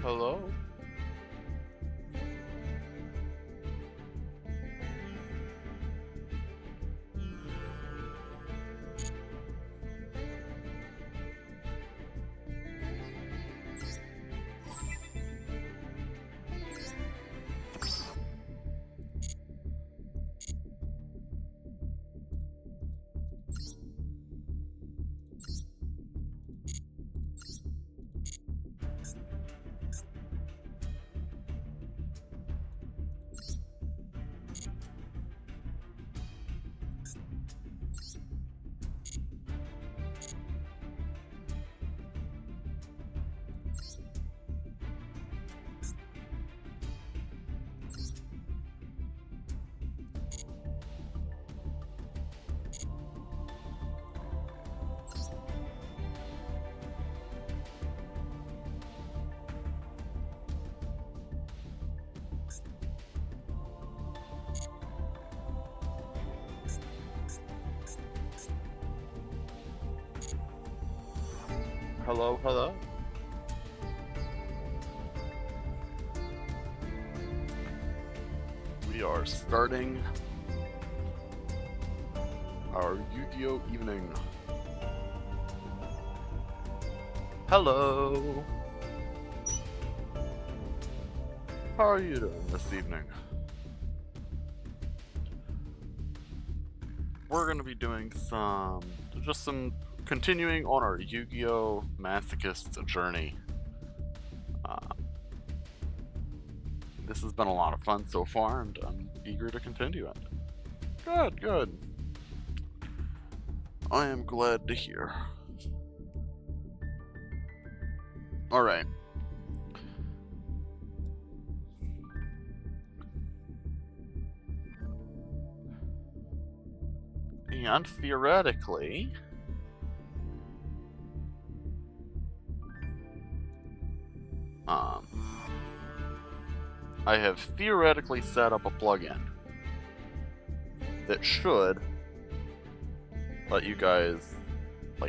Hello? Hello, hello? We are starting our Yu-Gi-Oh! Evening. Hello! How are you doing this evening? We're going to be doing some continuing on our Yu-Gi-Oh! Masochist journey. This has been a lot of fun so far, and I'm eager to continue it. Good, good. I am glad to hear. Alright. And theoretically, I have theoretically set up a plugin that should let you guys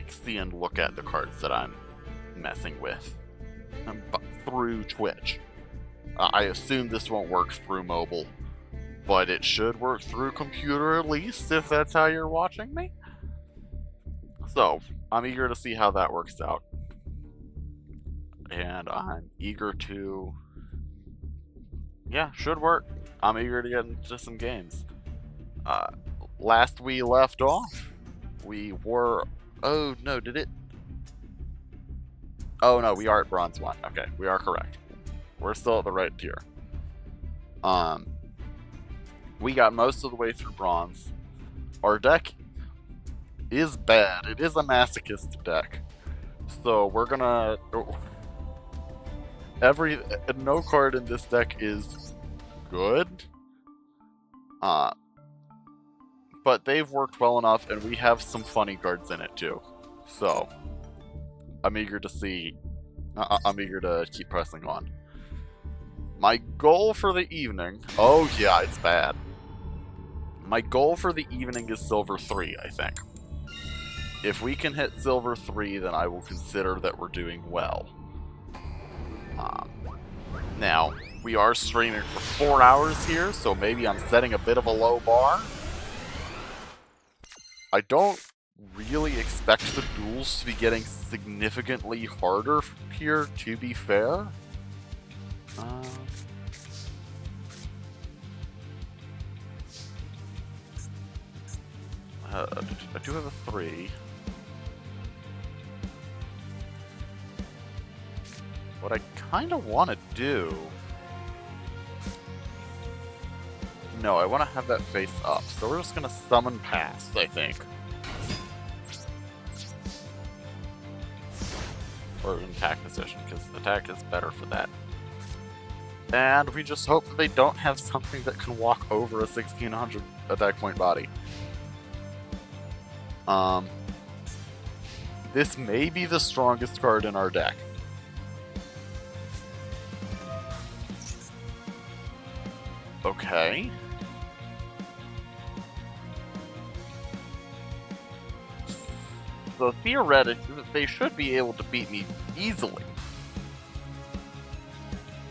see and look at the cards that I'm messing with through Twitch. I assume this won't work through mobile, but it should work through computer at least, if that's how you're watching me. So, I'm eager to see how that works out. And I'm eager to... Yeah, should work. I'm eager to get into some games. Last we left off, we were... Oh, no, did it? Oh, no, we are at Bronze 1. Okay, we are correct. We're still at the right tier. We got most of the way through Bronze. Our deck is bad. It is a Masochist deck. So we're gonna... No card in this deck is good. But they've worked well enough, and we have some funny cards in it too. So, I'm eager to see... I'm eager to keep pressing on. My goal for the evening... Oh yeah, it's bad. My goal for the evening is Silver 3, I think. If we can hit Silver 3, then I will consider that we're doing well. Now, we are streaming for 4 hours here, so maybe I'm setting a bit of a low bar. I don't really expect the duels to be getting significantly harder here, to be fair. I do have a 3. What I kind of want to do... No, I want to have that face up, so we're just going to summon past, I think. Or in attack position, because attack is better for that. And we just hope that they don't have something that can walk over a 1600 attack point body. This may be the strongest card in our deck. Okay. So theoretically, they should be able to beat me easily.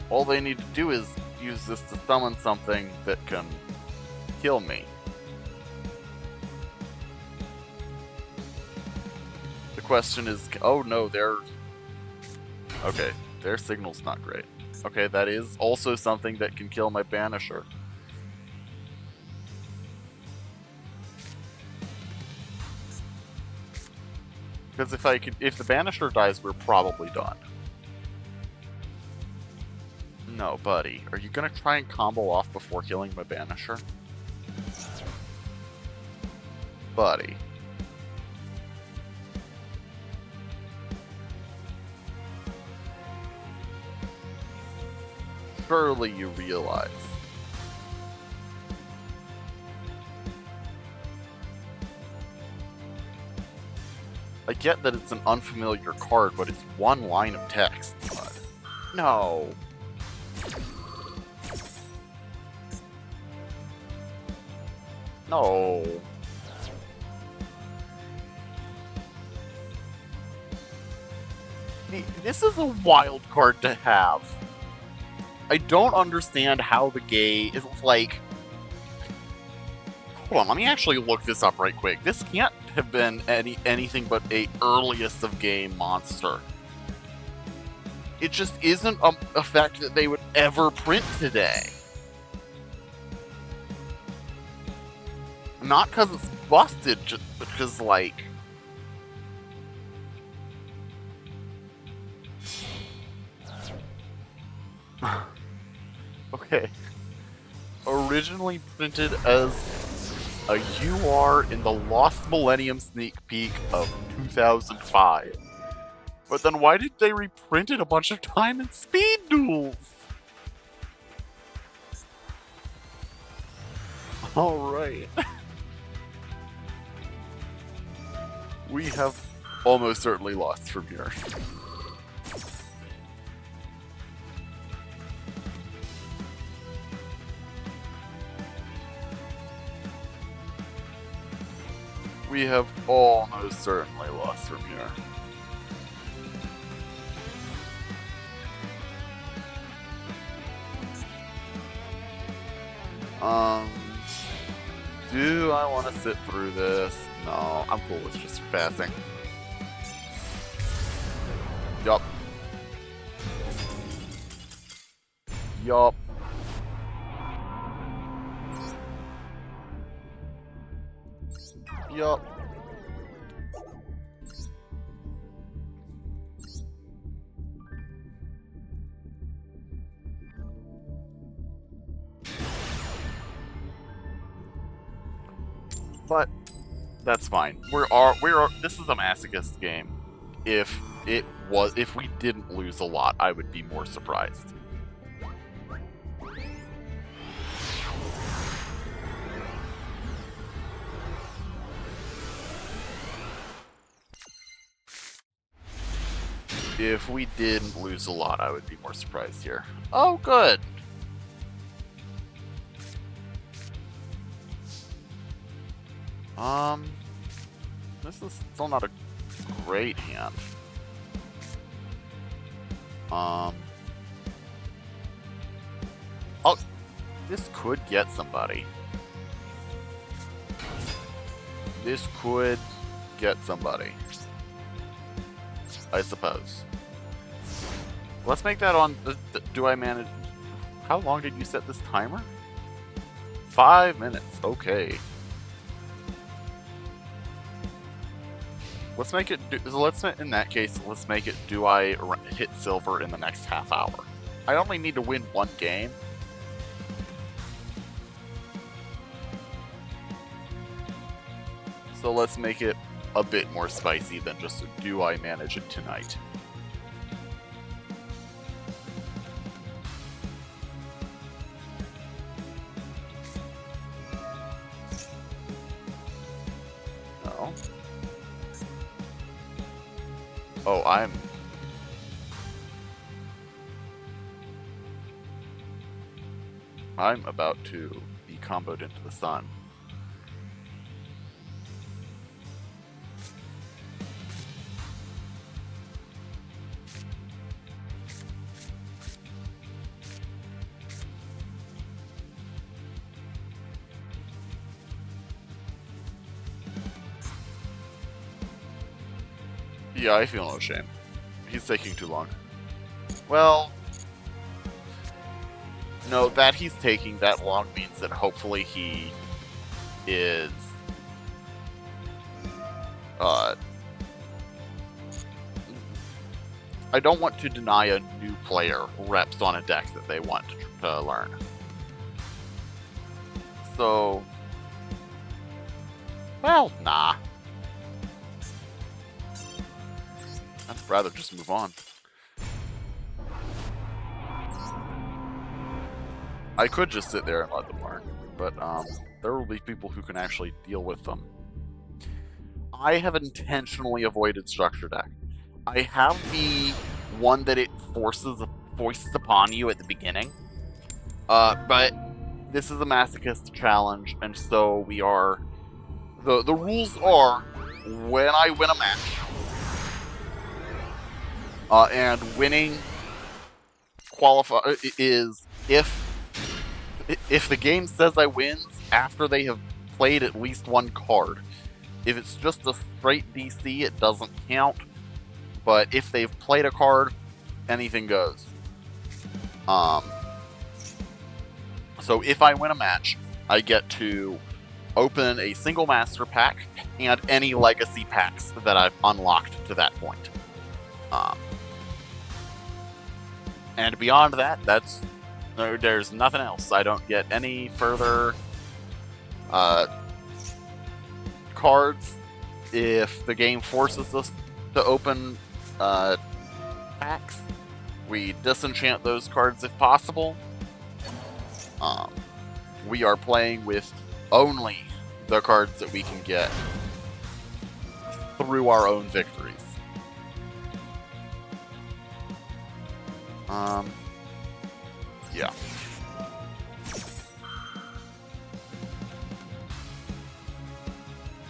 All they need to do is use this to summon something that can kill me. The question is, oh no, okay, their signal's not great. Okay, that is also something that can kill my Banisher. Because if the Banisher dies, we're probably done. No, buddy. Are you gonna try and combo off before killing my Banisher? Buddy. Surely you realize. I get that it's an unfamiliar card, but it's one line of text. But no. No. This is a wild card to have. I don't understand how the game is like. Hold on, let me actually look this up right quick. This can't have been anything but a earliest of game monster. It just isn't a fact that they would ever print today. Not because it's busted, just because, like... Okay. Originally printed as a UR in the Lost Millennium sneak peek of 2005. But then why did they reprint it a bunch of time in Speed Duels? Alright. We have almost certainly lost from here. We have almost certainly lost from here. Do I want to sit through this? No, I'm cool with just passing. Yup. Yup. Yup. But that's fine. This is a Masochist game. If we didn't lose a lot, I would be more surprised. If we didn't lose a lot, I would be more surprised here. Oh, good. This is still not a great hand. Oh, this could get somebody. This could get somebody. I suppose. Let's make that on do I manage... How long did you set this timer? 5 minutes, okay. Let's make it, in that case, let's make it, do I hit silver in the next half hour? I only need to win one game. So let's make it a bit more spicy than just do I manage it tonight. No. Oh, I'm about to be comboed into the sun. Yeah, I feel no shame. He's taking too long. Well, no, that he's taking that long means that hopefully he is I don't want to deny a new player reps on a deck that they want to learn. So, well, nah. I'd rather just move on. I could just sit there and let them learn, but there will be people who can actually deal with them. I have intentionally avoided structure deck. I have the one that it foists upon you at the beginning, but this is a Masochist challenge, and so we are... The rules are, when I win a match, and winning is if the game says I win after they have played at least one card. If it's just a straight DC, it doesn't count. But if they've played a card, anything goes. So if I win a match, I get to open a single master pack and any legacy packs that I've unlocked to that point. And beyond that, there's nothing else. I don't get any further cards. If the game forces us to open packs, we disenchant those cards if possible. We are playing with only the cards that we can get through our own victories. Yeah.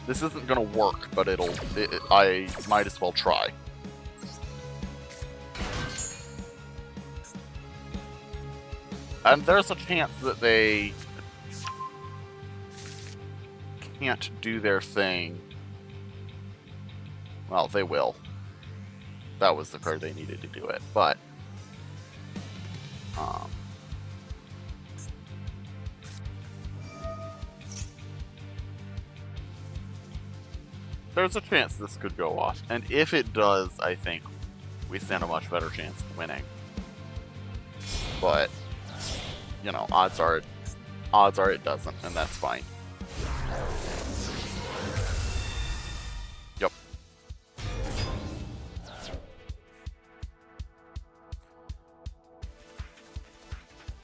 This isn't gonna work, but I might as well try. And there's a chance that they can't do their thing. Well, they will. That was the card they needed to do it, but... there's a chance this could go off, and if it does, I think we stand a much better chance of winning. But, you know, odds are it doesn't, and that's fine. Yep.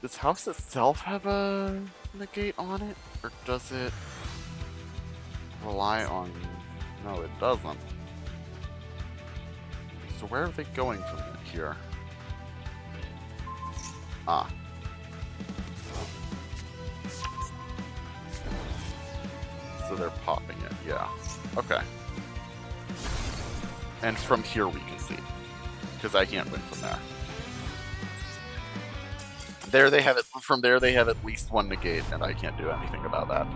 Does house itself have a negate on it, or does it rely on... No, it doesn't. So where are they going from here? Ah. So they're popping it, yeah. Okay. And from here we can see. Because I can't win from there. There they have it. From there they have at least one negate, and I can't do anything about that.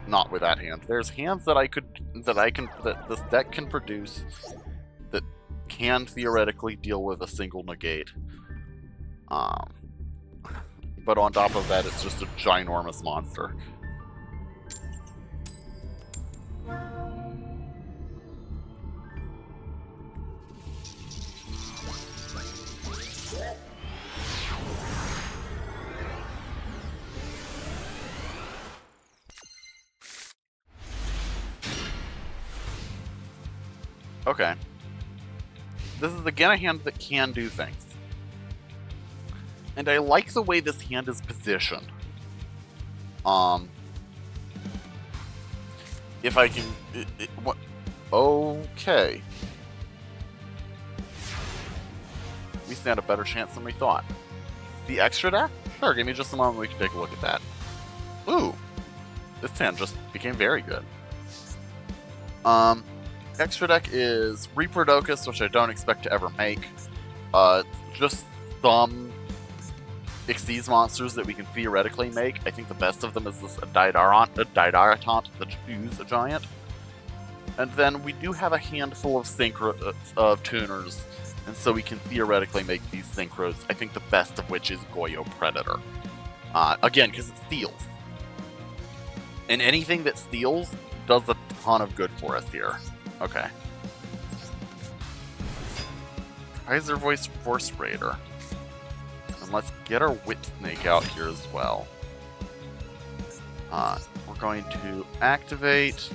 Not with that hand. There's hands that that this deck can produce that can theoretically deal with a single negate. But on top of that, it's just a ginormous monster. Okay. This is again a hand that can do things. And I like the way this hand is positioned. If I can... what? Okay. We stand a better chance than we thought. The extra deck? Sure, give me just a moment, we can take a look at that. Ooh. This hand just became very good. Extra deck is Reaper-Docus, which I don't expect to ever make. Just some Xyz monsters that we can theoretically make. I think the best of them is this Didaratant that chews a giant. And then we do have a handful of of tuners, and so we can theoretically make these synchros, I think the best of which is Goyo Predator. Again, because it steals. And anything that steals does a ton of good for us here. Okay. Kaiser Voice Force Raider. And let's get our Whip Snake out here as well. We're going to activate.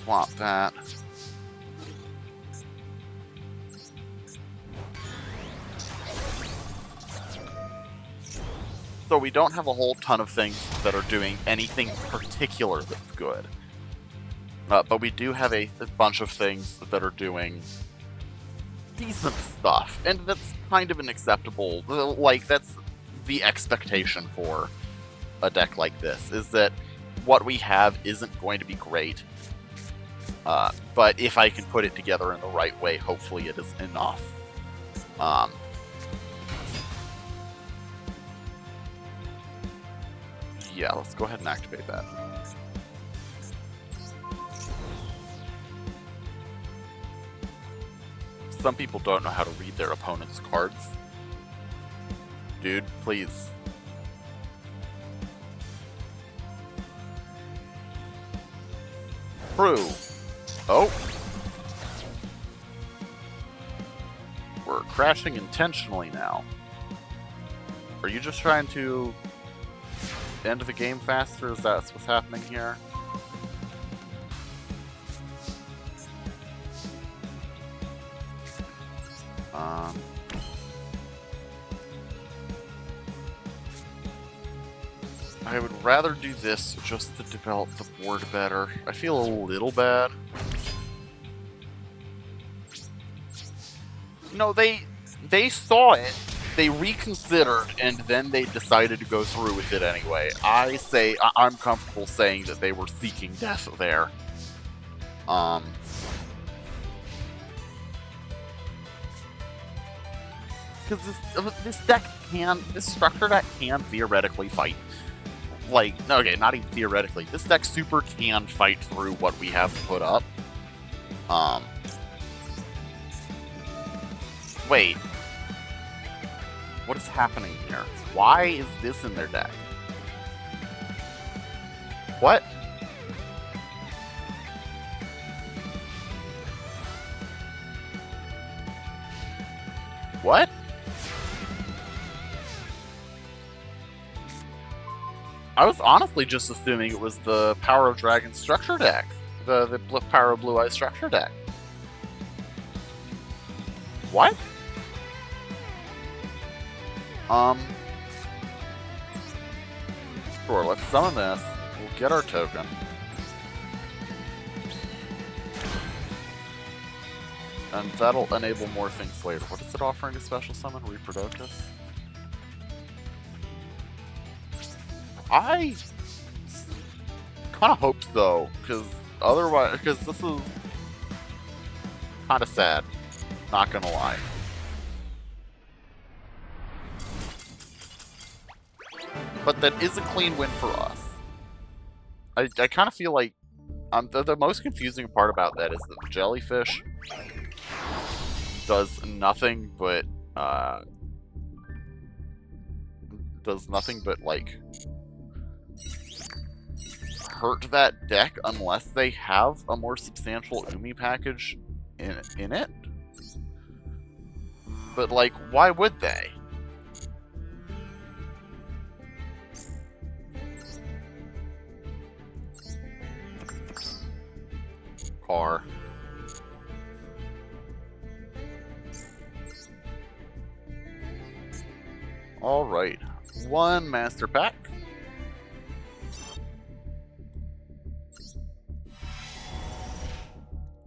Swap that. So we don't have a whole ton of things that are doing anything particular that's good. But we do have a bunch of things that are doing decent stuff. And that's kind of an acceptable, like, that's the expectation for a deck like this, is that what we have isn't going to be great. But if I can put it together in the right way, hopefully it is enough. Yeah, let's go ahead and activate that. Some people don't know how to read their opponent's cards. Dude, please. True. Oh. We're crashing intentionally now. Are you just trying to end the game faster? Is that what's happening here? I would rather do this just to develop the board better. I feel a little bad. No, they saw it, they reconsidered, and then they decided to go through with it anyway. I'm comfortable saying that they were seeking death there. Because this structure deck can theoretically fight. Like, okay, not even theoretically. This deck super can fight through what we have put up. Wait. What is happening here? Why is this in their deck? What? What? I was honestly just assuming it was the Power of Dragon structure deck. The Power of Blue Eye structure deck. What? Sure, let's summon this. We'll get our token. And that'll enable more things later. What is it offering a special summon? Reproductus? I kind of hope so, because otherwise, because this is kind of sad, not gonna lie. But that is a clean win for us. I kind of feel like the most confusing part about that is that the jellyfish does nothing but like hurt that deck unless they have a more substantial Umi package in it. But like, why would they? Car. Alright. One master pack.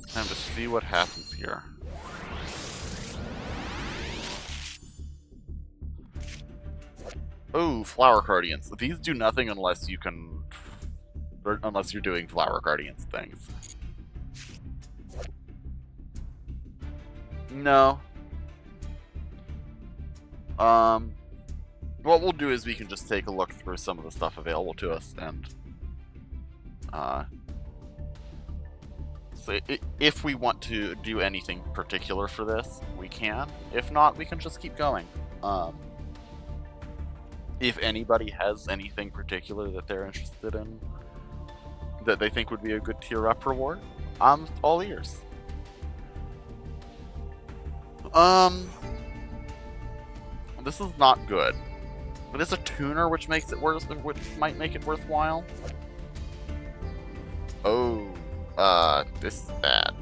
Time to see what happens here. Oh, Flower Guardians. These do nothing unless you can... or unless you're doing Flower Guardians things. No. What we'll do is we can just take a look through some of the stuff available to us and So if we want to do anything particular for this, we can. If not, we can just keep going. If anybody has anything particular that they're interested in, that they think would be a good tier up reward, I'm all ears. This is not good. But it's a tuner, which makes it worth, which might make it worthwhile. Oh, this is bad.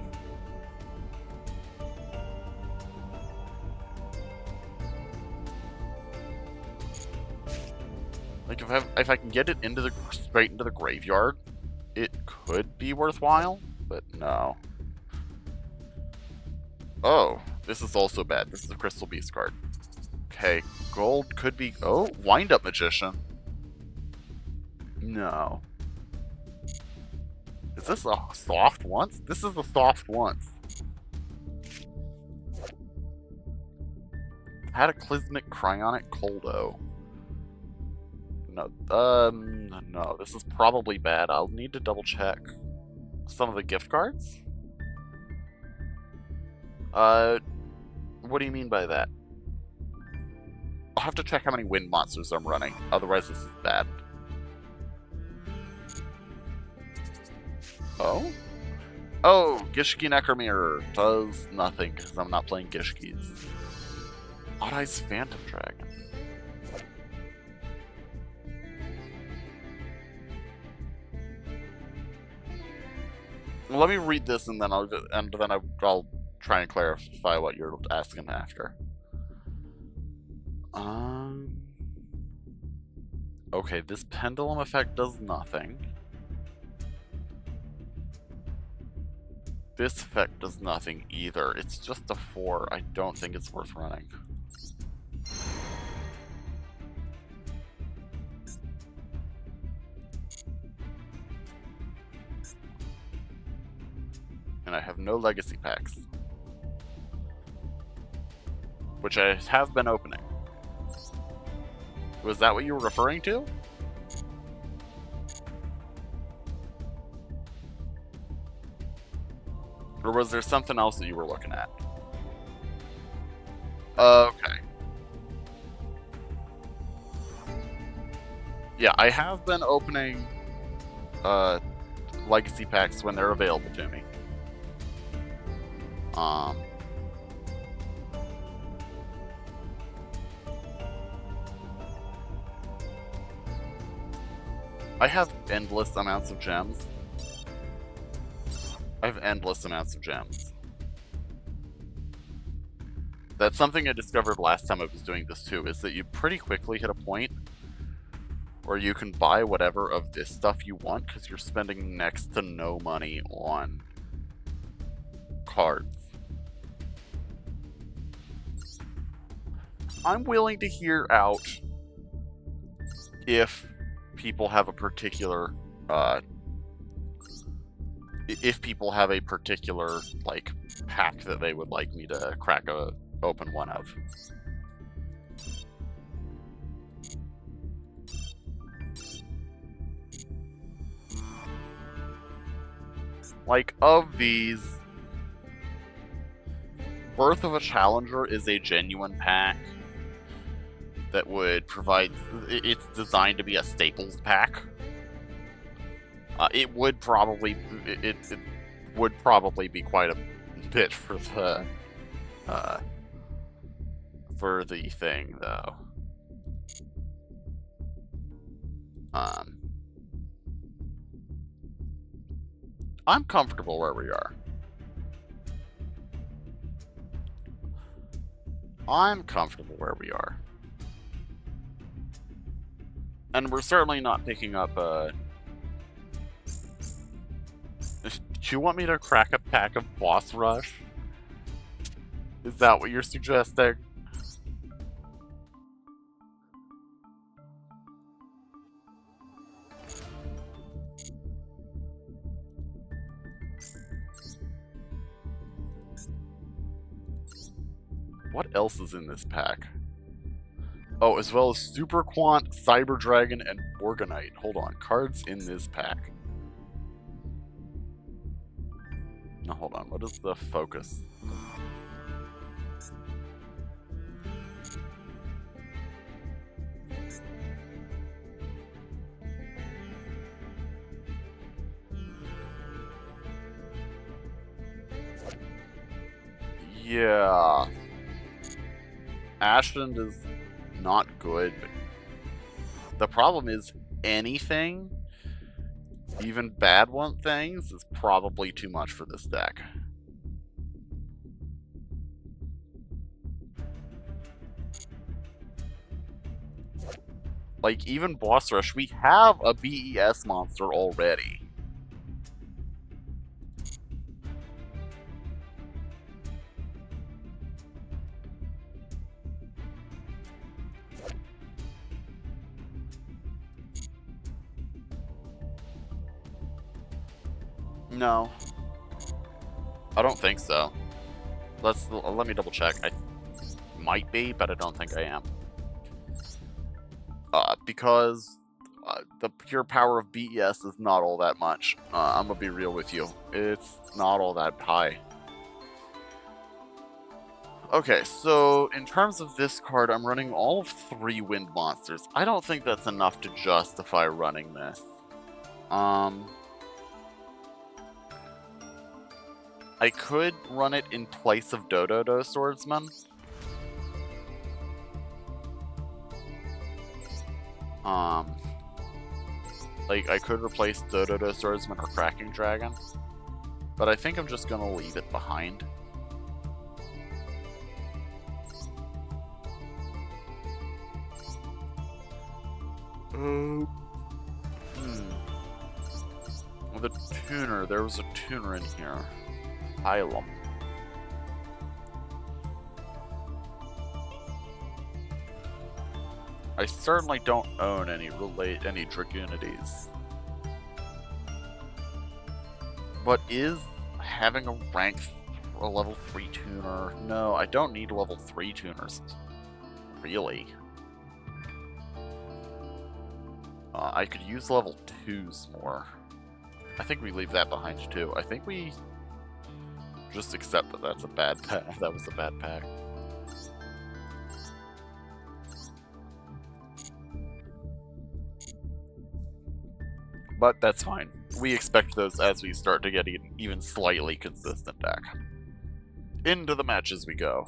Like if I can get it into the straight into the graveyard, it could be worthwhile, but no. Oh, this is also bad. This is a Crystal Beast card. Okay, gold could be... Oh, Wind-Up Magician. No. Is this a soft once? This is a soft once. Cataclysmic Cryonic Coldo. No, no, this is probably bad. I'll need to double check some of the gift cards. What do you mean by that? I'll have to check how many wind monsters I'm running. Otherwise, this is bad. Oh? Oh, Gishki Necromirror does nothing because I'm not playing Gishkis. Odd Eyes Phantom Dragon. Well, let me read this and then I'll try and clarify what you're asking after. Okay, this pendulum effect does nothing. This effect does nothing either. It's just a 4. I don't think it's worth running. And I have no legacy packs. Which I have been opening. Was that what you were referring to? Or was there something else that you were looking at? Okay. Yeah, I have been opening legacy packs when they're available to me. I have endless amounts of gems. I have endless amounts of gems. That's something I discovered last time I was doing this too, is that you pretty quickly hit a point where you can buy whatever of this stuff you want because you're spending next to no money on cards. I'm willing to hear out if people have a particular like pack that they would like me to crack open one of. Like, of these, Birth of a Challenger is a genuine pack that would provide... It's designed to be a staples pack. It would probably... It would probably be quite a bit for the thing, though. I'm comfortable where we are. I'm comfortable where we are. And we're certainly not picking up a... Do you want me to crack a pack of Boss Rush? Is that what you're suggesting? What else is in this pack? Oh, as well as Super Quant, Cyber Dragon, and Morganite. Hold on, cards in this pack. hold on, what is the focus? Yeah. Ashland is not good, but the problem is anything, even bad one things, is probably too much for this deck. Like, even Boss Rush, we have a BES monster already. No. I don't think so. Let me double check. I might be, but I don't think I am. Because the pure power of BES is not all that much. I'm gonna be real with you. It's not all that high. Okay, so in terms of this card, I'm running all of 3 wind monsters. I don't think that's enough to justify running this. I could run it in place of Dododo Swordsman. Like, I could replace Dododo Swordsman or Cracking Dragon, but I think I'm just gonna leave it behind. The tuner, there was a tuner in here. Hylam. I certainly don't own any Dragoonities. But is having a level 3 tuner? No, I don't need level 3 tuners. Really. I could use level 2s more. I think we leave that behind too. I think we just accept that that's a bad pack. That was a bad pack. But that's fine. We expect those as we start to get an even slightly consistent deck. Into the matches we go.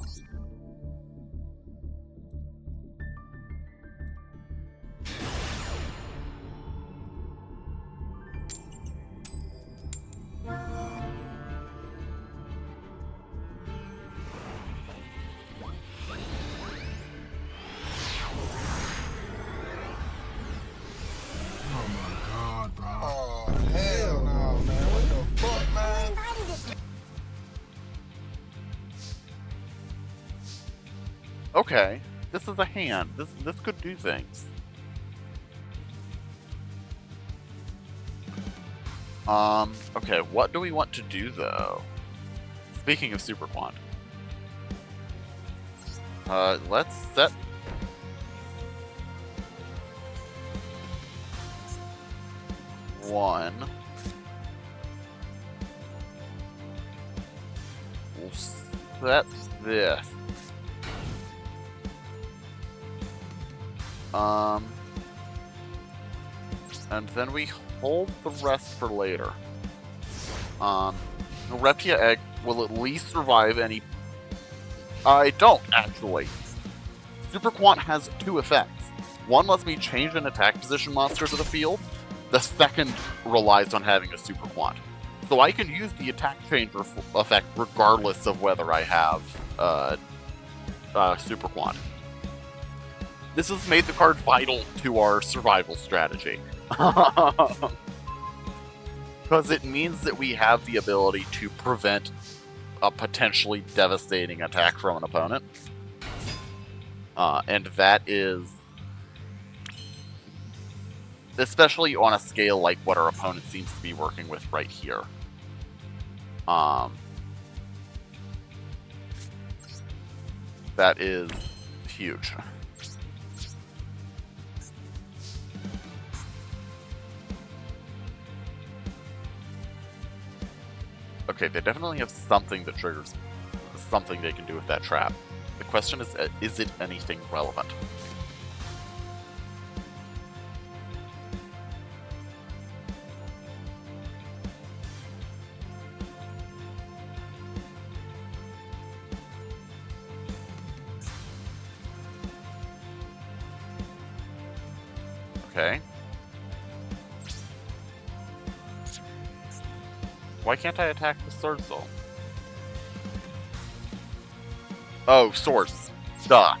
Okay, this is a hand. This could do things. Okay, what do we want to do though? Speaking of Super Quant. Let's set one. We'll set this. And then we hold the rest for later. Reptia Egg will at least survive any... I don't, actually. Super Quant has 2 effects. One lets me change an attack position monster to the field. The second relies on having a Super Quant. So I can use the attack changer effect regardless of whether I have Super Quant. This has made the card vital to our survival strategy. Because it means that we have the ability to prevent a potentially devastating attack from an opponent. And that is... especially on a scale like what our opponent seems to be working with right here. That is huge. Okay, they definitely have something that triggers something they can do with that trap. The question is it anything relevant? Okay. Why can't I attack the sword soul? Oh, swords. Duh.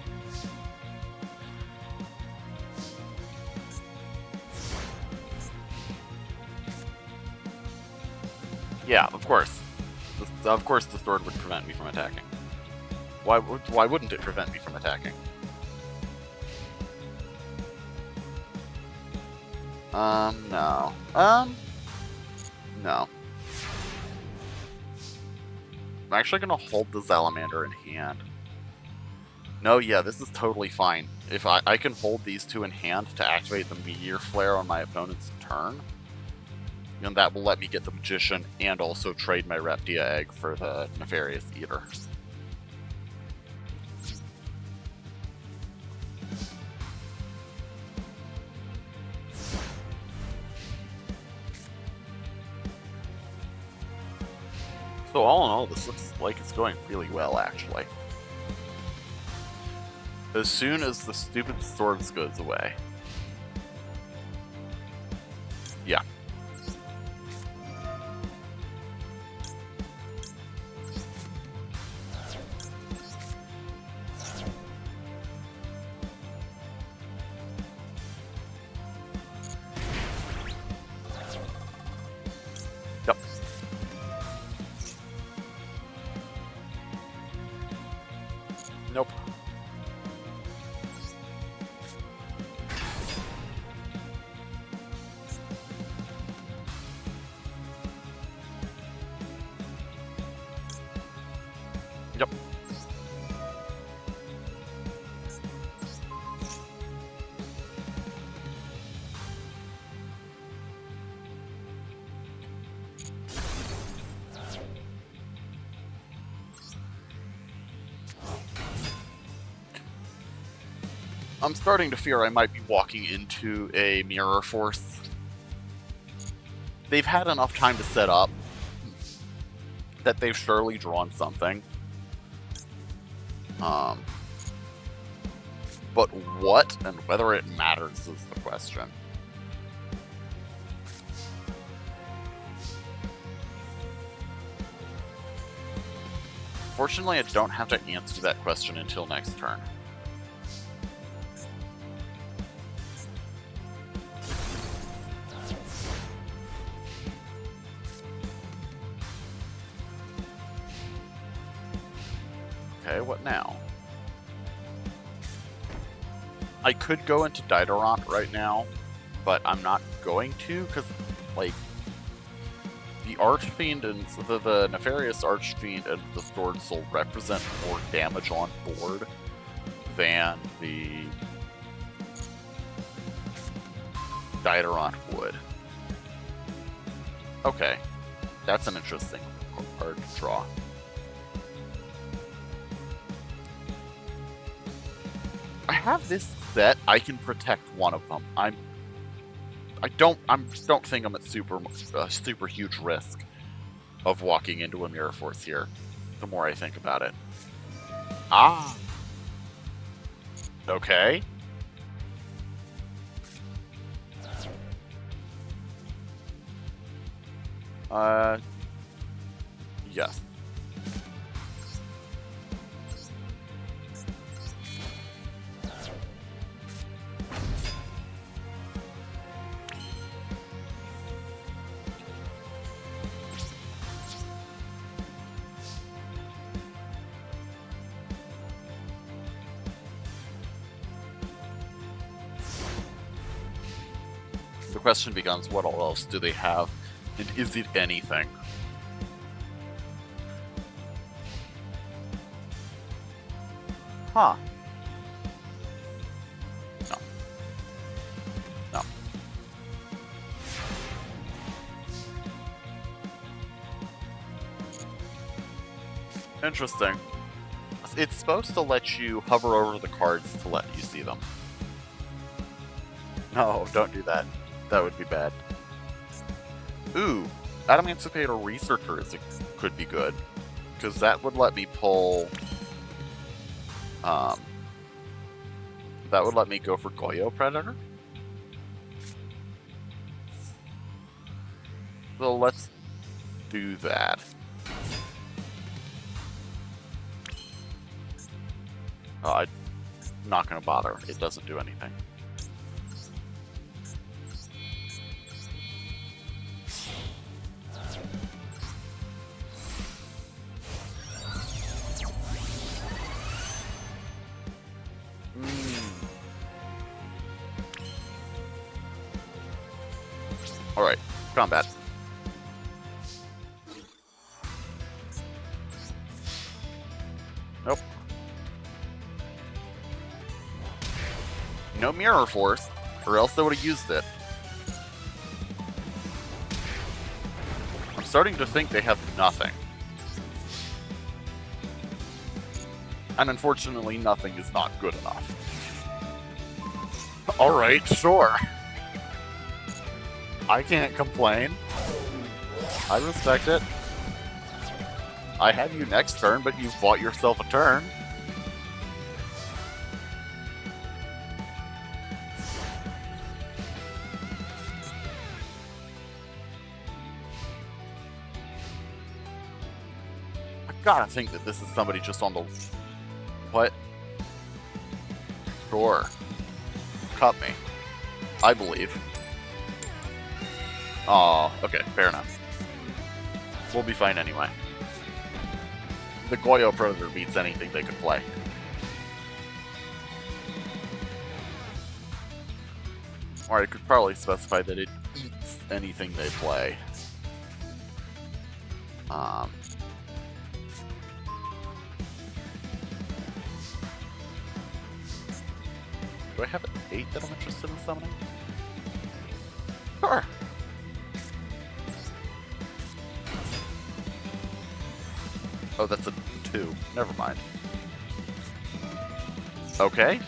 Yeah, of course. Of course the sword would prevent me from attacking. Why wouldn't it prevent me from attacking? No. No. I'm actually gonna hold the Salamander in hand. No, yeah, this is totally fine. If I can hold these two in hand to activate the Meteor Flare on my opponent's turn, and that will let me get the Magician and also trade my Reptia Egg for the Nefarious Eater. So all in all, this looks like it's going really well, actually. As soon as the stupid swords goes away. Yeah. Yep. Nope. Yep. I'm starting to fear I might be walking into a mirror force. They've had enough time to set up that they've surely drawn something. But what and whether it matters is the question. Fortunately, I don't have to answer that question until next turn. Okay, what now? I could go into Diderant right now, but I'm not going to, because, like, the Archfiend and the Nefarious Archfiend and the Sword Soul represent more damage on board than the Diderant would. Okay, that's an interesting card to draw. I have this set. I can protect one of them. I don't think I'm at super huge risk of walking into a mirror force here. The more I think about it. Ah. Okay. Yes. The question becomes, what else do they have, and is it anything? Huh. No. No. Interesting. It's supposed to let you hover over the cards to let you see them. No, don't do that. That would be bad. Ooh, Adamantipator Researcher could be good. Because that would let me pull... that would let me go for Goyo Predator. So let's do that. I'm not going to bother. It doesn't do anything. Alright, combat. Nope. No Mirror Force, or else they would have used it. I'm starting to think they have nothing. And unfortunately, nothing is not good enough. Alright, sure. I can't complain. I respect it. I had you next turn, but you've bought yourself a turn. I gotta think that this is somebody just on the... What? Sure. Cut me. I believe. Oh, okay, fair enough. We'll be fine anyway. The Goyo Predator beats anything they could play. Or I could probably specify that it eats anything they play. Do I have an 8 that I'm interested in summoning? Sure. Oh, that's a 2. Never mind. Okay.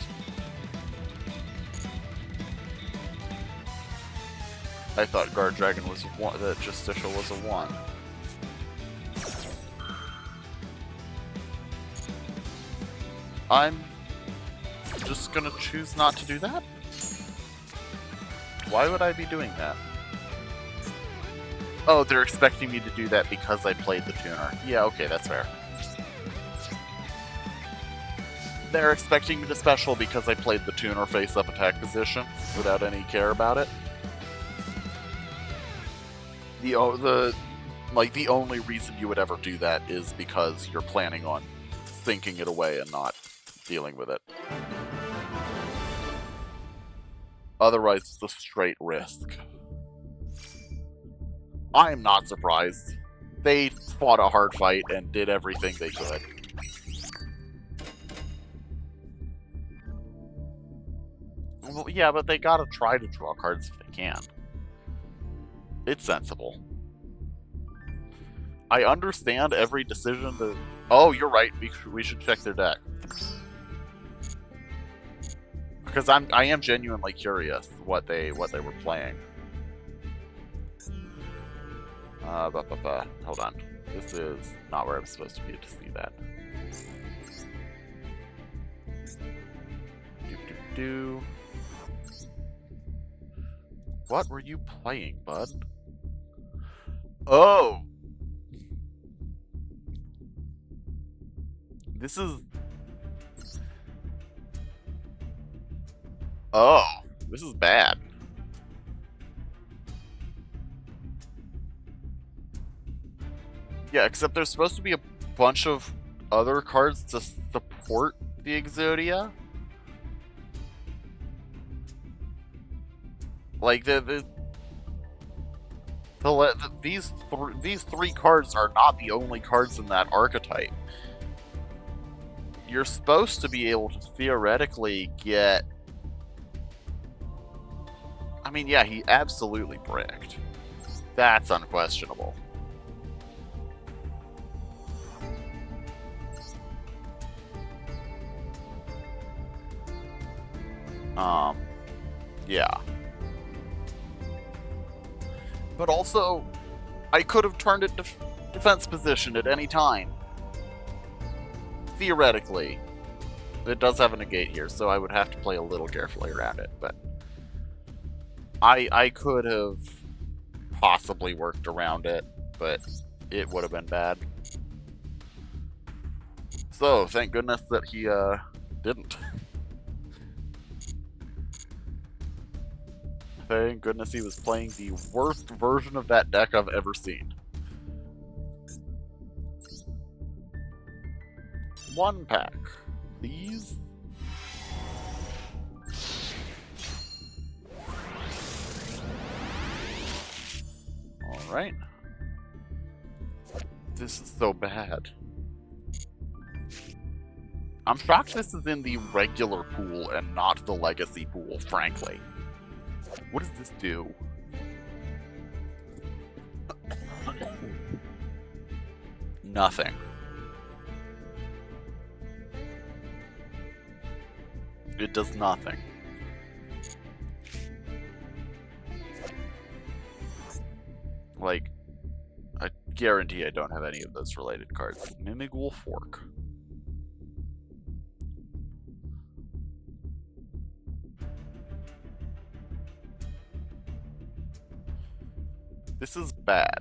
I thought Guard Dragon was 1, that Justicial was a 1. I'm just gonna choose not to do that? Why would I be doing that? Oh, they're expecting me to do that because I played the tuner. Yeah, okay, that's fair. They're expecting me to special because I played the tuner face-up attack position without any care about it. The only reason you would ever do that is because you're planning on thinking it away and not dealing with it. Otherwise, it's a straight risk. I'm not surprised. They fought a hard fight and did everything they could. Well, yeah, but they gotta try to draw cards if they can. It's sensible. I understand every decision to... Oh, you're right. We should check their deck. Because I am genuinely curious what they were playing. Hold on. This is not where I'm supposed to be to see that. What were you playing, bud? Oh! This is... Oh, this is bad. Yeah, except there's supposed to be a bunch of other cards to support the Exodia. Like these three cards are not the only cards in that archetype. You're supposed to be able to theoretically get... I mean, yeah, he absolutely bricked. That's unquestionable. Yeah. But also, I could have turned it to defense position at any time. Theoretically. It does have a negate here, so I would have to play a little carefully around it, but I could have possibly worked around it, but it would have been bad. So, thank goodness that he didn't. Thank goodness he was playing the worst version of that deck I've ever seen. One pack, please. Alright. This is so bad. I'm shocked this is in the regular pool and not the legacy pool, frankly. What does this do? Nothing. It does nothing. Like, I guarantee I don't have any of those related cards. Mimigul Fork. This is bad.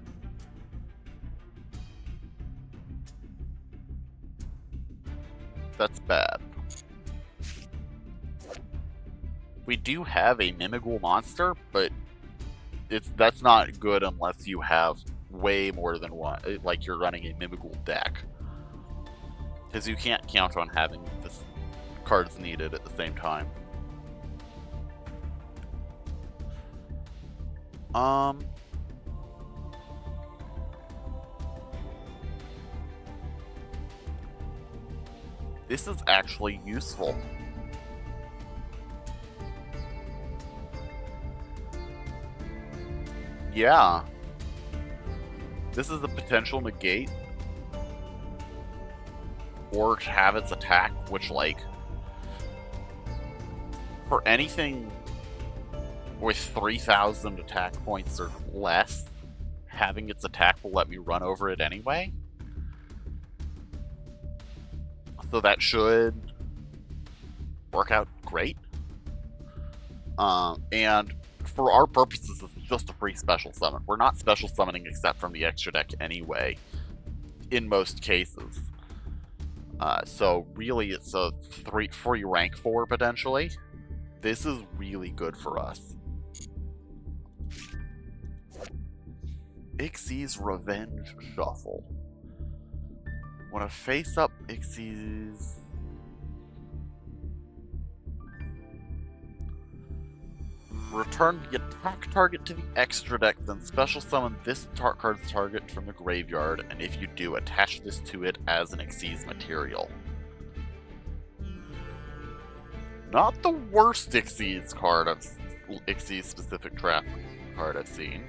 That's bad. We do have a Mimigul monster, but that's not good unless you have way more than one. Like you're running a Mimigul deck. Because you can't count on having the cards needed at the same time. This is actually useful. Yeah. This is a potential negate. Or to have its attack, which, like, for anything with 3,000 attack points or less, having its attack will let me run over it anyway. So that should work out great. And for our purposes, it's just a free special summon. We're not special summoning except from the extra deck anyway, in most cases. So really it's a free rank 4 potentially. This is really good for us. Ixie's Revenge Shuffle. When a face-up Ixie's... Return the attack target to the extra deck, then special summon this card's target from the graveyard, and if you do, attach this to it as an Xyz material. Not the worst Xyz card of Xyz specific trap card I've seen.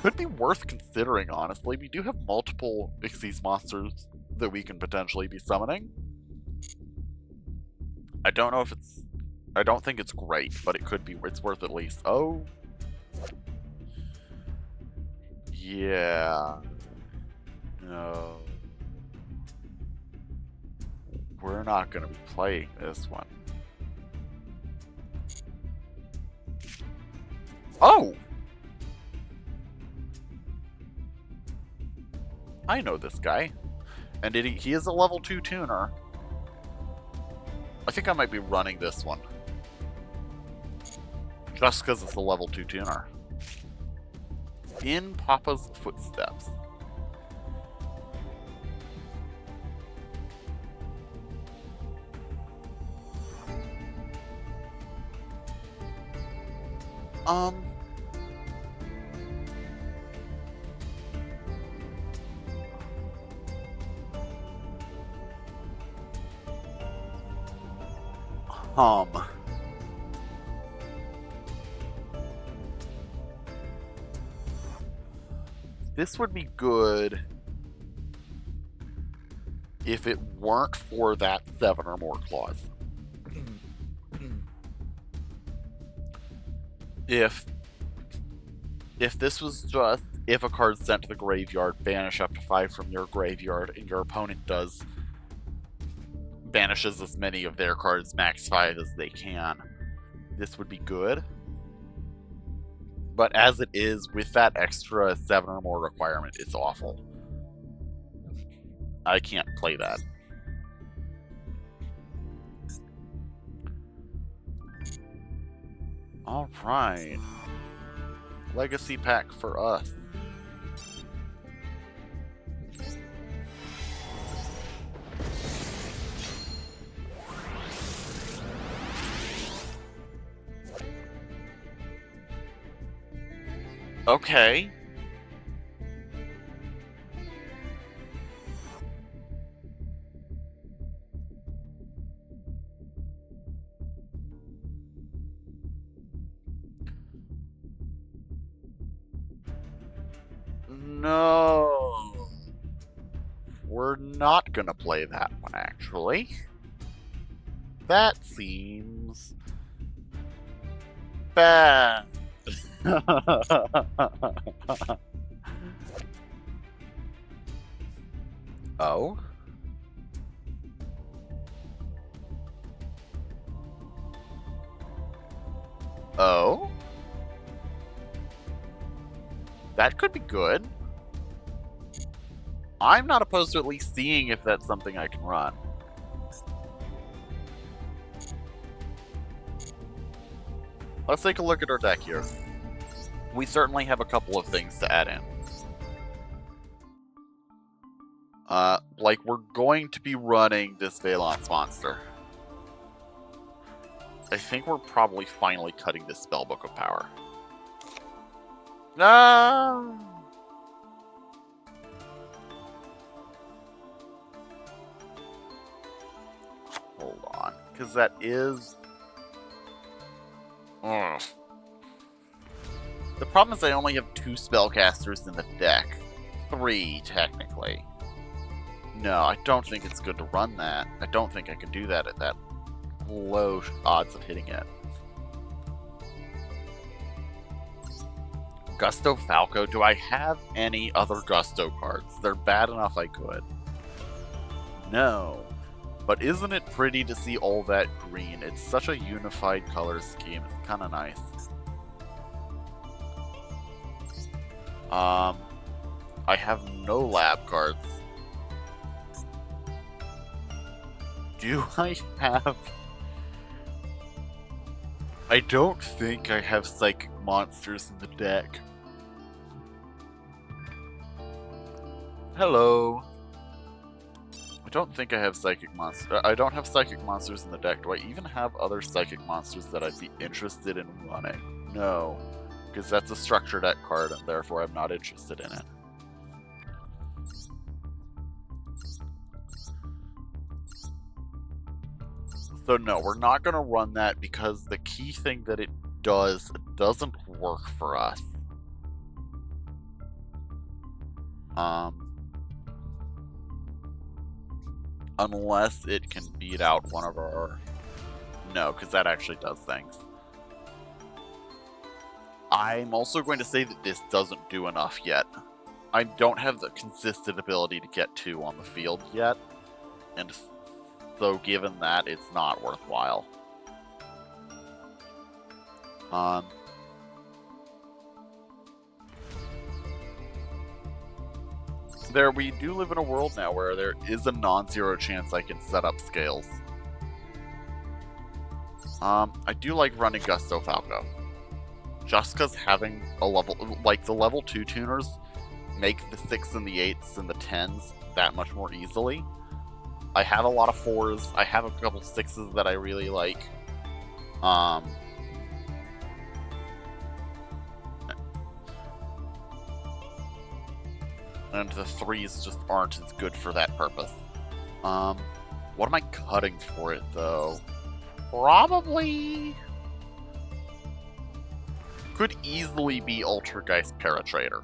Could be worth considering, honestly. We do have multiple Xyz monsters that we can potentially be summoning. I don't know if it's... I don't think it's great, but it could be... It's worth at least. Oh. Yeah. No. We're not going to be playing this one. Oh! I know this guy. And he is a level 2 tuner. I think I might be running this one. Just because it's a level 2 tuner. In Papa's Footsteps. This would be good if it weren't for that 7 or more clause. If this was just, if a card's sent to the graveyard, banish up to 5 from your graveyard, and your opponent banishes as many of their cards max 5 as they can, this would be good. But as it is, with that extra 7 or more requirement, it's awful. I can't play that. Alright. Legacy pack for us. Okay. No. We're not gonna play that one, actually. That seems bad. Oh? Oh? That could be good. I'm not opposed to at least seeing if that's something I can run. Let's take a look at our deck here. We certainly have a couple of things to add in. Like, we're going to be running this Valence monster. I think we're probably finally cutting this Spellbook of Power. No! Hold on, because that is... Ugh. The problem is I only have 2 spellcasters in the deck. 3, technically. No, I don't think it's good to run that. I don't think I can do that at that low odds of hitting it. Gusto Falco, do I have any other Gusto cards? They're bad enough I could. No. But isn't it pretty to see all that green? It's such a unified color scheme. It's kind of nice. I have no lab cards. Do I have... I don't think I have Psychic Monsters in the deck. Hello. I don't think I have Psychic Monsters. I don't have Psychic Monsters in the deck. Do I even have other Psychic Monsters that I'd be interested in running? No. Because that's a structure deck card, and therefore I'm not interested in it. So no, we're not going to run that because the key thing that it doesn't work for us. Unless it can beat out one of our... No, because that actually does things. I'm also going to say that this doesn't do enough yet. I don't have the consistent ability to get 2 on the field yet, and so given that, it's not worthwhile. We do live in a world now where there is a non-zero chance I can set up scales. I do like running Gusto Falco. Just because having a level, like the level 2 tuners make the 6 and the 8s and the 10s that much more easily. I have a lot of 4s, I have a couple 6s that I really like. And the 3s just aren't as good for that purpose. What am I cutting for it, though? Probably... could easily be Ultrageist Paratrader.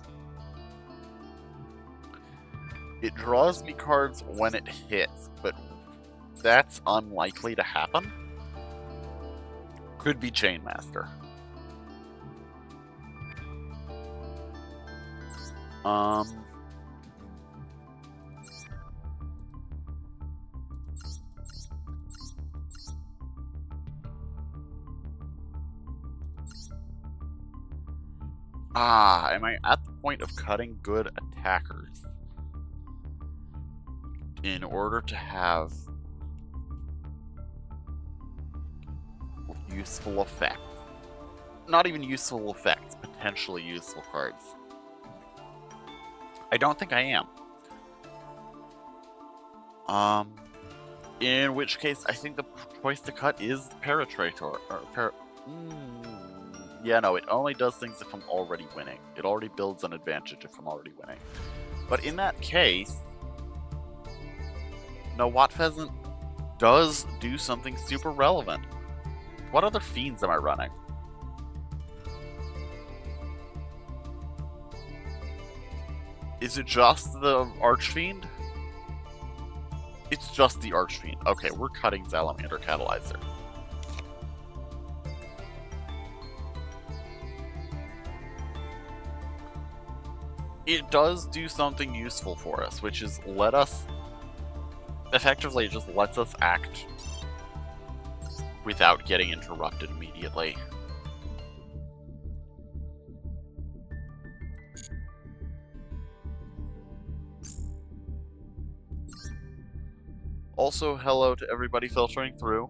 It draws me cards when it hits, but that's unlikely to happen. Could be Chainmaster. Am I at the point of cutting good attackers in order to have useful effects? Not even useful effects, potentially useful cards. I don't think I am. In which case, I think the choice to cut is Paratraitor. Yeah, no, it only does things if I'm already winning. It already builds an advantage if I'm already winning. But in that case, no, Watt Pheasant does do something super relevant. What other fiends am I running? Is it just the Archfiend? It's just the Archfiend. Okay, we're cutting Salamander Catalyzer. It does do something useful for us, which is let us... Effectively, it just lets us act without getting interrupted immediately. Also, hello to everybody filtering through.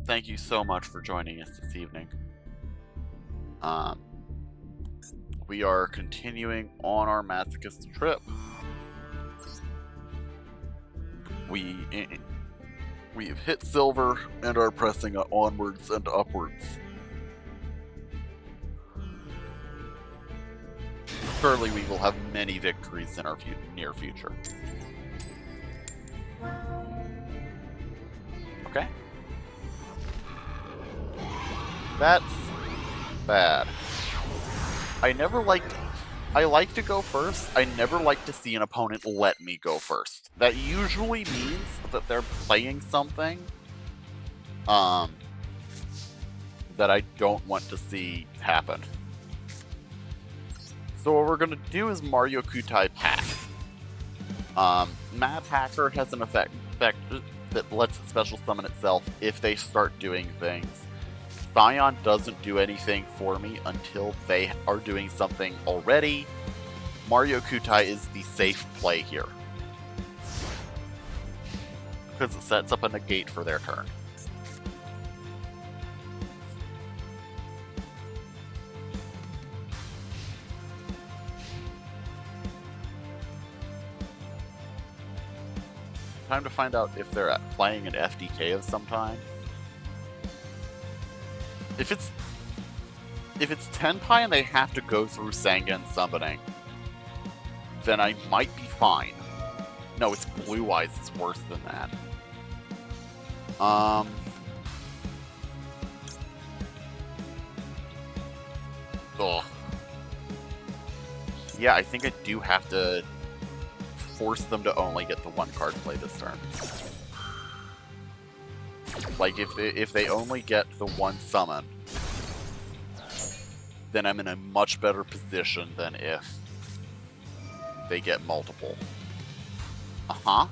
Thank you so much for joining us this evening. We are continuing on our Masochist trip. We have hit silver and are pressing onwards and upwards. Surely we will have many victories in our near future. Okay. That's bad. I like to go first. I never like to see an opponent let me go first. That usually means that they're playing something that I don't want to see happen. So what we're gonna do is Mario Kutai Path. Mad Hacker has an effect that lets it special summon itself if they start doing things. Scion doesn't do anything for me until they are doing something already. Mario Kutai is the safe play here, because it sets up a negate for their turn. Time to find out if they're playing an FDK of some kind. If it's Tenpai and they have to go through Sangan summoning, then I might be fine. No, it's Blue Eyes, it's worse than that. Ugh. Yeah, I think I do have to force them to only get the one card play this turn. Like, if they only get the one summon, then I'm in a much better position than if they get multiple. Uh-huh.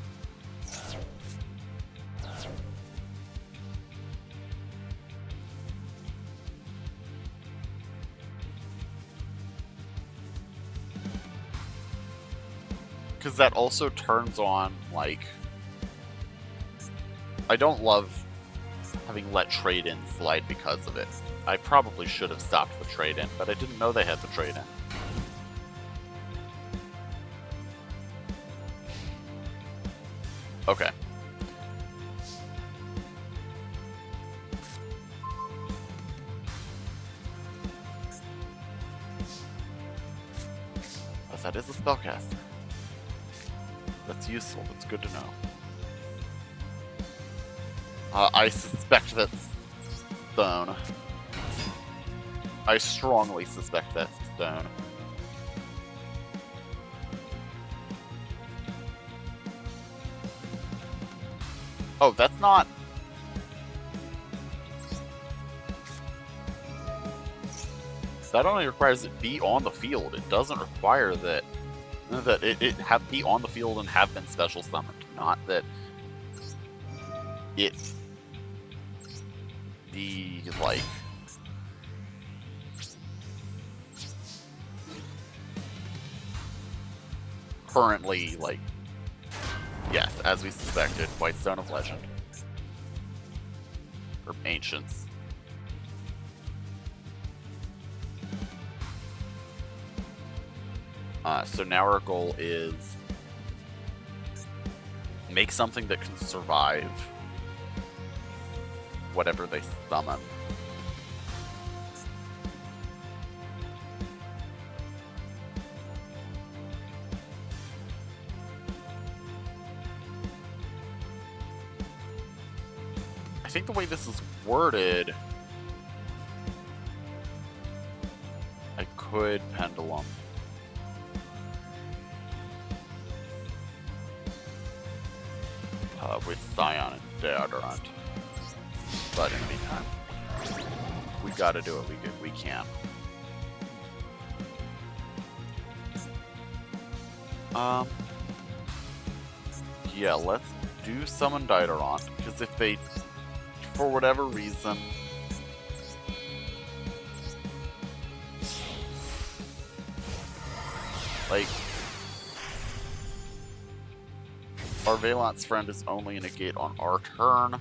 Because that also turns on, like... I don't love having let trade-in slide because of it. I probably should have stopped the trade-in, but I didn't know they had the trade-in. Okay. But that is a spellcaster. That's useful, that's good to know. I suspect that's stone. I strongly suspect that's stone. Oh, that's not... That only requires it be on the field. It doesn't require that it have be on the field and have been special summoned. Not that it be like currently like, yes, as we suspected, Whitestone of Legend or Ancients. So now our goal is make something that can survive whatever they summon. I think the way this is worded, I could Pendulum. With Scion and Deodorant. But in the meantime, we gotta do what we can. Yeah, let's do summon Deodorant, because if they, for whatever reason, like, our Valance friend is only a negate on our turn.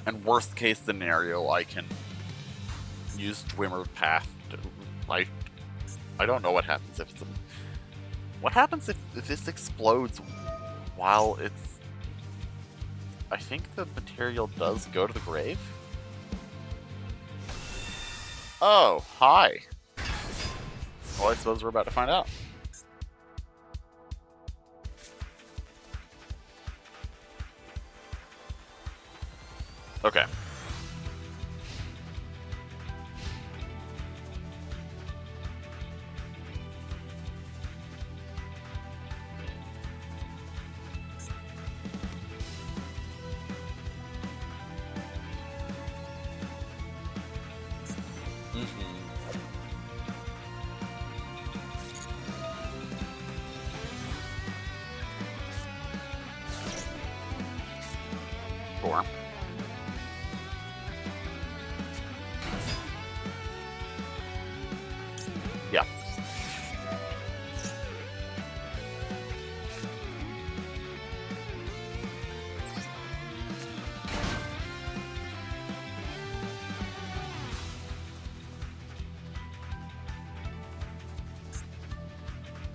And worst case scenario, I can use Dwemer Path to, like, I don't know what happens if it's what happens if this explodes while it's... I think the material does go to the grave? Oh, hi. Well, I suppose we're about to find out. Okay. Sure. Yeah.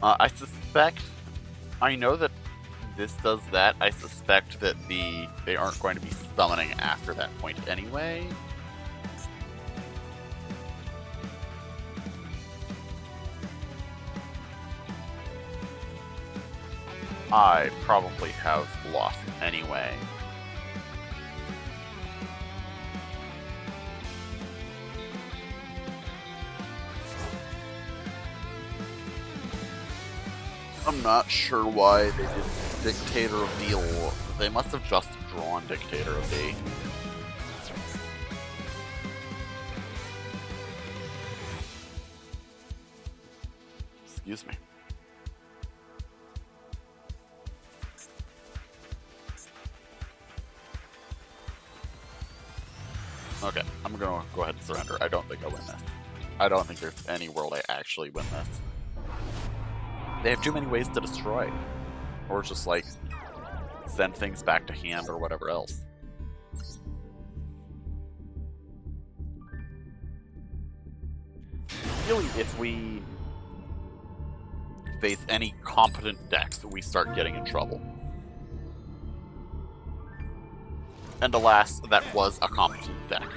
I suspect, I know that this does that. I suspect that they aren't going to be summoning after that point anyway. I probably have lost anyway. I'm not sure why they did Dictator of D. They must have just drawn Dictator of D. Excuse me. Okay, I'm gonna go ahead and surrender. I don't think I win this. I don't think there's any world I actually win this. They have too many ways to destroy. Or just, like, send things back to hand or whatever else. Really, if we face any competent decks, we start getting in trouble. And alas, that was a competent deck.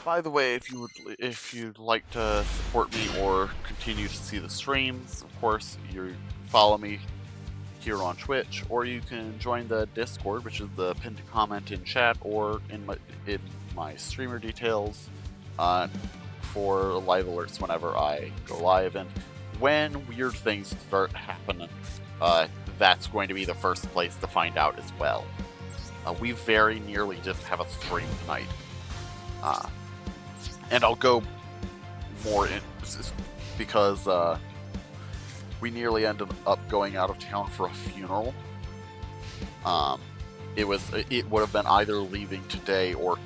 By the way, if you'd like to support me or continue to see the streams, of course, you follow me here on Twitch, or you can join the Discord, which is the pinned comment in chat or in my streamer details. for live alerts whenever I go live, and when weird things start happening, that's going to be the first place to find out as well. We very nearly just have a stream tonight. And I'll go more in because we nearly ended up going out of town for a funeral. It would have been either leaving today or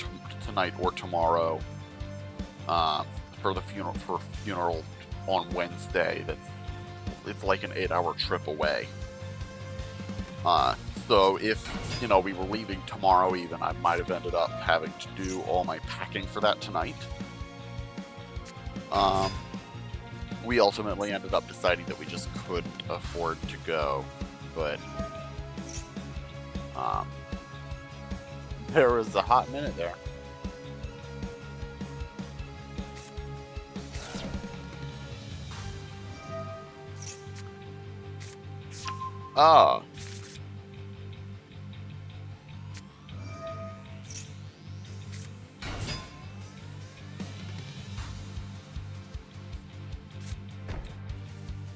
tonight or tomorrow for the funeral on Wednesday. It's like an 8-hour trip away. So if, we were leaving tomorrow even, I might have ended up having to do all my packing for that tonight. We ultimately ended up deciding that we just couldn't afford to go, but there was a hot minute there. Ah.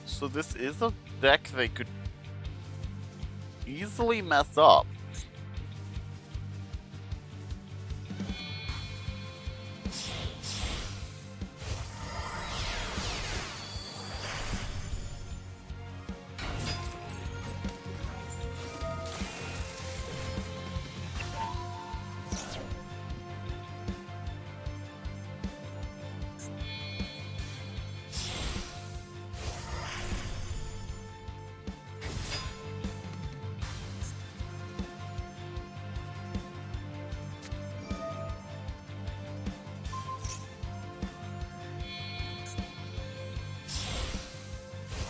So this is a deck they could easily mess up.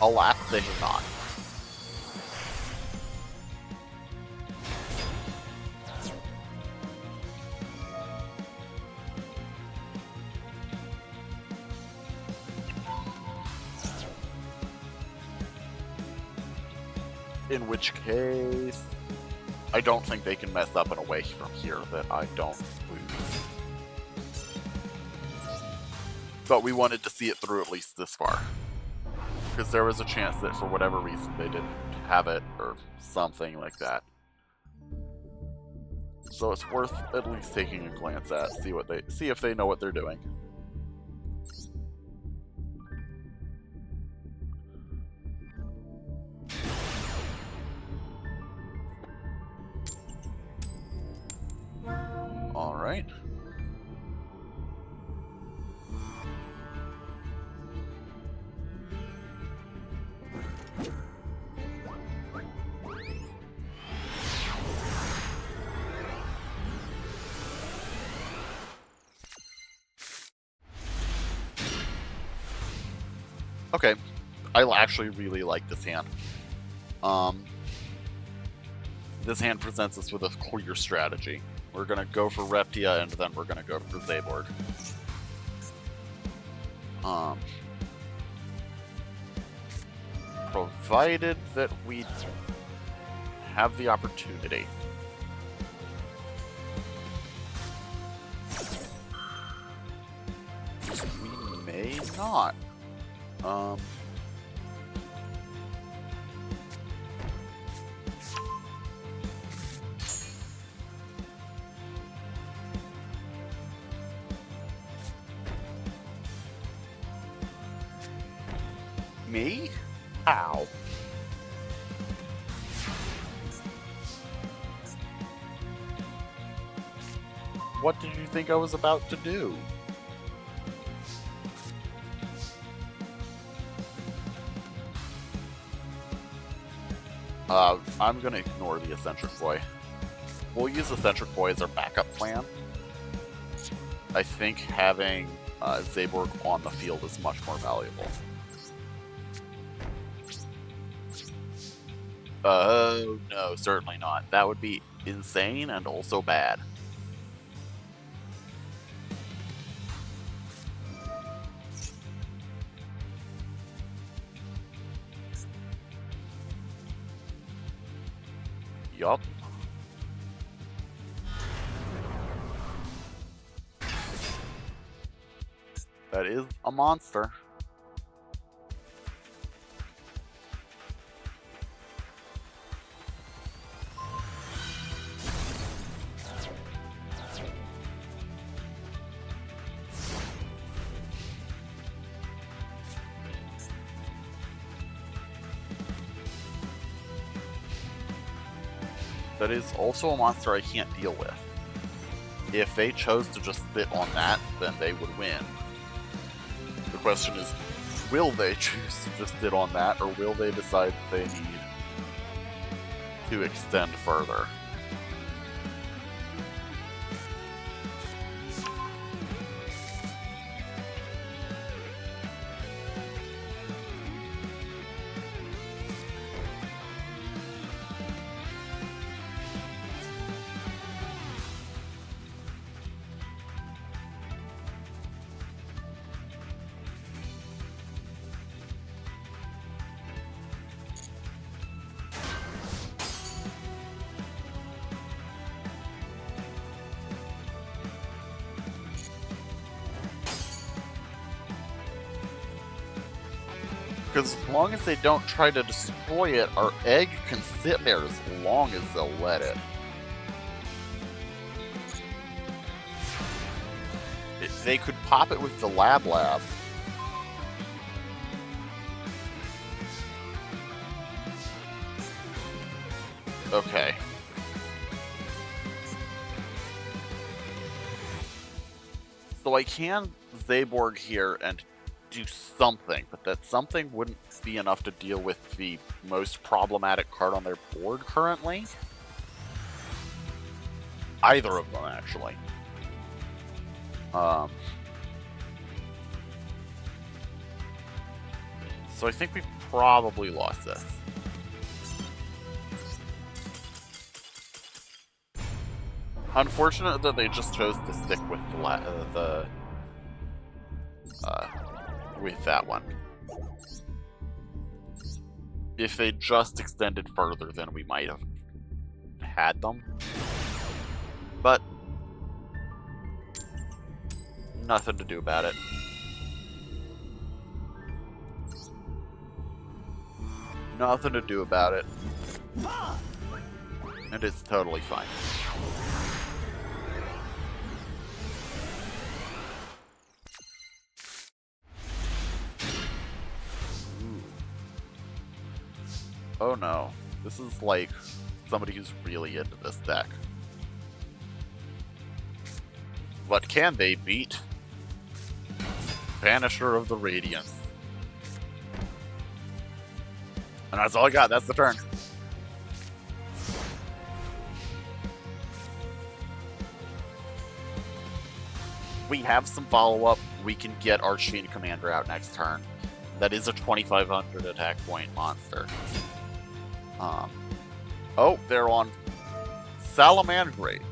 Alas, they do not. In which case, I don't think they can mess up in a way from here that I don't lose. But we wanted to see it through at least this far. Because there was a chance that for whatever reason they didn't have it or something like that. So it's worth at least taking a glance at, see if they know what they're doing. All right. Okay, I actually really like this hand. This hand presents us with a clear strategy. We're gonna go for Reptia, and then we're gonna go for Zaborg. Provided that we have the opportunity. We may not. Me? Ow. What did you think I was about to do? I'm gonna ignore the Eccentric Boy. We'll use Eccentric Boy as our backup plan. I think having Zaborg on the field is much more valuable. Oh, no, certainly not. That would be insane and also bad. Yup. That a monster. That is also a monster I can't deal with. If they chose to just sit on that, then they would win. The question is, will they choose to just sit on that, or will they decide they need to extend further? Because as long as they don't try to destroy it, our egg can sit there as long as they'll let it. They could pop it with the lab. Okay. So I can Zaborg here and do something, but that something wouldn't be enough to deal with the most problematic card on their board currently. Either of them, actually. So I think we probably lost this. Unfortunate that they just chose to stick with with that one. If they just extended further, then we might have had them. But nothing to do about it. Nothing to do about it. And it's totally fine. Oh no, this is like somebody who's really into this deck. But can they beat Vanisher of the Radiance? And that's all I got, that's the turn. We have some follow-up, we can get Archfiend Commander out next turn. That is a 2500 attack point monster. Oh, they're on Salamandrates.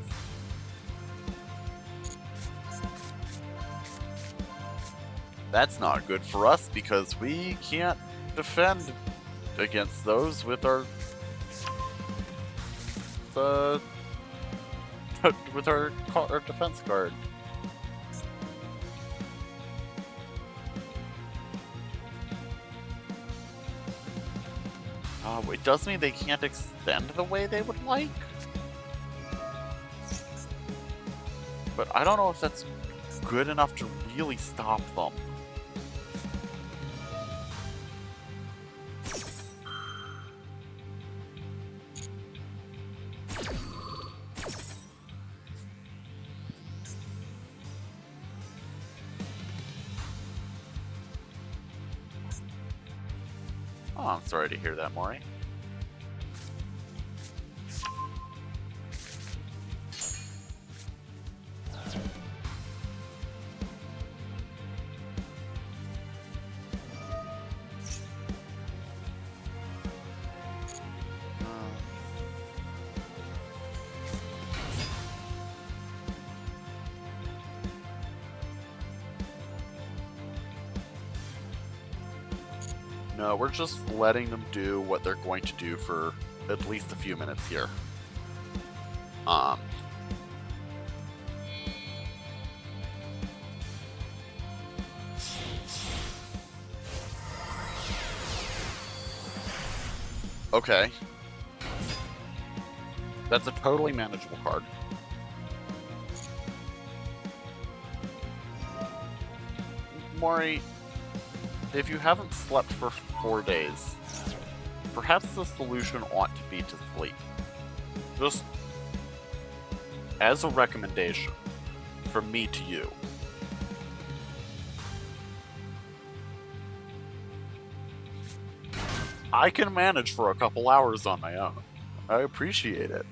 That's not good for us because we can't defend against those with our our defense card. It does mean they can't extend the way they would like. But I don't know if that's good enough to really stop them. Oh, I'm sorry to hear that, Maury. No, we're just letting them do what they're going to do for at least a few minutes here. Okay. That's a totally manageable card. Mori, if you haven't slept for 4 days, perhaps the solution ought to be to sleep. Just as a recommendation from me to you. I can manage for a couple hours on my own. I appreciate it.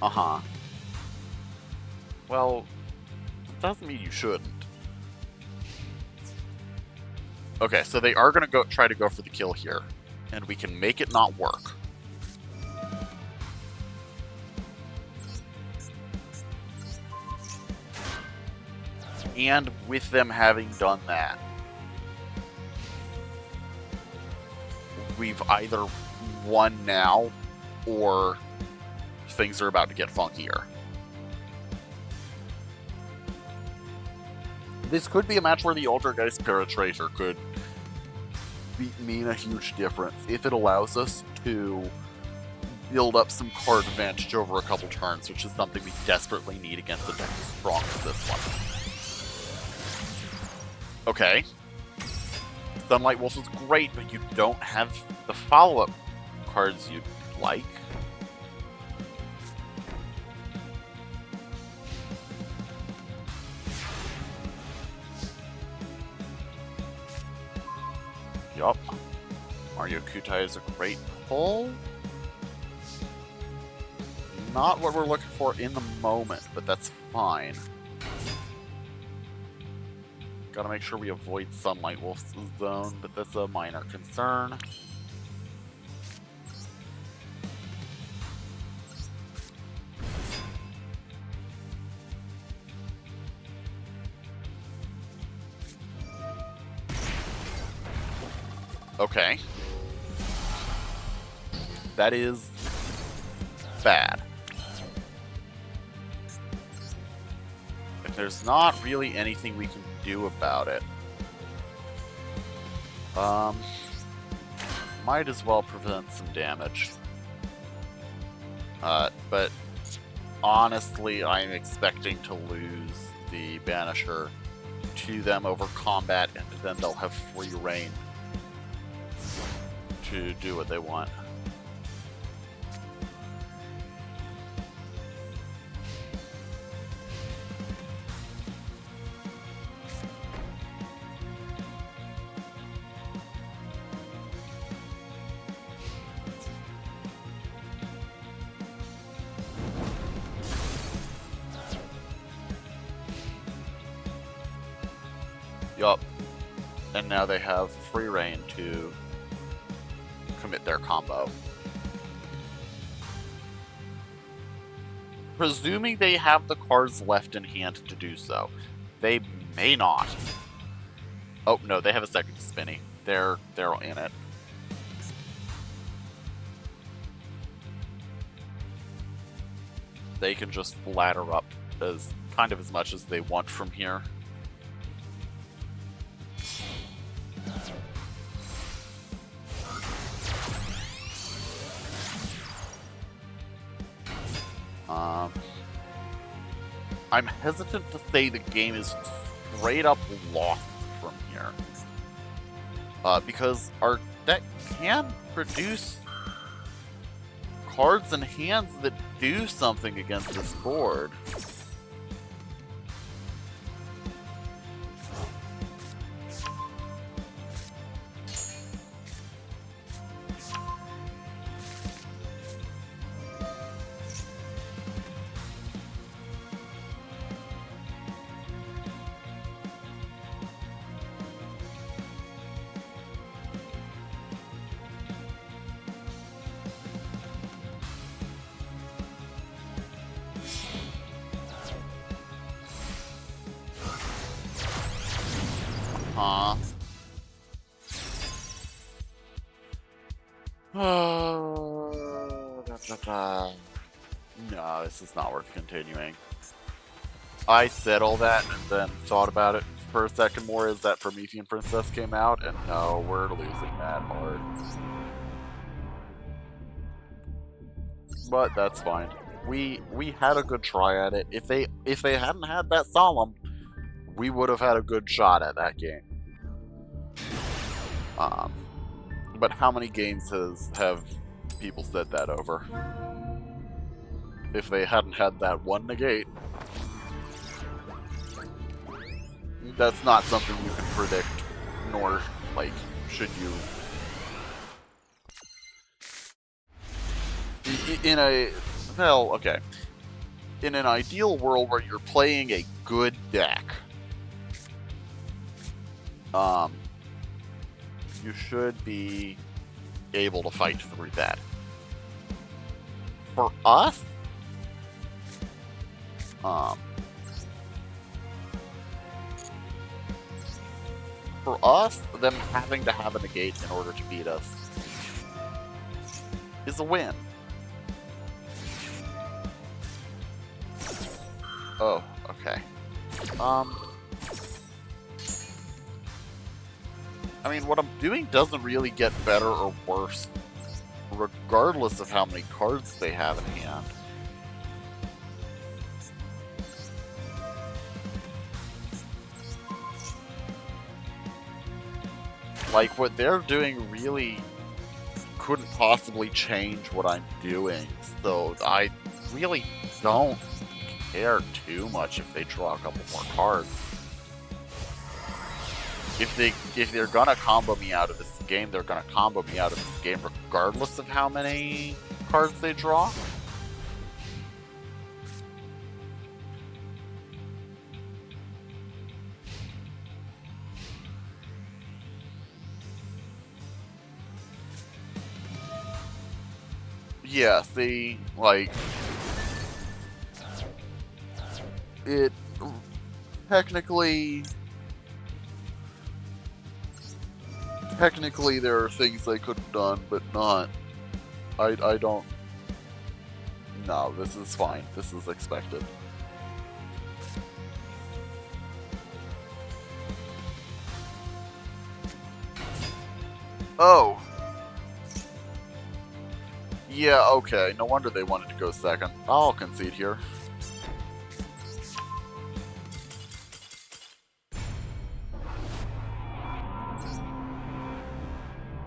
Uh-huh. Well, it doesn't mean you shouldn't. Okay, so they are gonna try to go for the kill here, and we can make it not work. And with them having done that, we've either won now, or things are about to get funkier. This could be a match where the Altergeist Penetrator could mean a huge difference if it allows us to build up some card advantage over a couple turns, which is something we desperately need against a deck as strong as this one. Okay. Sunlight Wolf is great, but you don't have the follow-up cards you'd like. Yup. Mario Kutai is a great pull. Not what we're looking for in the moment, but that's fine. Gotta make sure we avoid Sunlight Wolf's zone, but that's a minor concern. Okay. That is bad. If there's not really anything we can do about it, might as well prevent some damage. But honestly, I'm expecting to lose the Banisher to them over combat, and then they'll have free reign to do what they want. Yup. And now they have free reign to commit their combo. Presuming they have the cards left in hand to do so. They may not. Oh, no, they have a second spinny. They're in it. They can just ladder up as much as they want from here. I'm hesitant to say the game is straight up lost from here. Because our deck can produce cards and hands that do something against this board. No, this is not worth continuing. I said all that and then thought about it for a second more as that Promethean Princess came out, and no, we're losing that hard. But that's fine. We had a good try at it. If they hadn't had that Solemn, we would have had a good shot at that game. But how many games have people said that over? If they hadn't had that one negate, that's not something you can predict, nor, like, should you. In a, well, okay. In an ideal world where you're playing a good deck, you should be able to fight through that. For us, them having to have a negate in order to beat us is a win. Oh, okay. I mean, what I'm doing doesn't really get better or worse, regardless of how many cards they have in hand. Like, what they're doing really couldn't possibly change what I'm doing, so I really don't care too much if they draw a couple more cards. If they're gonna combo me out of this game, they're gonna combo me out of this game regardless of how many cards they draw. Yeah, see, like, it technically there are things they could have done, but not. I don't. No, this is fine. This is expected. Oh. Yeah, okay. No wonder they wanted to go second. I'll concede here.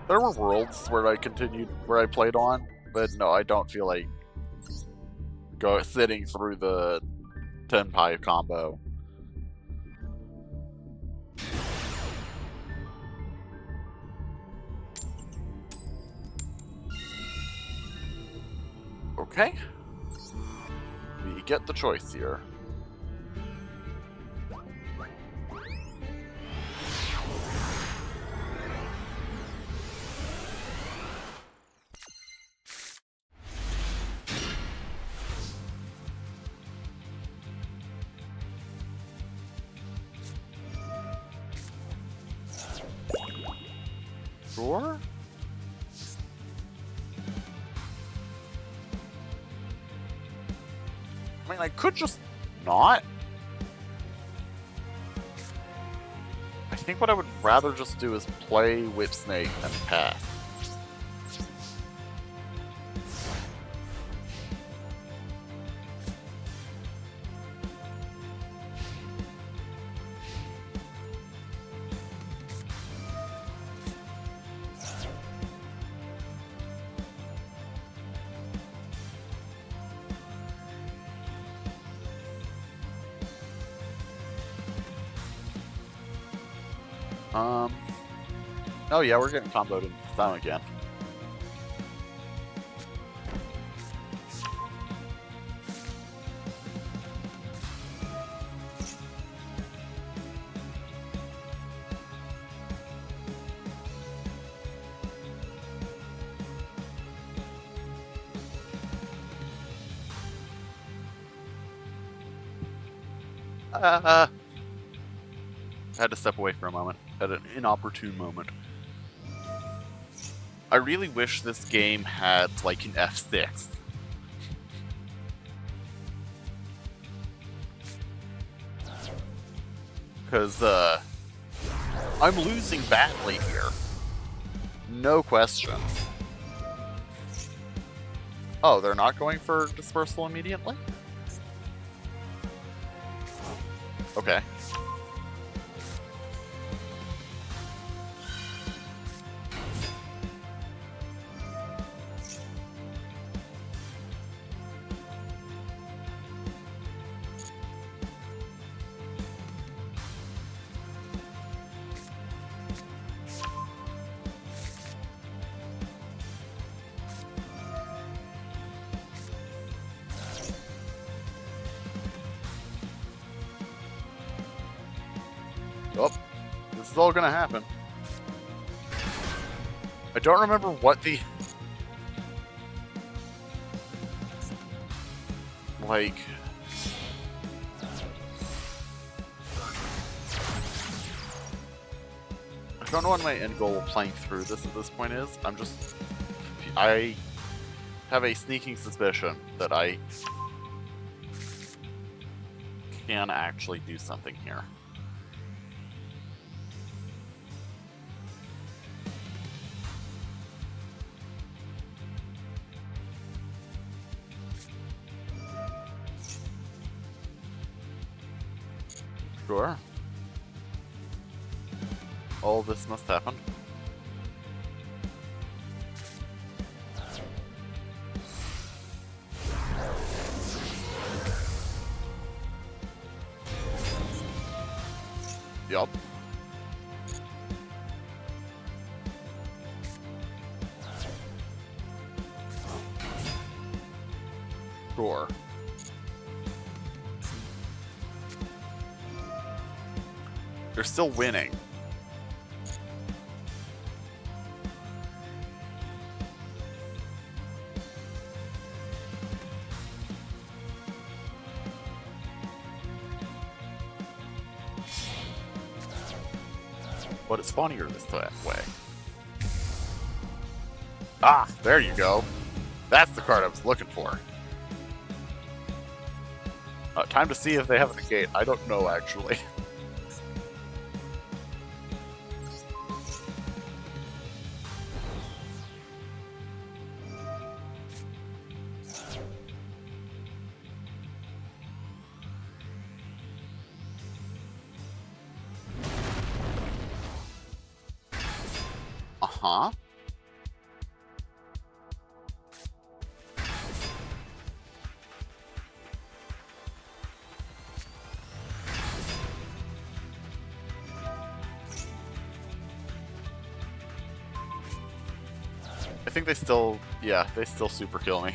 There were worlds where I played on, but no, I don't feel like sitting through the Tenpai combo. Okay. We get the choice here. Sure? I mean, I could just not. I think what I would rather just do is play Whip Snake and pass. Oh yeah, we're getting comboed in time again. Had to step away for a moment, at an inopportune moment. I really wish this game had, like, an F6. Because, I'm losing badly here. No question. Oh, they're not going for dispersal immediately? Okay. Oh, this is all gonna happen. I don't remember what the... like... I don't know what my end goal of playing through this at this point is. I have a sneaking suspicion that I can actually do something here. Sure. All this must happen. Yup. Sure. They're still winning. But it's funnier this way. Ah, there you go. That's the card I was looking for. Time to see if they have a negate. I don't know, actually. Uh-huh. I think they still, yeah, they still super kill me.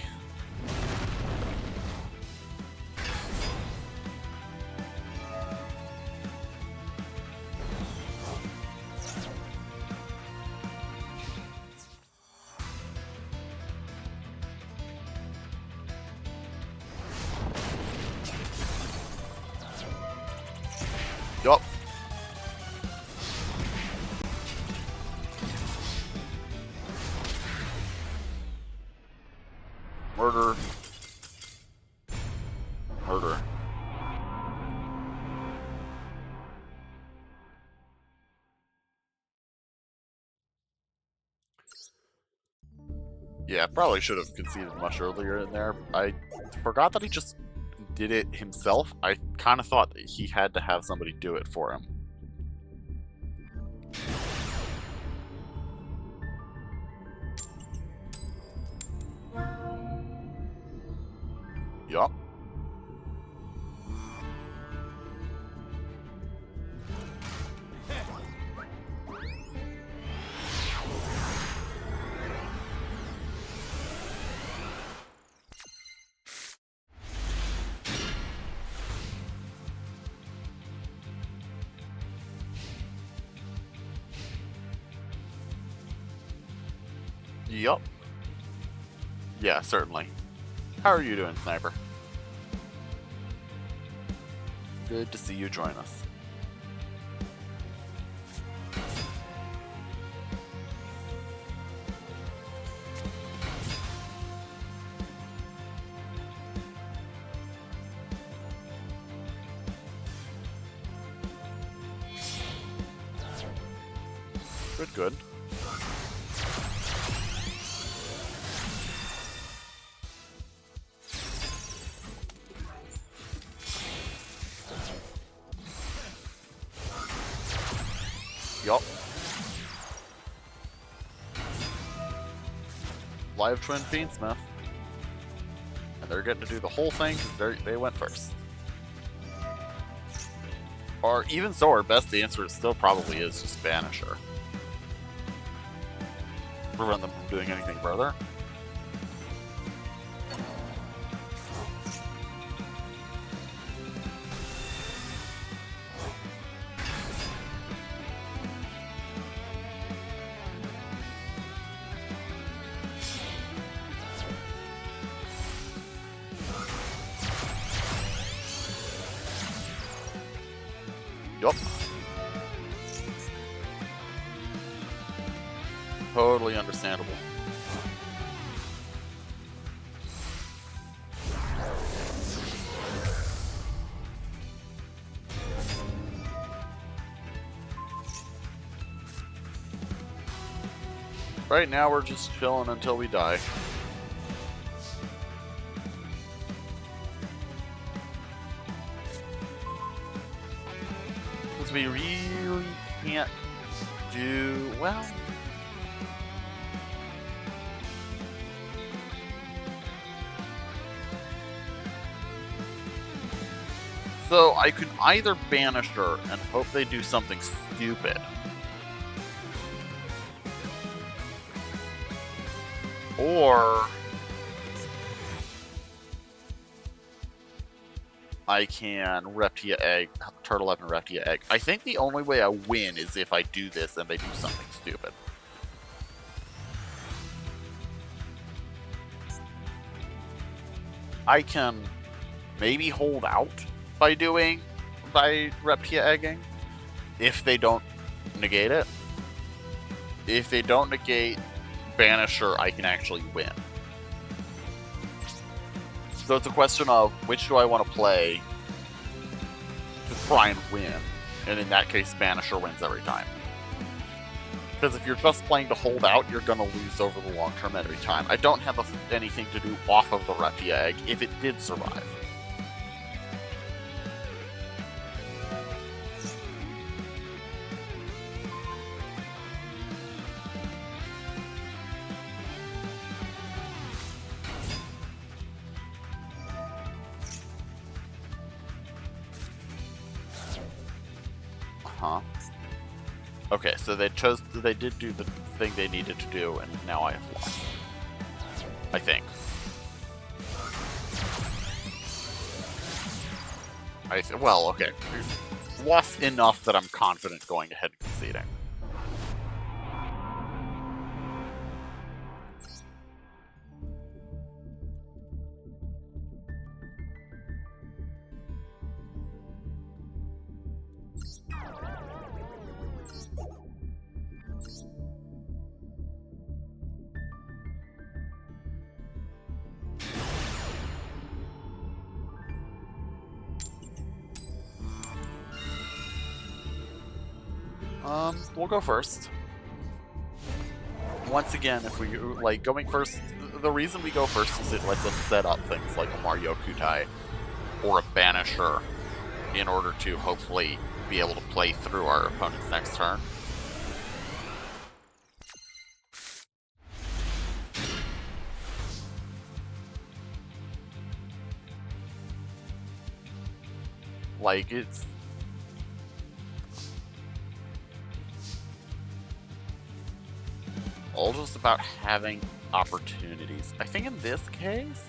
Yup. Murder. Murder. Yeah, probably should have conceded much earlier in there. I forgot that he just did it himself. I kind of thought that he had to have somebody do it for him. Yup. Yup. Yeah, certainly. How are you doing, Sniper? Good to see you join us. Good, good. Yup. Live Twin Fiendsmith. And they're getting to do the whole thing because they went first. Or even so, our best answer still probably is just Banisher. Prevent them from doing anything further. Yup. Totally understandable. Right now we're just chilling until we die. Because we really can't do well. So I could either banish her and hope they do something stupid, or I can Reptia Egg, Turtle Up and Reptia Egg. I think the only way I win is if I do this and they do something stupid. I can maybe hold out by Reptia Egging if they don't negate it. If they don't negate Banisher, I can actually win. So it's a question of which do I want to play to try and win, and in that case, Banisher wins every time. Because if you're just playing to hold out, you're going to lose over the long term every time. I don't have anything to do off of the Reptia Egg if it did survive. Huh. Okay, so they did do the thing they needed to do, and now I have lost. I think. Well, okay. Lost enough that I'm confident going ahead and conceding. We'll go first. Once again, if we like going first, the reason we go first is it lets us set up things like a Mario Kutai or a Banisher in order to hopefully be able to play through our opponent's next turn. Like, it's all just about having opportunities. I think in this case,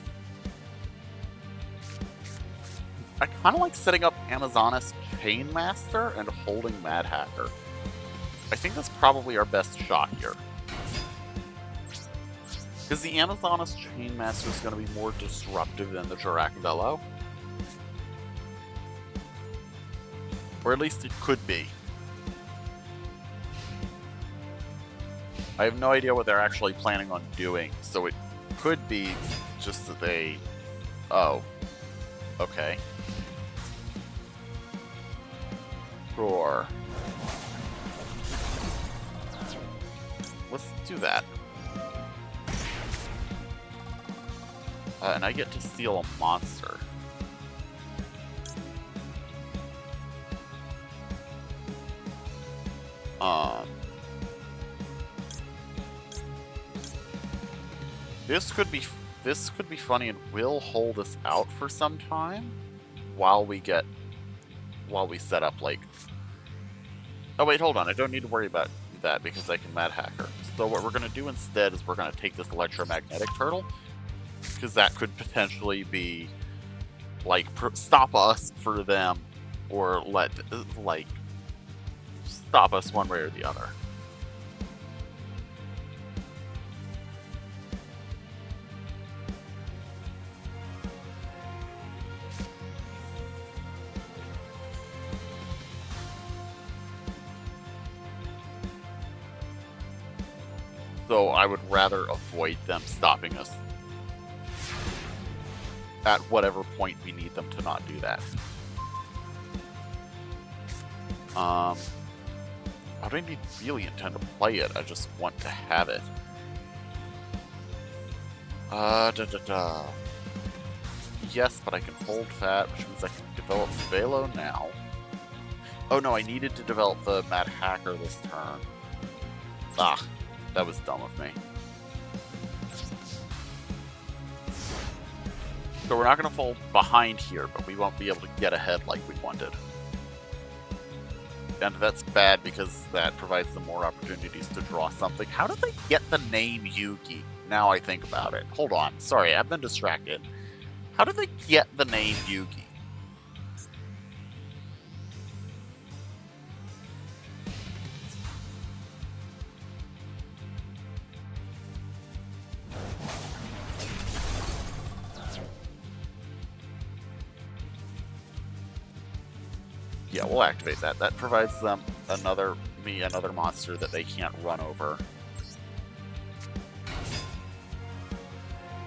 I kind of like setting up Amazonist Chainmaster and holding Mad Hatter. I think that's probably our best shot here. Because the Amazonist Chainmaster is going to be more disruptive than the Jirac Velo. Or at least it could be. I have no idea what they're actually planning on doing, so it could be just that they... Oh. Okay. Sure. let's do that. And I get to steal a monster. This could be funny, and we'll hold this out for some time while we set up, like... Oh wait, hold on, I don't need to worry about that because I can Mad Hacker. So what we're going to do instead is we're going to take this electromagnetic turtle, because that could potentially be, like, stop us for them, or stop us one way or the other. So I would rather avoid them stopping us at whatever point we need them to not do that. I don't even really intend to play it, I just want to have it. Yes, but I can hold that, which means I can develop Velo now. Oh no, I needed to develop the Mad Hacker this turn. Ah, that was dumb of me. So we're not going to fall behind here, but we won't be able to get ahead like we wanted. And that's bad because that provides them more opportunities to draw something. How did they get the name Yugi? Now I think about it. Hold on. Sorry, I've been distracted. How did they get the name Yugi? Yeah, we'll activate that. That provides them another monster that they can't run over.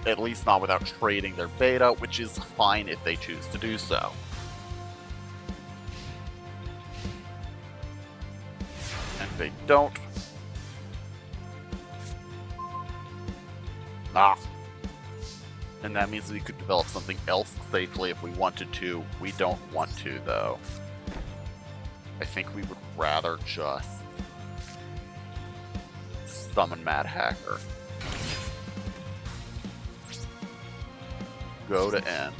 At least not without trading their beta, which is fine if they choose to do so. And they don't. Ah. And that means we could develop something else safely if we wanted to. We don't want to, though. I think we would rather just summon Mad Hacker. Go to end.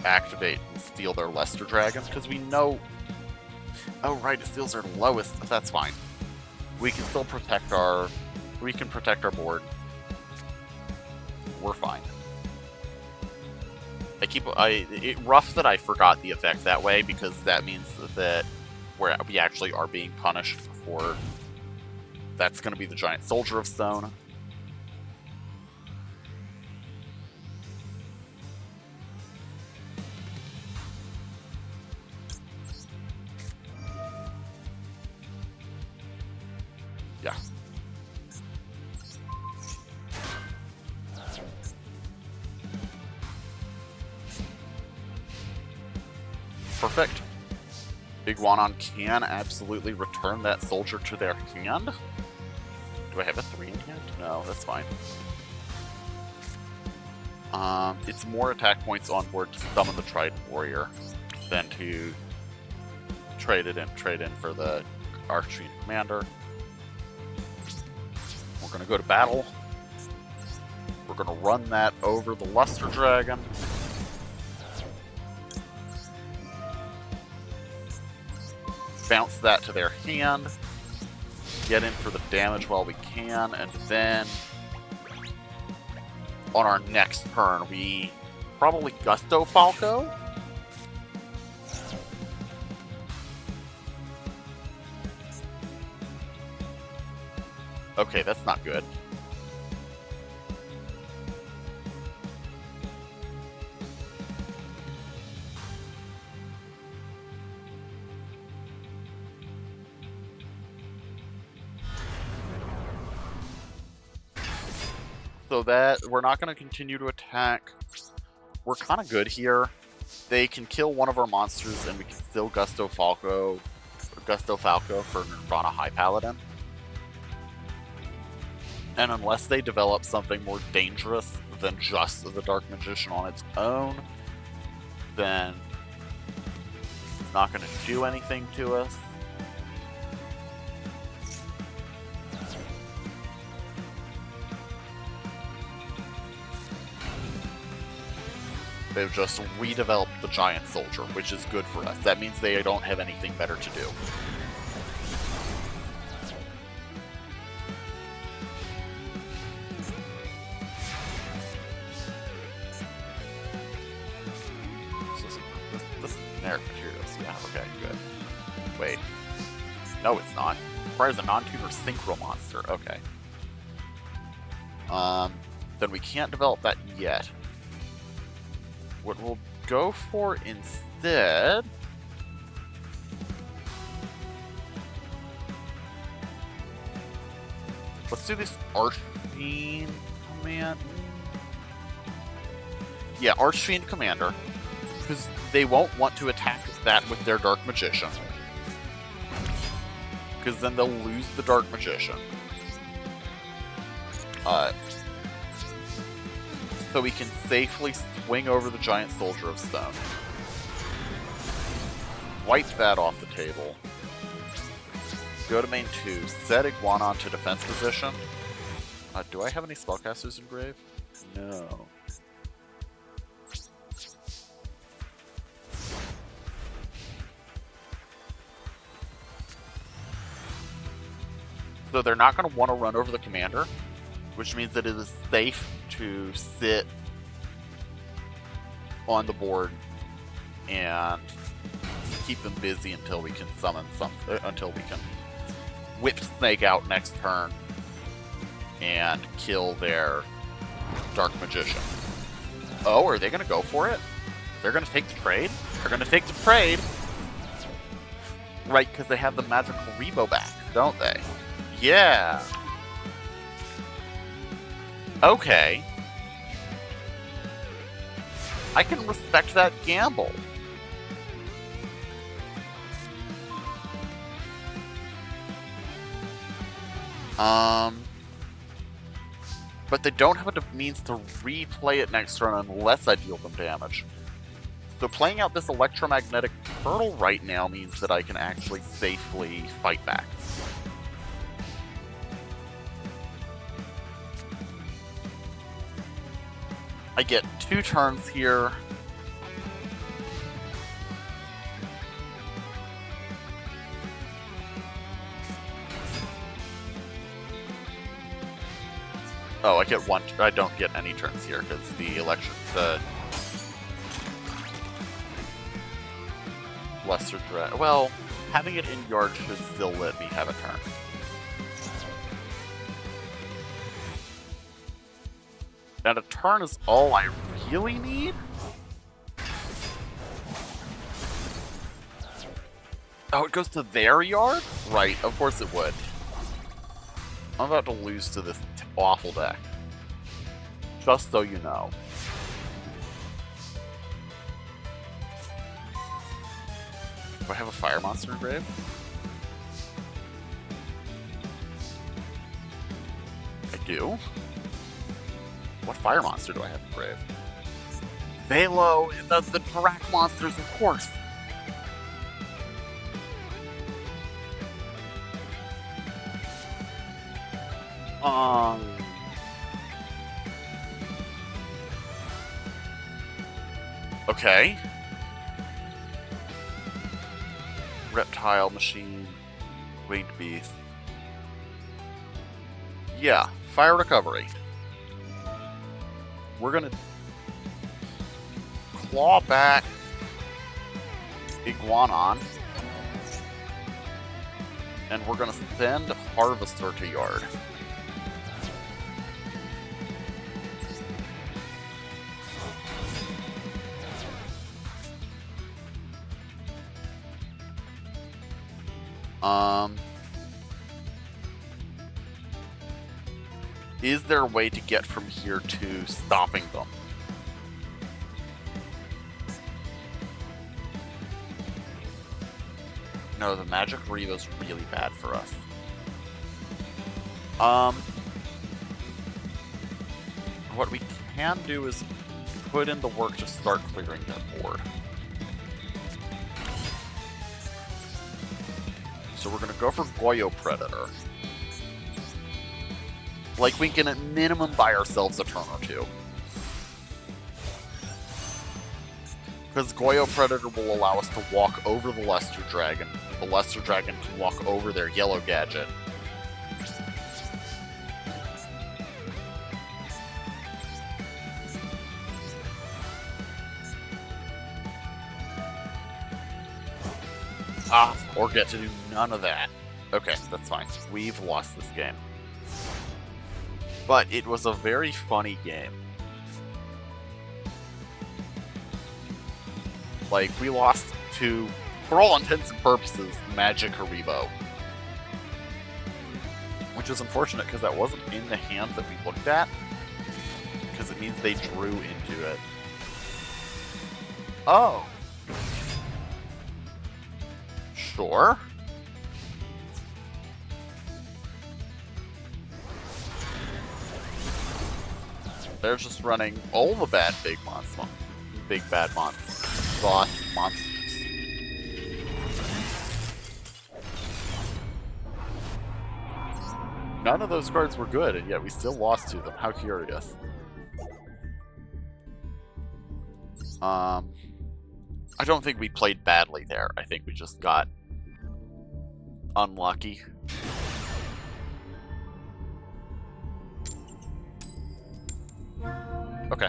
Activate and steal their Luster Dragons, because we know... Oh right, it steals their lowest. That's fine. We can still protect our... We can protect our board. We're fine. It's rough that I forgot the effect that way, because that means that we actually are being punished for... That's going to be the Giant Soldier of Stone. Yeah. Perfect. Iguanon can absolutely return that soldier to their hand. Do I have a 3 in hand? No, that's fine. It's more attack points on board to summon the Trident Warrior than to trade in for the Archfiend Commander. We're going to go to battle. We're going to run that over the Luster Dragon. Bounce that to their hand. Get in for the damage while we can, and then on our next turn, we probably Gusto Falco. Okay, that's not good. So that we're not going to continue to attack. We're kind of good here. They can kill one of our monsters, and we can still Gusto Falco Gusto Falco for Nirvana High Paladin. And unless they develop something more dangerous than just the Dark Magician on its own, then it's not going to do anything to us. They've just redeveloped the Giant Soldier, which is good for us. That means they don't have anything better to do. This is generic materials. Yeah, okay, good. Wait. No, it's not. It requires a non-tuner synchro monster. Okay. Then we can't develop that yet. What we'll go for instead... Let's do this Archfiend command. Yeah, Archfiend Commander. Because they won't want to attack that with their Dark Magician. Because then they'll lose the Dark Magician. So we can safely swing over the Giant Soldier of Stone. Wipe that off the table. Go to main 2. Set Iguanon to defense position. Do I have any spellcasters in grave? No. So they're not going to want to run over the commander, which means that it is safe to sit on the board and keep them busy until we can summon until we can whip Snake out next turn and kill their Dark Magician. Oh, are they going to go for it? They're going to take the trade? They're going to take the trade! Right, because they have the magical Rebo back, don't they? Yeah! Okay. I can respect that gamble. But they don't have a means to replay it next turn unless I deal them damage. So playing out this electromagnetic turtle right now means that I can actually safely fight back. I get 2 turns here. Oh, I get 1. I don't get any turns here because the Lesser Dread. Well, having it in yard should still let me have a turn. And a turn is all I really need? Oh, it goes to their yard? Right, of course it would. I'm about to lose to this awful deck. Just so you know. Do I have a fire monster in grave? I do? What fire monster do I have in grave? Velo, the Drak monsters, of course. Okay. Reptile machine, winged beast. Yeah, fire recovery. We're gonna claw back Iguanon, and we're gonna send Harvester to yard. Is there a way to get from here to stopping them? No, the magic Haribo's really bad for us. What we can do is put in the work to start clearing their board. So we're gonna go for Goyo Predator. Like, we can at minimum buy ourselves a turn or two. Because Goyo Predator will allow us to walk over the Lesser Dragon. The Lesser Dragon can walk over their yellow gadget. Or get to do none of that. Okay, that's fine. We've lost this game. But it was a very funny game. Like, we lost to, for all intents and purposes, Magic Haribo. Which is unfortunate because that wasn't in the hand that we looked at. Because it means they drew into it. Oh. Sure. They're just running all the bad big monsters. Big bad monsters. Monsters. None of those cards were good, and yet we still lost to them. How curious. I don't think we played badly there. I think we just got unlucky. Okay.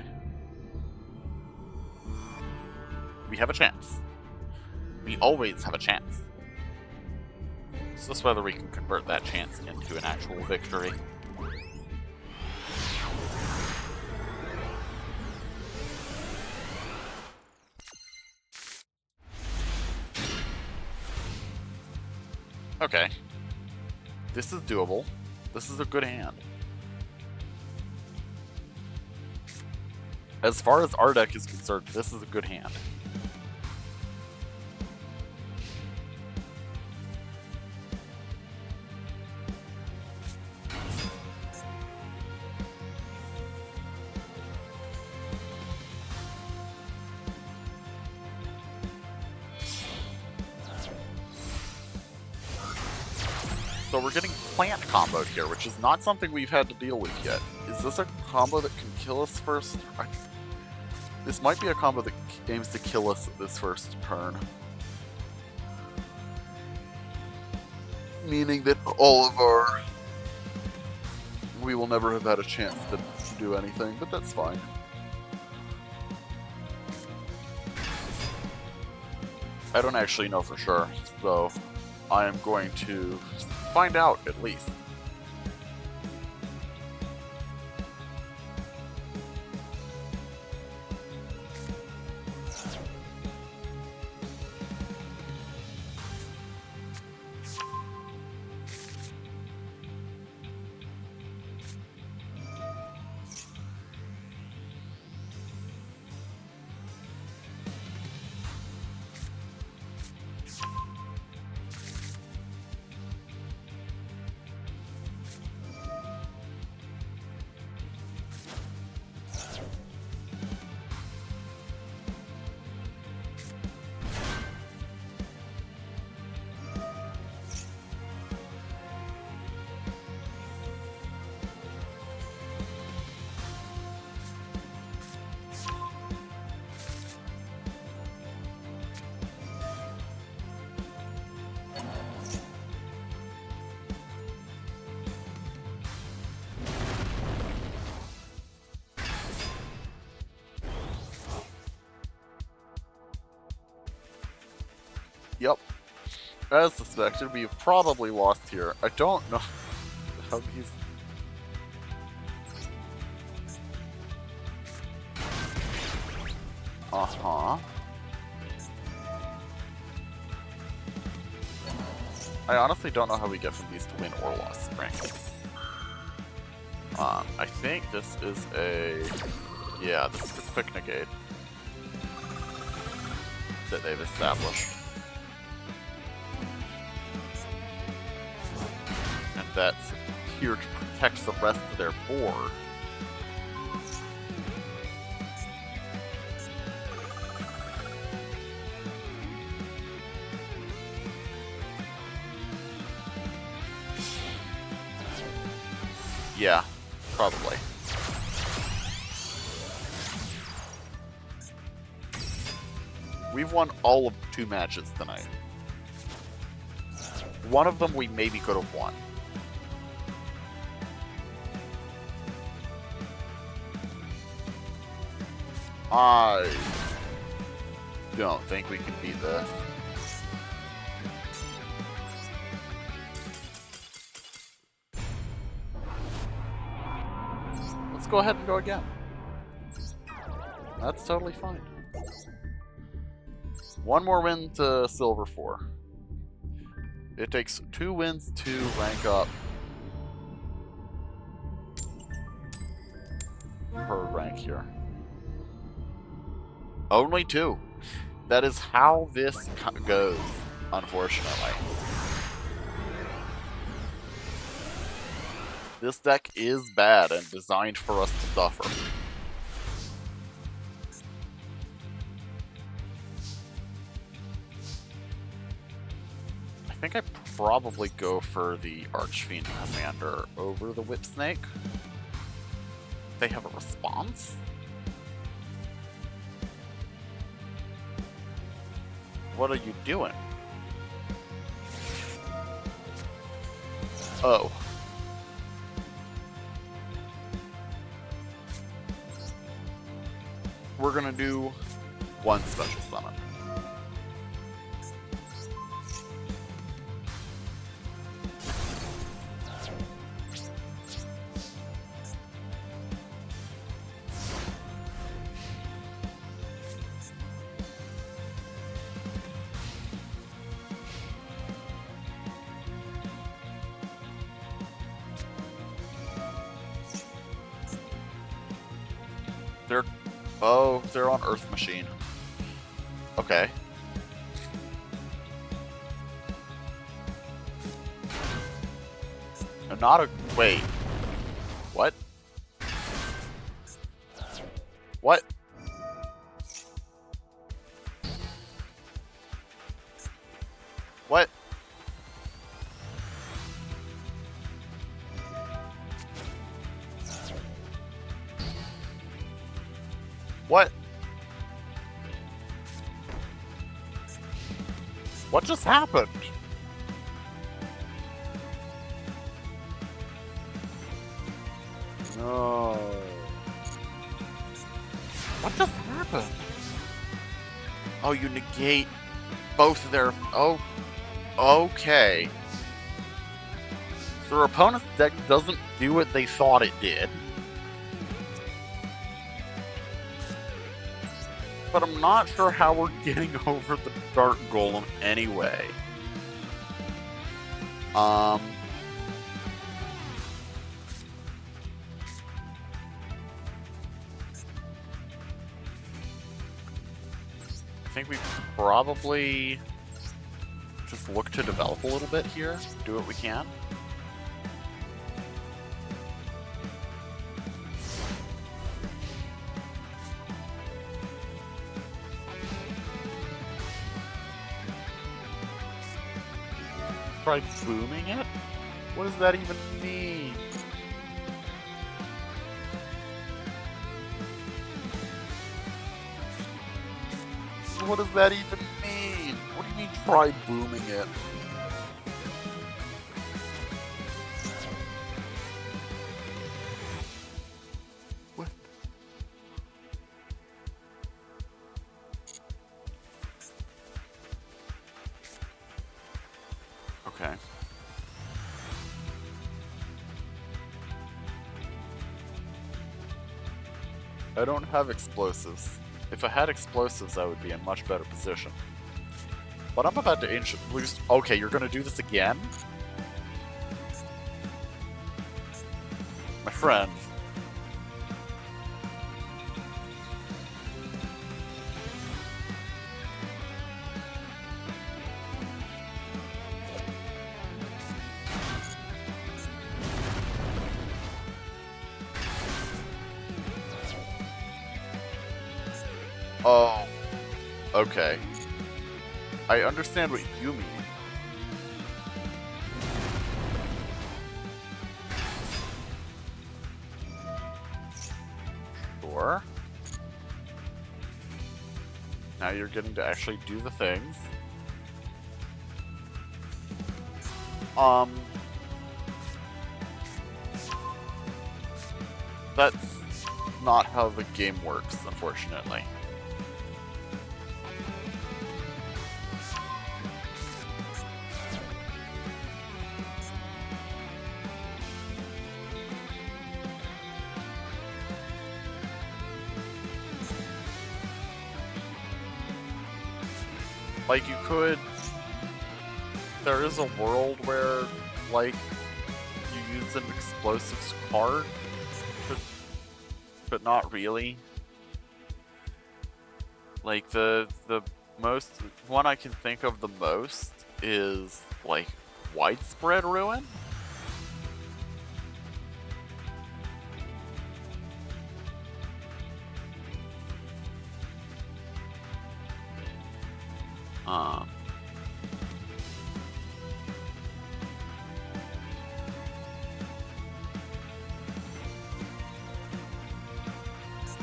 We have a chance. We always have a chance. It's just whether we can convert that chance into an actual victory. Okay. This is doable. This is a good hand. As far as our deck is concerned, this is a good hand. So we're getting plant comboed here, which is not something we've had to deal with yet. Is this a combo that can kill us first? This might be a combo that aims to kill us at this first turn. Meaning that all of our... we will never have had a chance to do anything, but that's fine. I don't actually know for sure, so I am going to find out at least. Yep. As suspected, we've probably lost here. I don't know how these... Uh-huh. I honestly don't know how we get from these to win or loss, frankly. I think this is a... yeah, this is a quick negate that they've established. that's here to protect the rest of their board. Yeah, probably. We've won all of 2 matches tonight. One of them we maybe could have won. I don't think we can beat this. Let's go ahead and go again. That's totally fine. One more win to Silver 4. It takes 2 wins to rank up her rank here. Only 2. That is how this goes, unfortunately. This deck is bad and designed for us to suffer. I think I probably go for the Archfiend Commander over the Whip Snake. They have a response? What are you doing? Oh. We're gonna do 1 special summon. They're on Earth Machine. Okay. Not a... Wait. What? What? What? What? What just happened? No. What just happened? Oh, you negate both of their... Oh, okay. So their opponent's deck doesn't do what they thought it did. But I'm not sure how we're getting over the Dark Golem anyway. I think we probably just look to develop a little bit here, do what we can. Try booming it? What does that even mean? What does that even mean? What do you mean try booming it? What? Okay. I don't have explosives. If I had explosives, I would be in much better position. But I'm about to Ancient Boost. Okay, you're gonna do this again? My friend. Oh, okay. I understand what you mean. Sure. Now you're getting to actually do the things. That's not how the game works, unfortunately. Like, you could... There is a world where, like, you use an explosives card, but not really. Like, the most... one I can think of the most is, like, Widespread Ruin?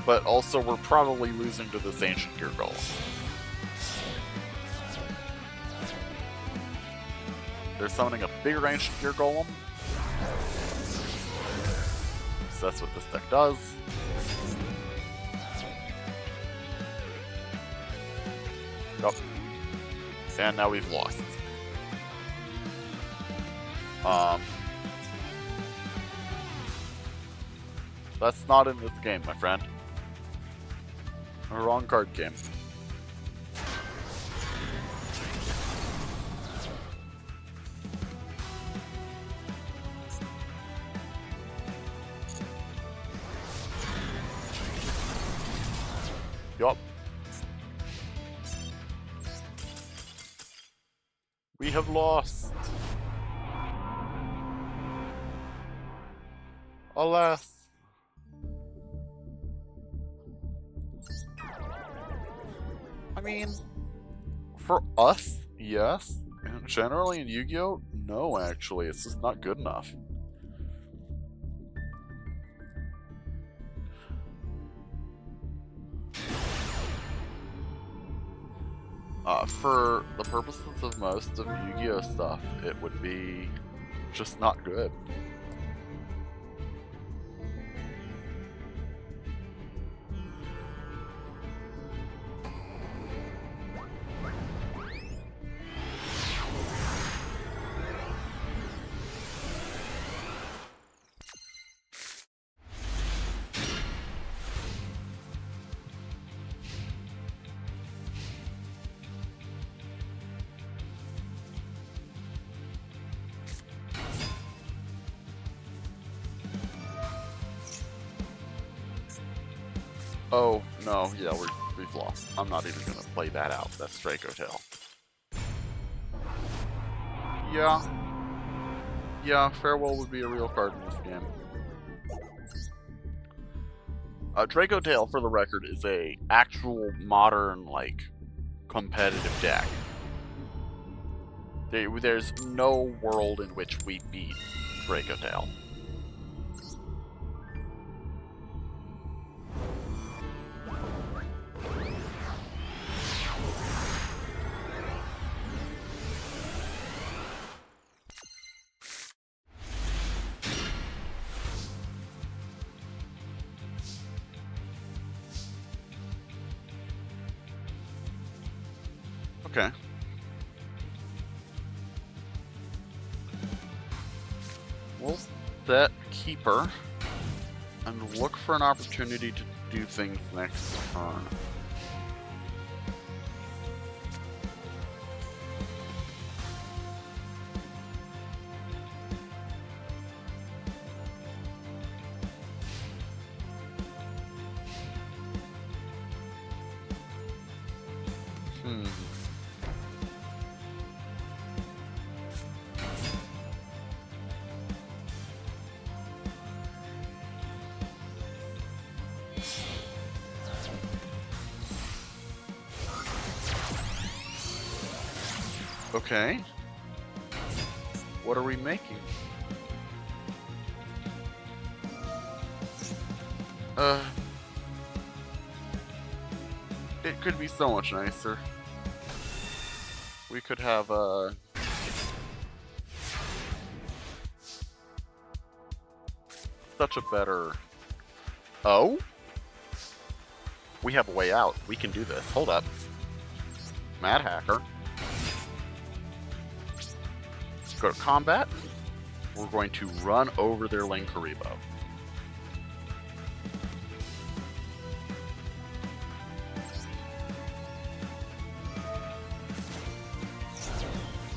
But also, we're probably losing to this Ancient Gear Golem. They're summoning a bigger Ancient Gear Golem. So that's what this deck does. Yep. And now we've lost. That's not in this game, my friend. A wrong card game. Yup. We have lost. Alas. I mean, for us, yes. And generally in Yu-Gi-Oh, no, actually. It's just not good enough. For the purposes of most of Yu-Gi-Oh stuff, it would be just not good. Oh, no, yeah, we've lost. I'm not even gonna play that out. That's Draco Tail. Yeah. Yeah, Farewell would be a real card in this game. Draco Tail, for the record, is a actual modern, like, competitive deck. There's no world in which we beat Draco Tail. Okay. We'll set Keeper and look for an opportunity to do things next turn. Okay. What are we making? It could be so much nicer. We could have, such a better... Oh? We have a way out. We can do this. Hold up. Mad Hacker. Go to combat. We're going to run over their Linkaribo.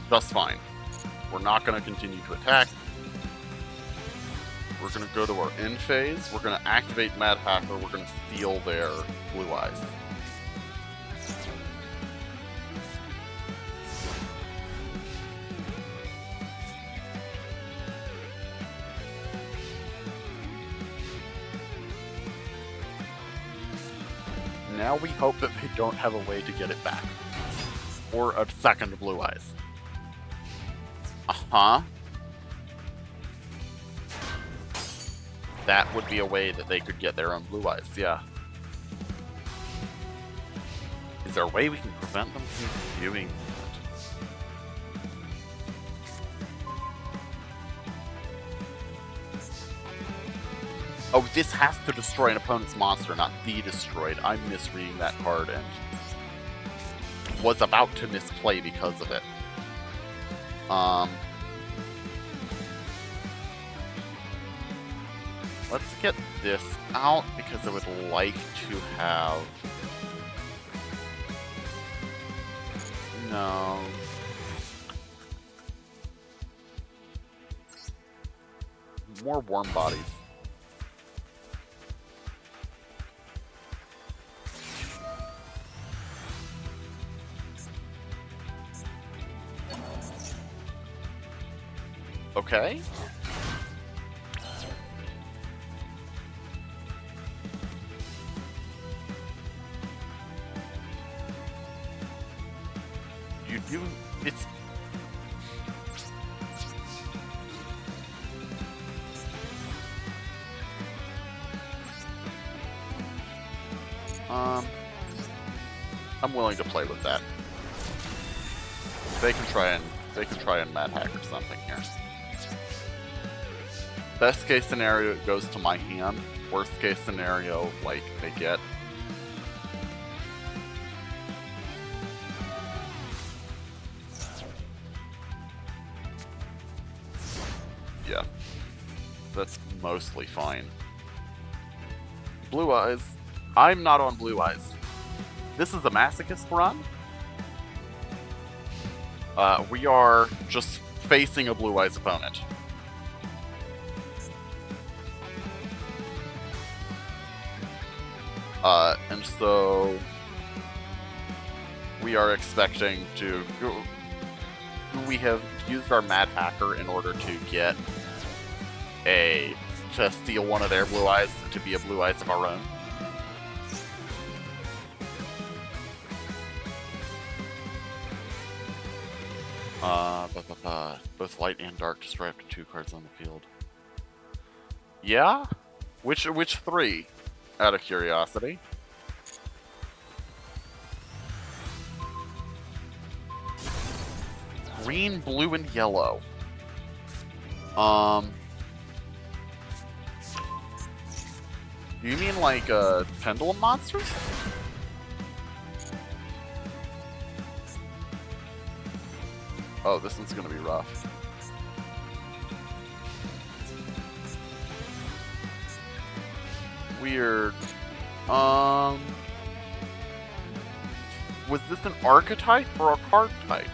Just fine. We're not going to continue to attack. We're going to go to our end phase. We're going to activate Mad Hacker. We're going to steal their blue eyes. Now we hope that they don't have a way to get it back. Or a second blue eyes. Uh-huh. That would be a way that they could get their own blue eyes, yeah. Is there a way we can prevent them from doing that? Oh, this has to destroy an opponent's monster, not be destroyed. I'm misreading that card and was about to misplay because of it. Let's get this out because I would like to have... No. More warm bodies. Okay. You do... It's... I'm willing to play with that. They can try and mad hack or something here. Best case scenario, it goes to my hand. Worst case scenario, like, they get... Yeah. That's mostly fine. Blue Eyes. I'm not on Blue Eyes. This is a Masochist run. We are just facing a Blue Eyes opponent. And so we are expecting to... We have used our Mad Hacker in order to get to steal one of their Blue Eyes to be a Blue Eyes of our own. Both light and dark destroy up to 2 cards on the field. Yeah? Which 3? Out of curiosity. Green, blue, and yellow. Do you mean like pendulum monsters? Oh, this one's gonna be rough. Weird. Was this an archetype or a card type?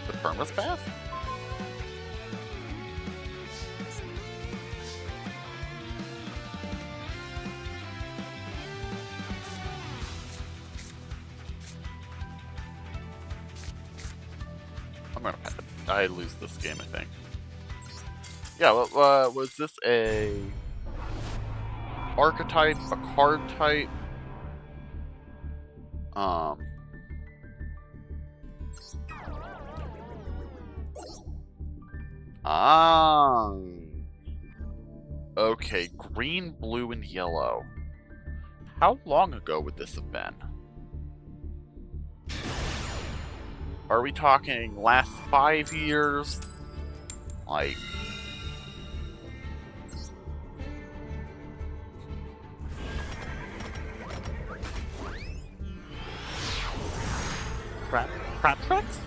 The Perma's Path? I lose this game, I think. Yeah, was this a archetype, a card type? Um. Ah. Okay, green, blue, and yellow. How long ago would this have been? Are we talking last 5 years? Like... Trap tracks?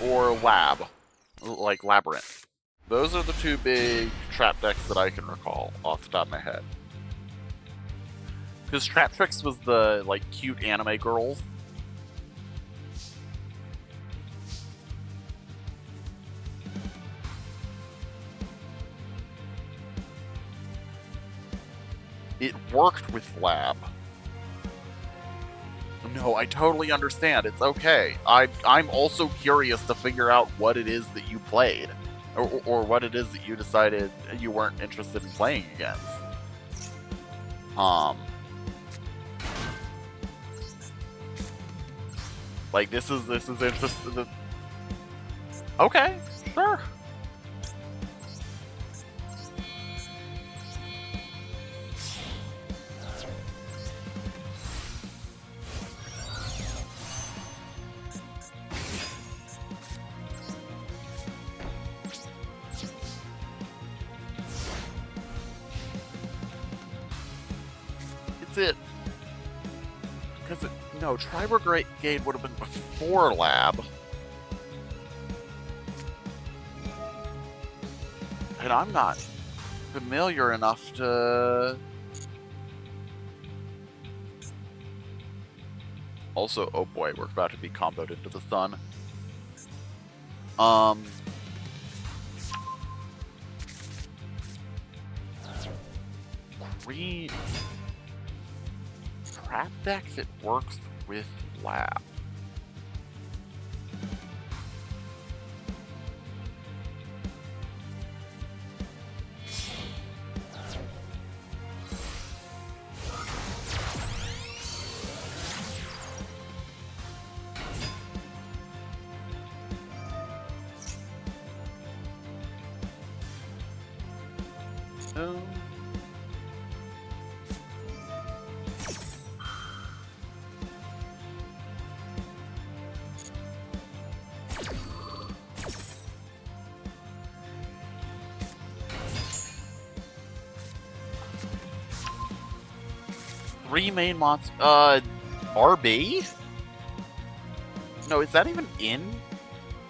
Or lab? Like labyrinth. Those are the two big trap decks that I can recall off the top of my head. Because Trap Tricks was the, like, cute anime girls. It worked with Lab. No, I totally understand. It's okay. I'm also curious to figure out what it is that you played. Or what it is that you decided you weren't interested in playing against. Like, this is interesting. Okay, sure. It's it. Because no, Tri-Brigade would have been before Lab. And I'm not familiar enough to... Also, oh boy, we're about to be comboed into the sun. Green... Trap deck that works with Lab. Three main monsters. RB? No, is that even in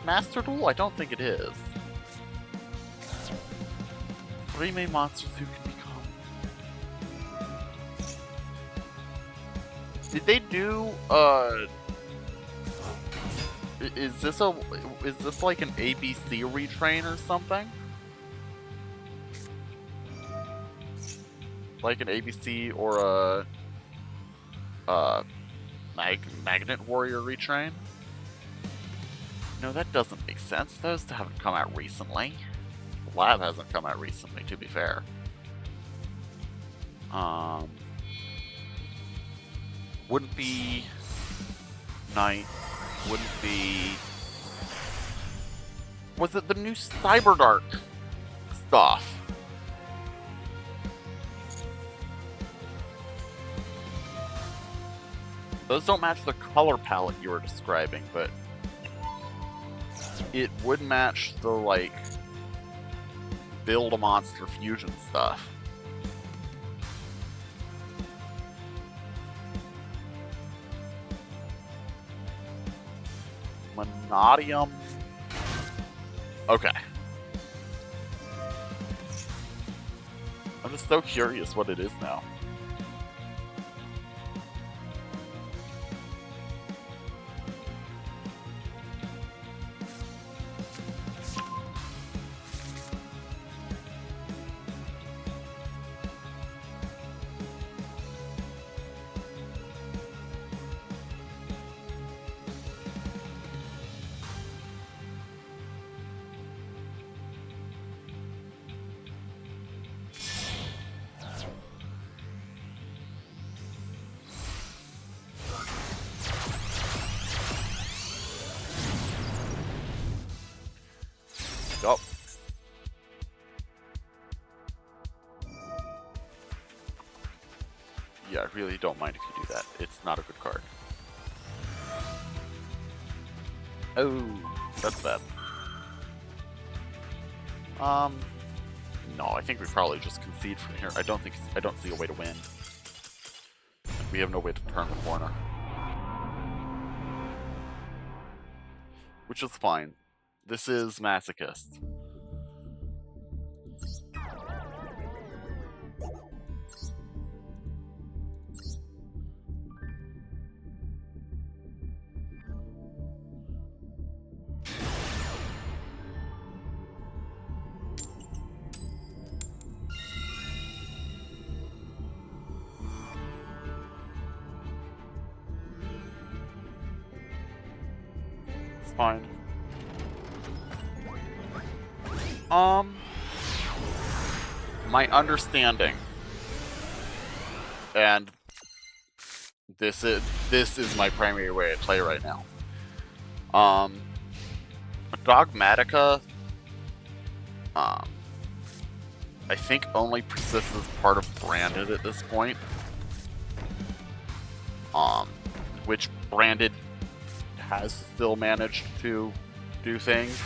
Master Duel? I don't think it is. Three main monsters who can become... Did they do, is this like an ABC retrain or something? Like an ABC or a Magnet Warrior retrain? No, that doesn't make sense. Those haven't come out recently. The Lab hasn't come out recently, to be fair. Wouldn't be Knight. Wouldn't be... Was it the new Cyberdark stuff? Those don't match the color palette you were describing, but it would match the, like, build a monster fusion stuff. Monodium. Okay. I'm just so curious what it is now. really don't mind if you do that. It's not a good card. Oh, that's bad. No, I think we probably just concede from here. I don't see a way to win. We have no way to turn the corner. Which is fine. This is Masochist. Fine. My understanding, and this is my primary way of play right now. Dogmatica, I think only persists as part of Branded at this point. Which Branded has still managed to do things.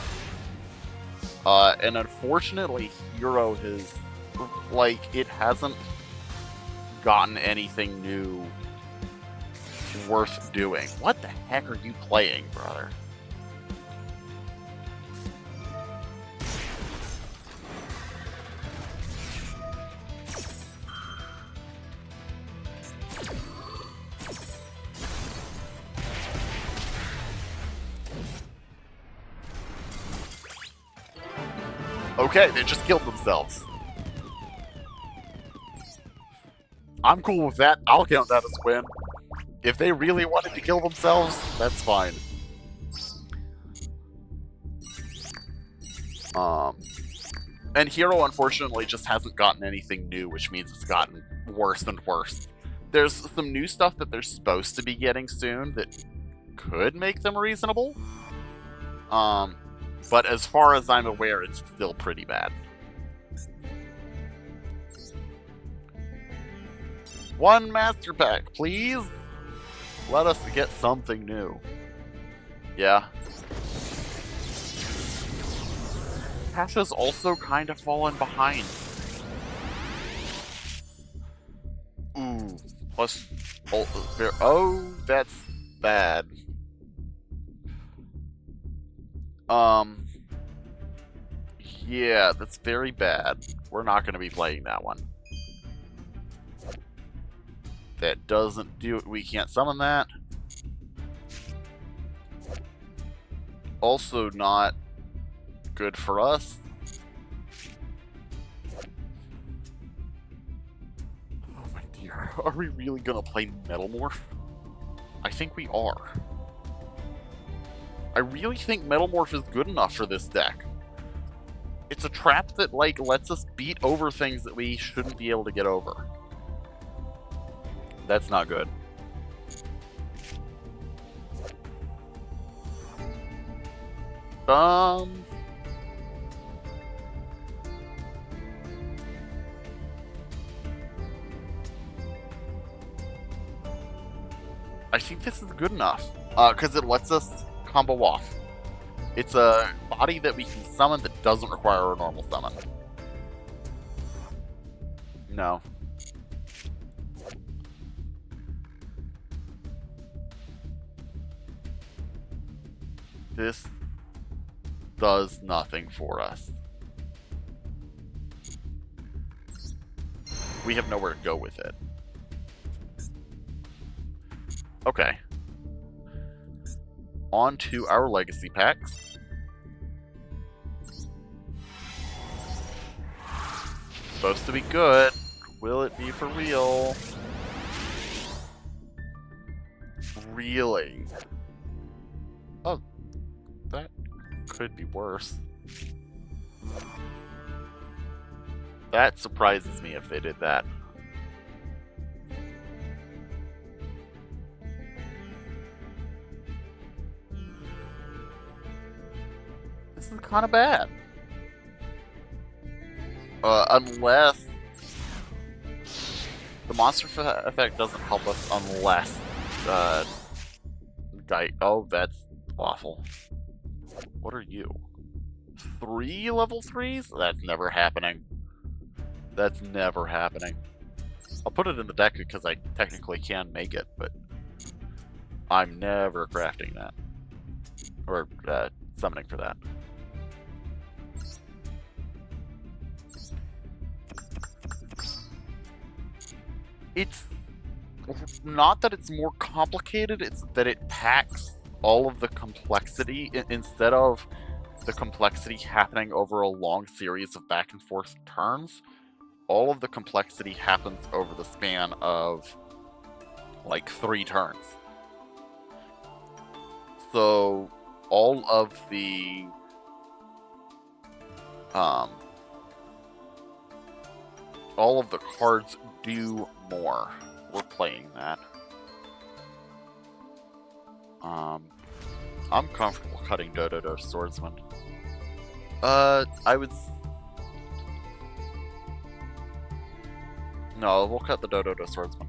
And unfortunately, Hero has, it hasn't gotten anything new worth doing. What the heck are you playing, brother? Okay, they just killed themselves. I'm cool with that. I'll count that as a win. If they really wanted to kill themselves, that's fine. And Hero, unfortunately, just hasn't gotten anything new, which means it's gotten worse and worse. There's some new stuff that they're supposed to be getting soon that could make them reasonable. But as far as I'm aware, it's still pretty bad. One Master Pack, please! Let us get something new. Yeah. Tasha's also kind of fallen behind. Ooh. Plus... Oh, that's bad. Yeah, that's very bad. We're not going to be playing that one. That doesn't do it. We can't summon that. Also not good for us. Oh my dear. Are we really going to play Metal Morph? I think we are. I really think Metal Morph is good enough for this deck. It's a trap that, lets us beat over things that we shouldn't be able to get over. That's not good. I think this is good enough. Because it lets us combo off. It's a body that we can summon that doesn't require a normal summon. No. This does nothing for us. We have nowhere to go with it. Okay. On to our legacy packs. Supposed to be good. Will it be for real? Really? Oh, that could be worse. That surprises me if they did that. This is kind of bad. The monster effect doesn't help us unless oh, that's awful. What are you? 3 level 3s? That's never happening. That's never happening. I'll put it in the deck because I technically can make it, but I'm never crafting that. Or summoning for that. It's not that it's more complicated, it's that it packs all of the complexity instead of the complexity happening over a long series of back and forth turns. All of the complexity happens over the span of like 3 turns. So all of the cards do more. We're playing that. I'm comfortable cutting Dodo Swordsman. I would. No, we'll cut the Dodo Swordsman.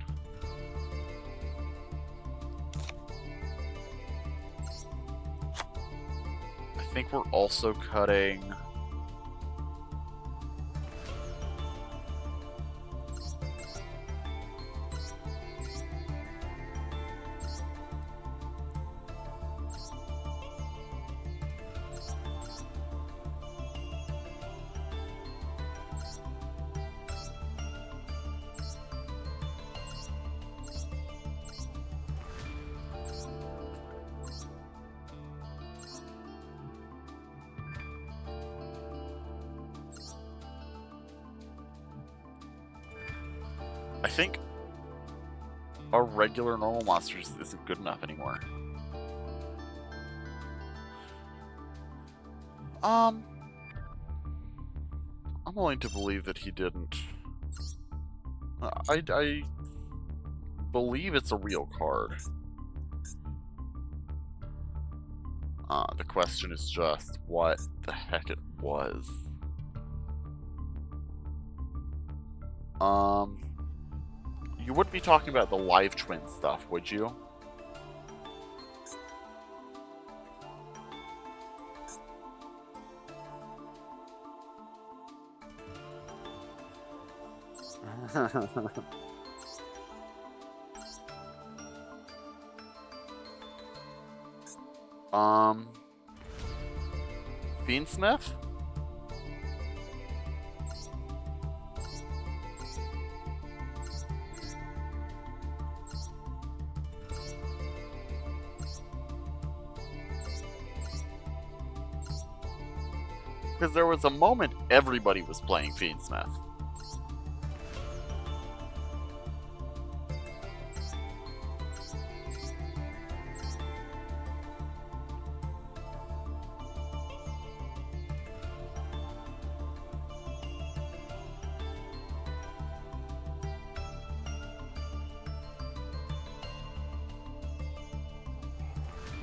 I think we're also cutting. I think our regular normal monsters isn't good enough anymore. I'm willing to believe that he didn't. I believe it's a real card. The question is just what the heck it was. You wouldn't be talking about the live twin stuff, would you? Fiendsmith? Because there was a moment everybody was playing Fiendsmith.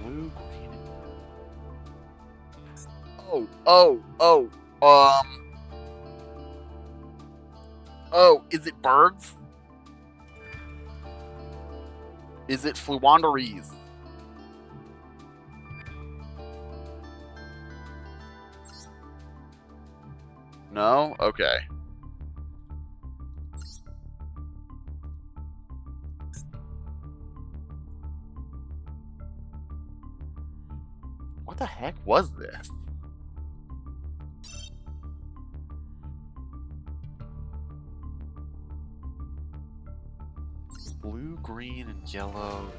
Blue, green, Oh, is it birds? Is it Fluwanderees? No? Okay. What the heck was this? Blue, green, and yellow.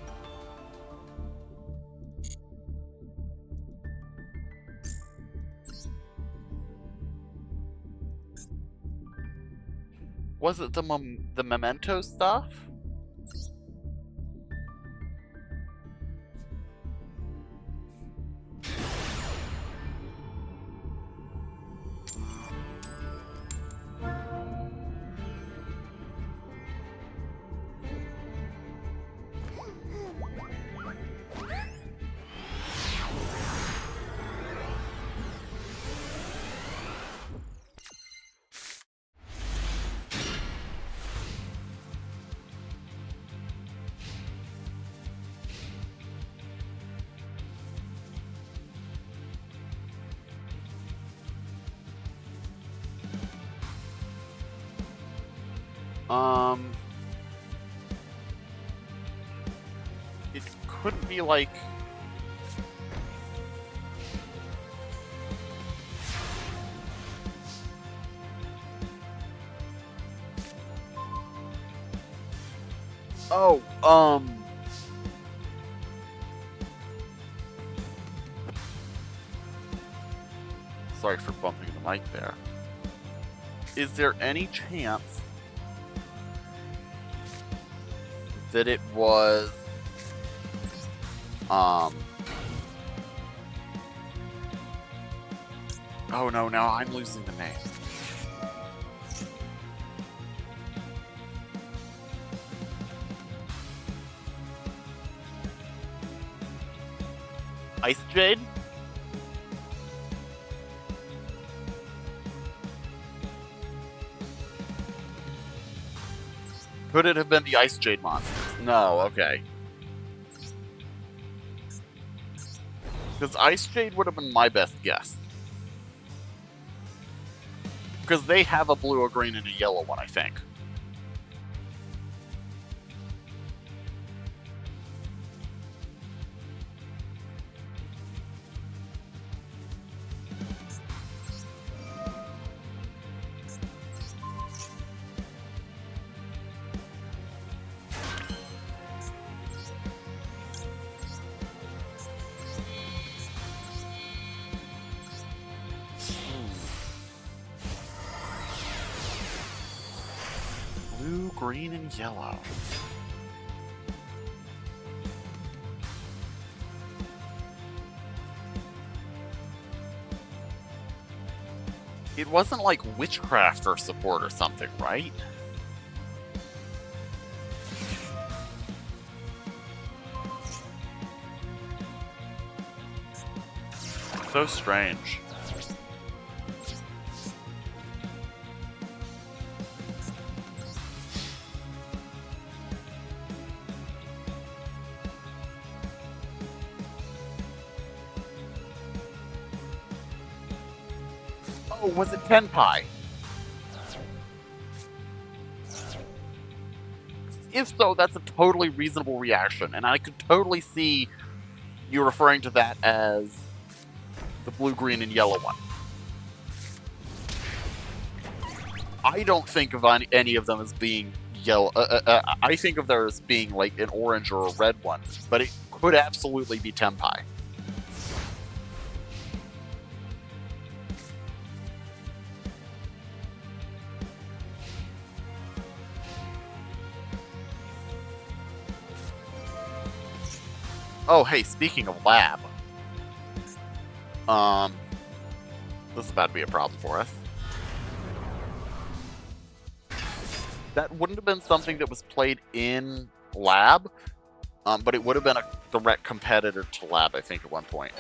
Was it the memento stuff? It couldn't be like... Oh, sorry for bumping the mic there. Is there any chance that it was, oh no, now I'm losing the name. Ice Jade? Could it have been the Ice Jade monsters? No, okay. Because Ice Jade would have been my best guess. Because they have a blue, a green, and a yellow one, I think. Blue, green, and yellow. It wasn't like witchcraft or support or something, right? So strange. Oh, was it Tenpai? If so, that's a totally reasonable reaction, and I could totally see you referring to that as the blue, green, and yellow one. I don't think of any of them as being yellow. I think of theirs as being like an orange or a red one, but it could absolutely be Tenpai. Oh, hey, speaking of lab, this is about to be a problem for us. That wouldn't have been something that was played in lab, but it would have been a direct competitor to lab, I think, at one point.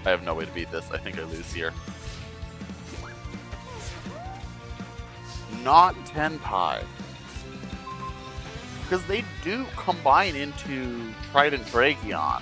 I have no way to beat this. I think I lose here. Not Tenpai. Because they do combine into Trident Dragion.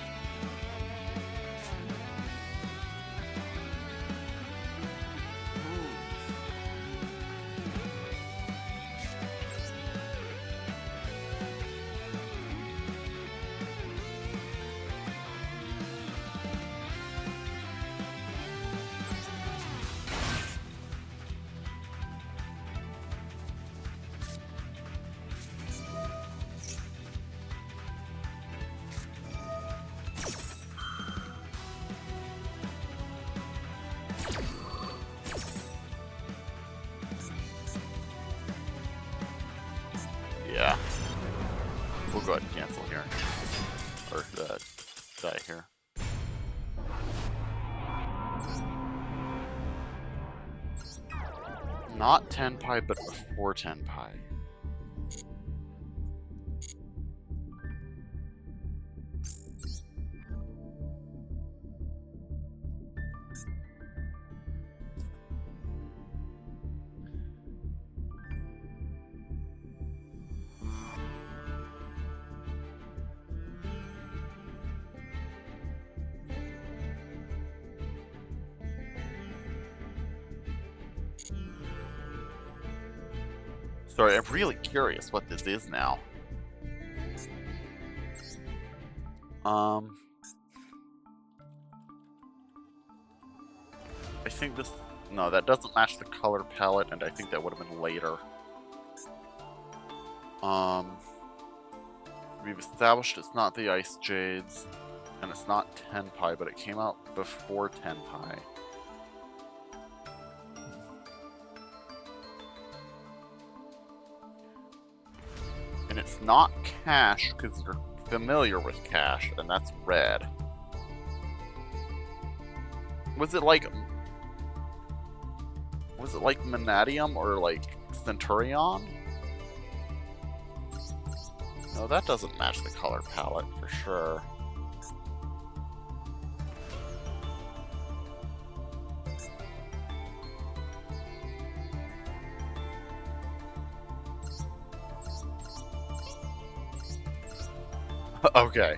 Yeah. We'll go ahead and cancel here. Or, die here. Not Tenpai, but before Tenpai. Sorry, I'm really curious what this is now. I think this... No, that doesn't match the color palette, and I think that would have been later. We've established it's not the Ice Jades, and it's not Tenpai, but it came out before Tenpai. And it's not Cash, because you're familiar with Cash, and that's red. Was it like Vanadium or like Centurion? No, that doesn't match the color palette for sure. Okay.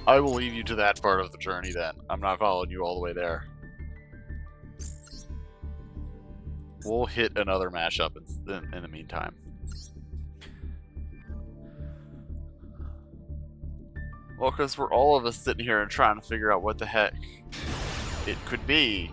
I will leave you to that part of the journey then. I'm not following you all the way there. We'll hit another mashup in the meantime. Well, because we're all of us sitting here and trying to figure out what the heck it could be.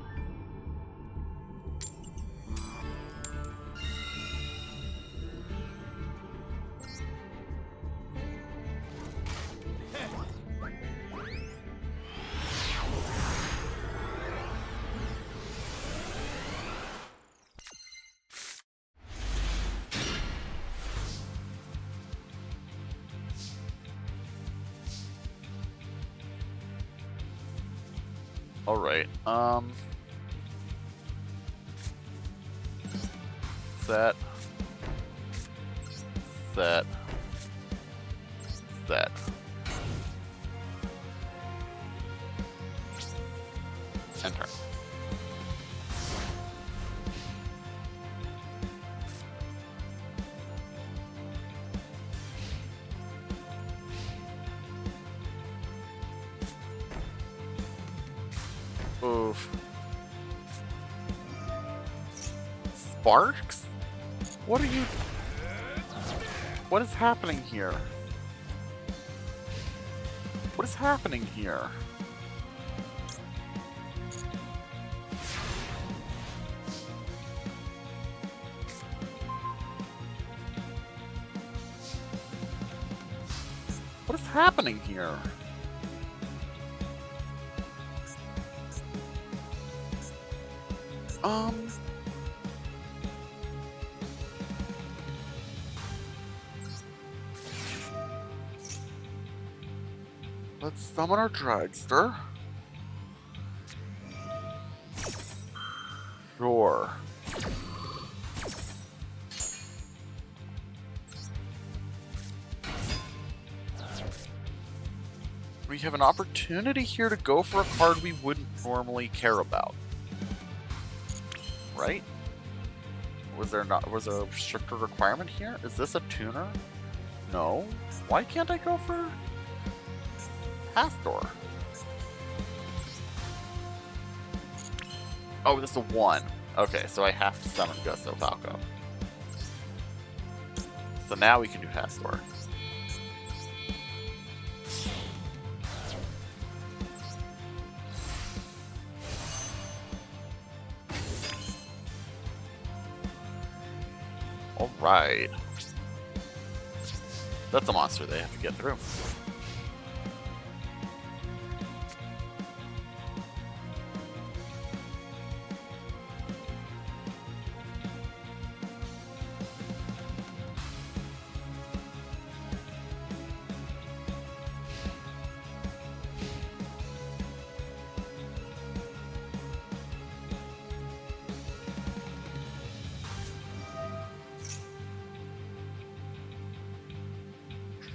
Alright, set, enter. Oof. Sparks? What are you... What is happening here? What is happening here? What is happening here? Let's summon our dragster. Sure. We have an opportunity here to go for a card we wouldn't normally care about. Right? Was there a stricter requirement here? Is this a tuner? No. Why can't I go for Pastor? Oh, this is a 1. Okay, so I have to summon Gusto Falco. So now we can do Pastor. Alright. That's a monster they have to get through.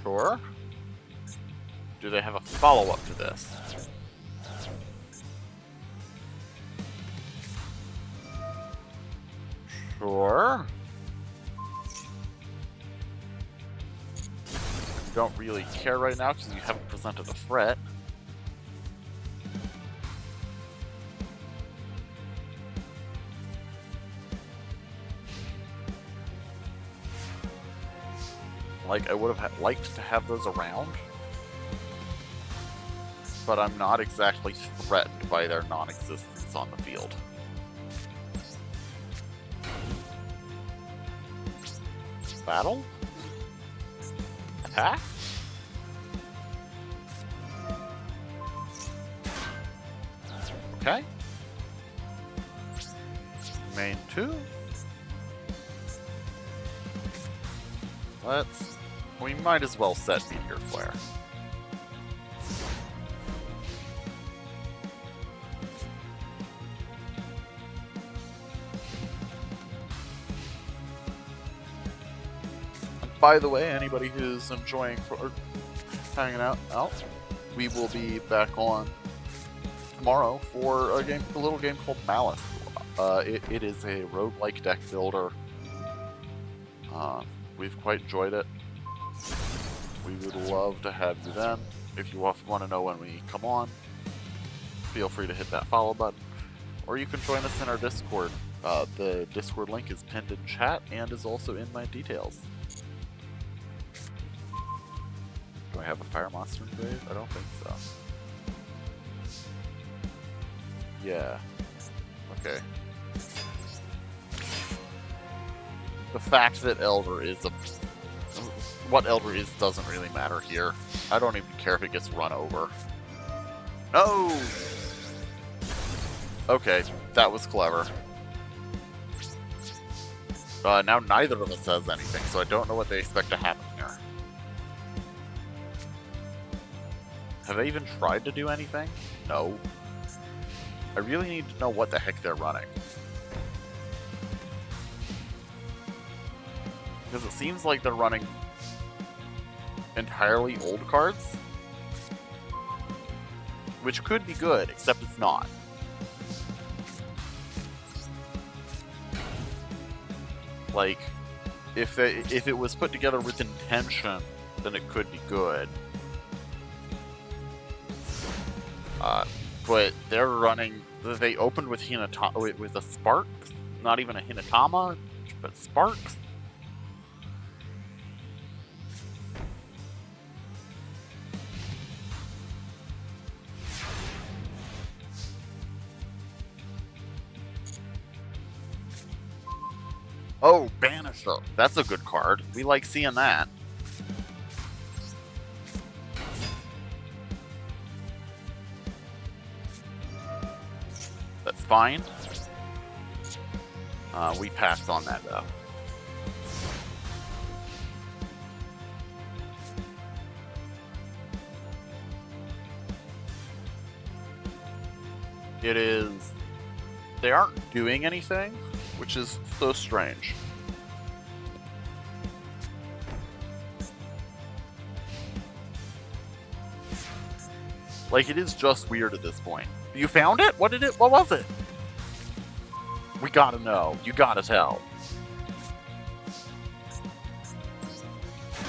Sure. Do they have a follow-up to this? Sure. Don't really care right now because you haven't presented a threat. Like, I would have liked to have those around, but I'm not exactly threatened by their non-existence on the field. Battle? Attack? Okay. Main 2. We might as well set Meteor Flare. And by the way, anybody who's enjoying or hanging out, we will be back on tomorrow for a little game called Malice. It is a roguelike deck builder. We've quite enjoyed it. We would love to have you then. If you want to know when we come on, feel free to hit that follow button. Or you can join us in our Discord. The Discord link is pinned in chat and is also in my details. Do I have a fire monster in grave? I don't think so. Yeah. Okay. The fact that Elder is what Elder is doesn't really matter here. I don't even care if it gets run over. No! Okay, that was clever. Now neither of us says anything, so I don't know what they expect to happen here. Have they even tried to do anything? No. I really need to know what the heck they're running. Because it seems like they're running entirely old cards. Which could be good, except it's not. Like, if it was put together with intention, then it could be good. But they're running... They opened with with a Spark. Not even a Hinatama, but Sparks. Oh, Banisher. That's a good card. We like seeing that. That's fine. We passed on that, though. It is... They aren't doing anything, which is so strange. Like, it is just weird at this point. You found it? What was it? We gotta know. You gotta tell.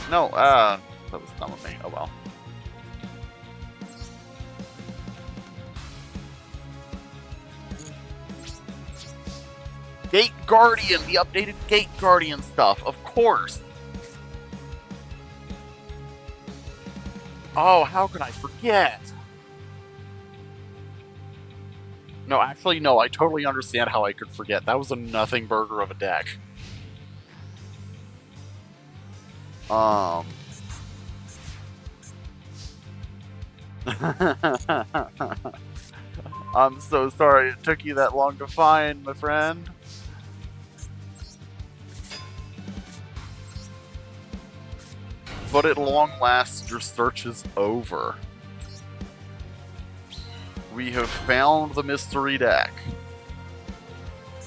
No, that was dumb of me. Oh well. Gate Guardian! The updated Gate Guardian stuff, of course! Oh, how could I forget? No, actually, no, I totally understand how I could forget. That was a nothing burger of a deck. I'm so sorry it took you that long to find, my friend. But at long last, your search is over. We have found the mystery deck.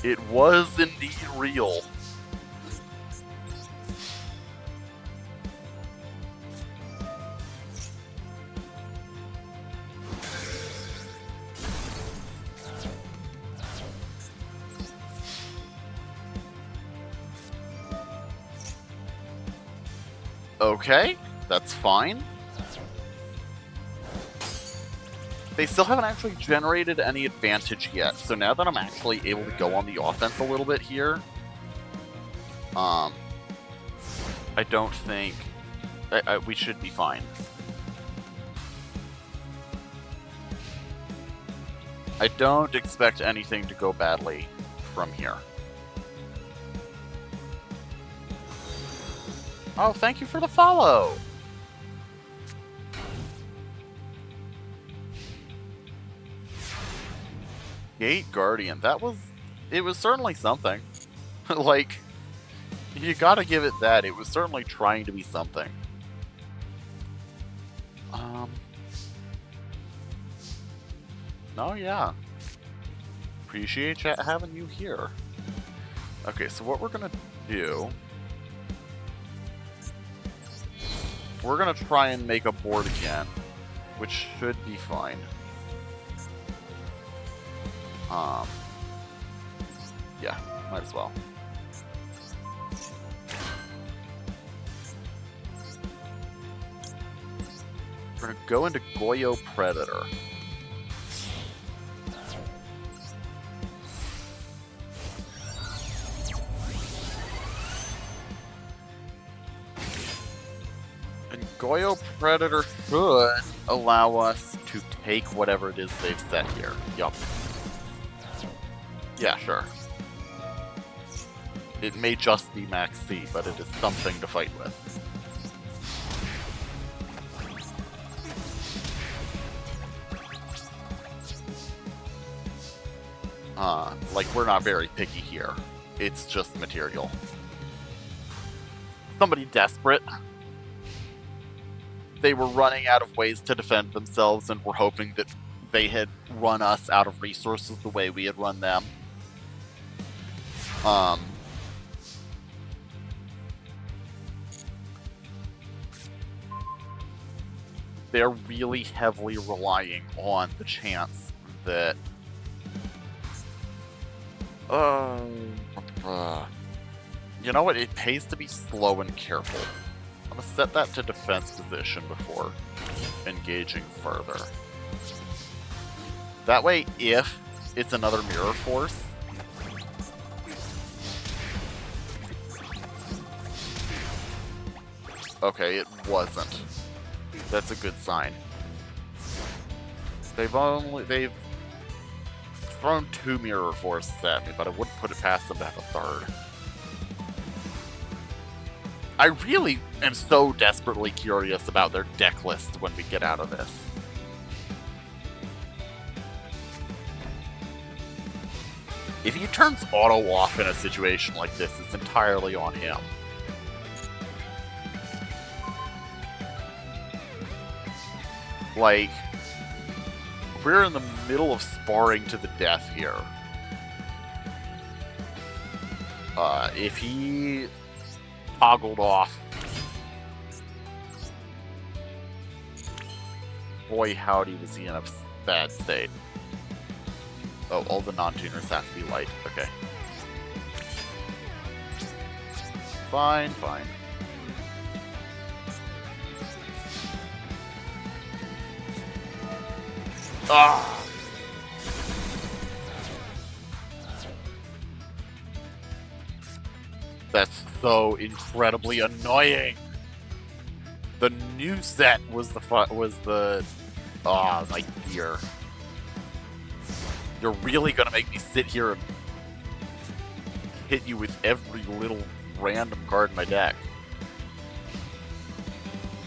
It was indeed real. Okay, that's fine. They still haven't actually generated any advantage yet, so now that I'm actually able to go on the offense a little bit here, I don't think we should be fine. I don't expect anything to go badly from here. Oh, thank you for the follow! Gate Guardian, it was certainly something. Like, you gotta give it that, it was certainly trying to be something. Oh yeah. Appreciate having you here. Okay, so what we're gonna do... We're gonna try and make a board again, which should be fine. Yeah, might as well. We're gonna go into Goyo Predator. And Goyo Predator should allow us to take whatever it is they've set here. Yup. Yeah, sure. It may just be Max C, but it is something to fight with. Like, we're not very picky here. It's just material. Somebody desperate. They were running out of ways to defend themselves and were hoping that they had run us out of resources the way we had run them. They're really heavily relying on the chance that you know what? It pays to be slow and careful. I'm gonna set that to defense position before engaging further. That way, if it's another mirror force, okay, it wasn't. That's a good sign. They've thrown 2 mirror forces at me, but I wouldn't put it past them to have a third. I really am so desperately curious about their deck list when we get out of this. If he turns auto off in a situation like this, it's entirely on him. Like, we're in the middle of sparring to the death here. If he toggled off, boy howdy was he in a bad state. Oh, all the non-tuners have to be light. Okay. Fine, fine. Ah! That's so incredibly annoying. The new set was the ah, my dear. You're really gonna make me sit here and hit you with every little random card in my deck.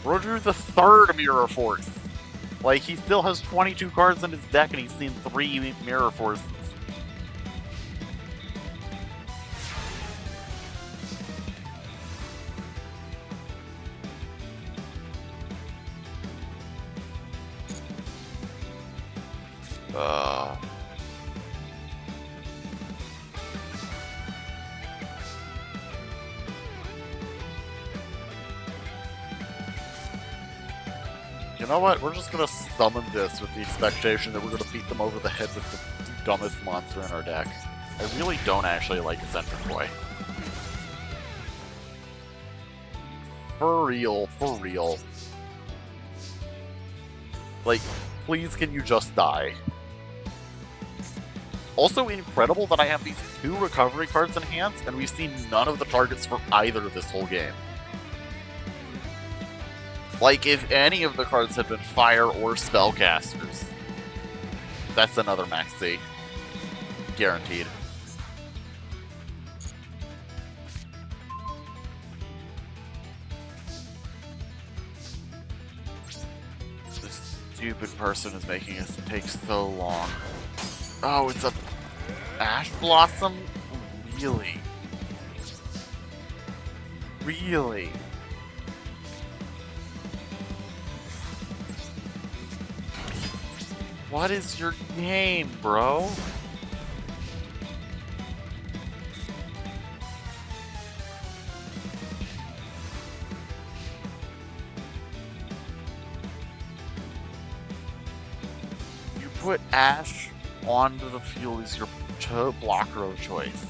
Bro drew the 3rd Mirror Force. Like, he still has 22 cards in his deck and he's seen 3 Mirror Forces. You know what? We're just gonna summon this with the expectation that we're gonna beat them over the head with the dumbest monster in our deck. I really don't actually like Eccentric Boy. For real, for real. Like, please can you just die? Also incredible that I have these 2 recovery cards in hand, and we've seen none of the targets for either this whole game. Like, if any of the cards had been fire or spellcasters, that's another max C. Guaranteed. This stupid person is making us take so long. Oh, it's a Ash Blossom? Really? Really? What is your game, bro? You put Ash onto the field as your blocker of choice.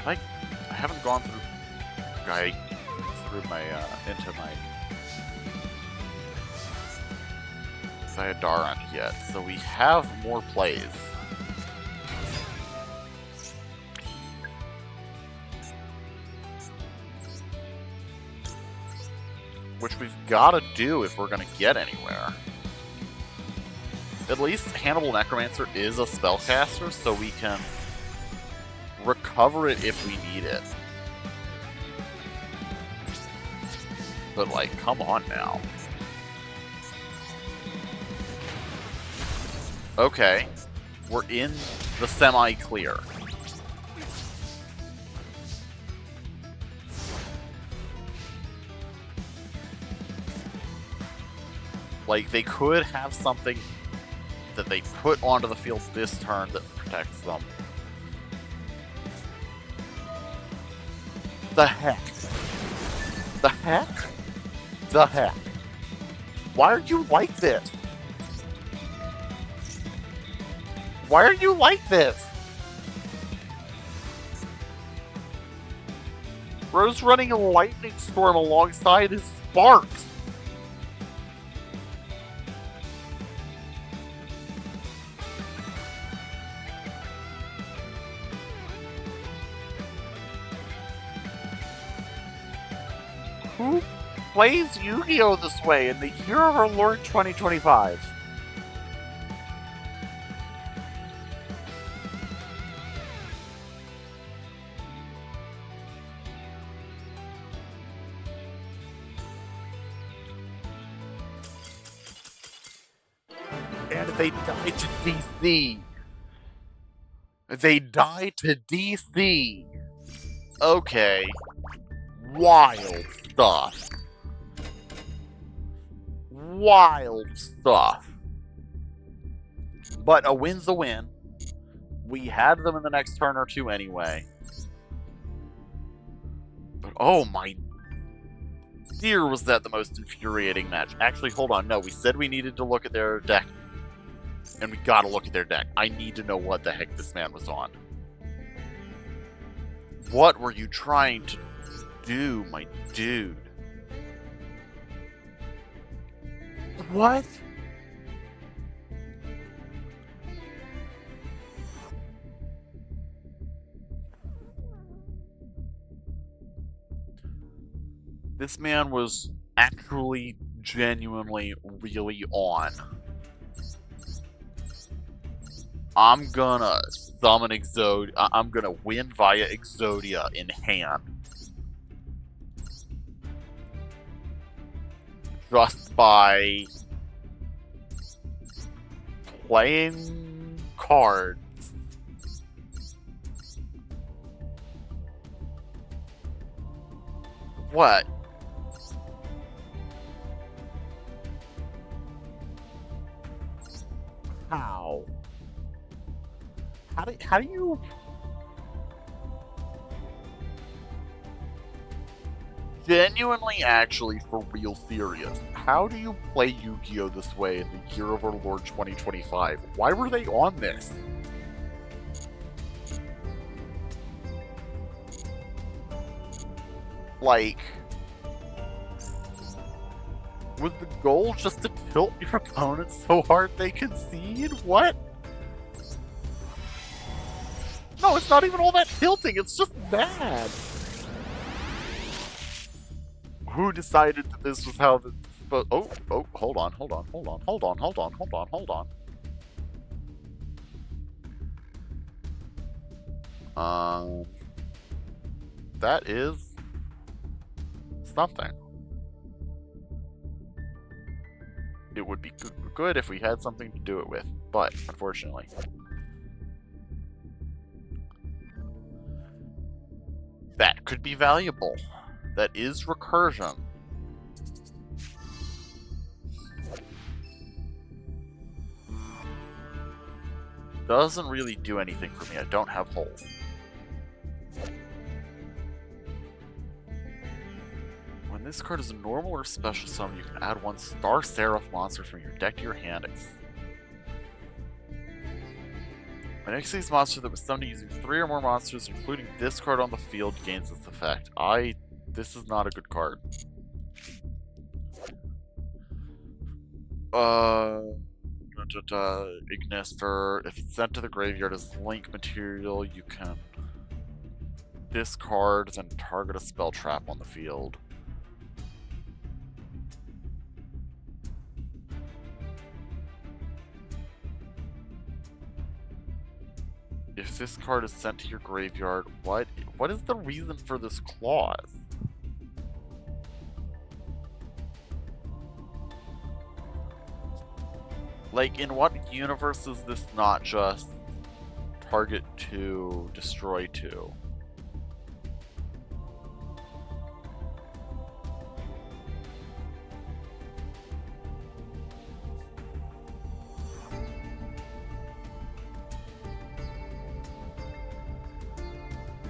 I haven't gone through my into my Sayadaran yet, so we have more plays. Which we've got to do if we're going to get anywhere. At least Hannibal Necromancer is a spellcaster, so we can recover it if we need it. But, like, come on now. Okay. We're in the semi-clear. Like, they could have something that they put onto the field this turn that protects them. The heck? The heck? The heck? Why are you like this? Why are you like this? Bro's running a lightning storm alongside his sparks. Who plays Yu-Gi-Oh! This way in the year of our Lord 2025? And they die to DC. They die to DC. Okay. Wild stuff. Wild stuff. But a win's a win. We had them in the next turn or two anyway. But oh my dear, was that the most infuriating match. Actually, hold on. No, we said we needed to look at their deck. And we gotta look at their deck. I need to know what the heck this man was on. What were you trying to do, my dude? What? This man was actually, genuinely, really on. I'm gonna summon Exodia. I'm gonna win via Exodia in hand. Just by playing cards. What? How? How do you... Genuinely, actually, for real serious, how do you play Yu-Gi-Oh! This way in the year of our Lord 2025? Why were they on this? Like... was the goal just to tilt your opponent so hard they concede? What? No, No, it's not even all that tilting, it's just bad. Who decided that this was how the... Oh, hold on. That is something. It would be good if we had something to do it with, but unfortunately. That could be valuable. That is recursion. Doesn't really do anything for me. I don't have holes. When this card is a normal or special summon, you can add one Star Seraph monster from your deck to your hand. When next to these monster that was summoned using 3 or more monsters, including this card on the field, gains this effect. This is not a good card. Ignister. If it's sent to the graveyard as link material, you can discard, then target a spell trap on the field. If this card is sent to your graveyard, what is the reason for this clause? Like, in what universe is this not just target 2, destroy 2?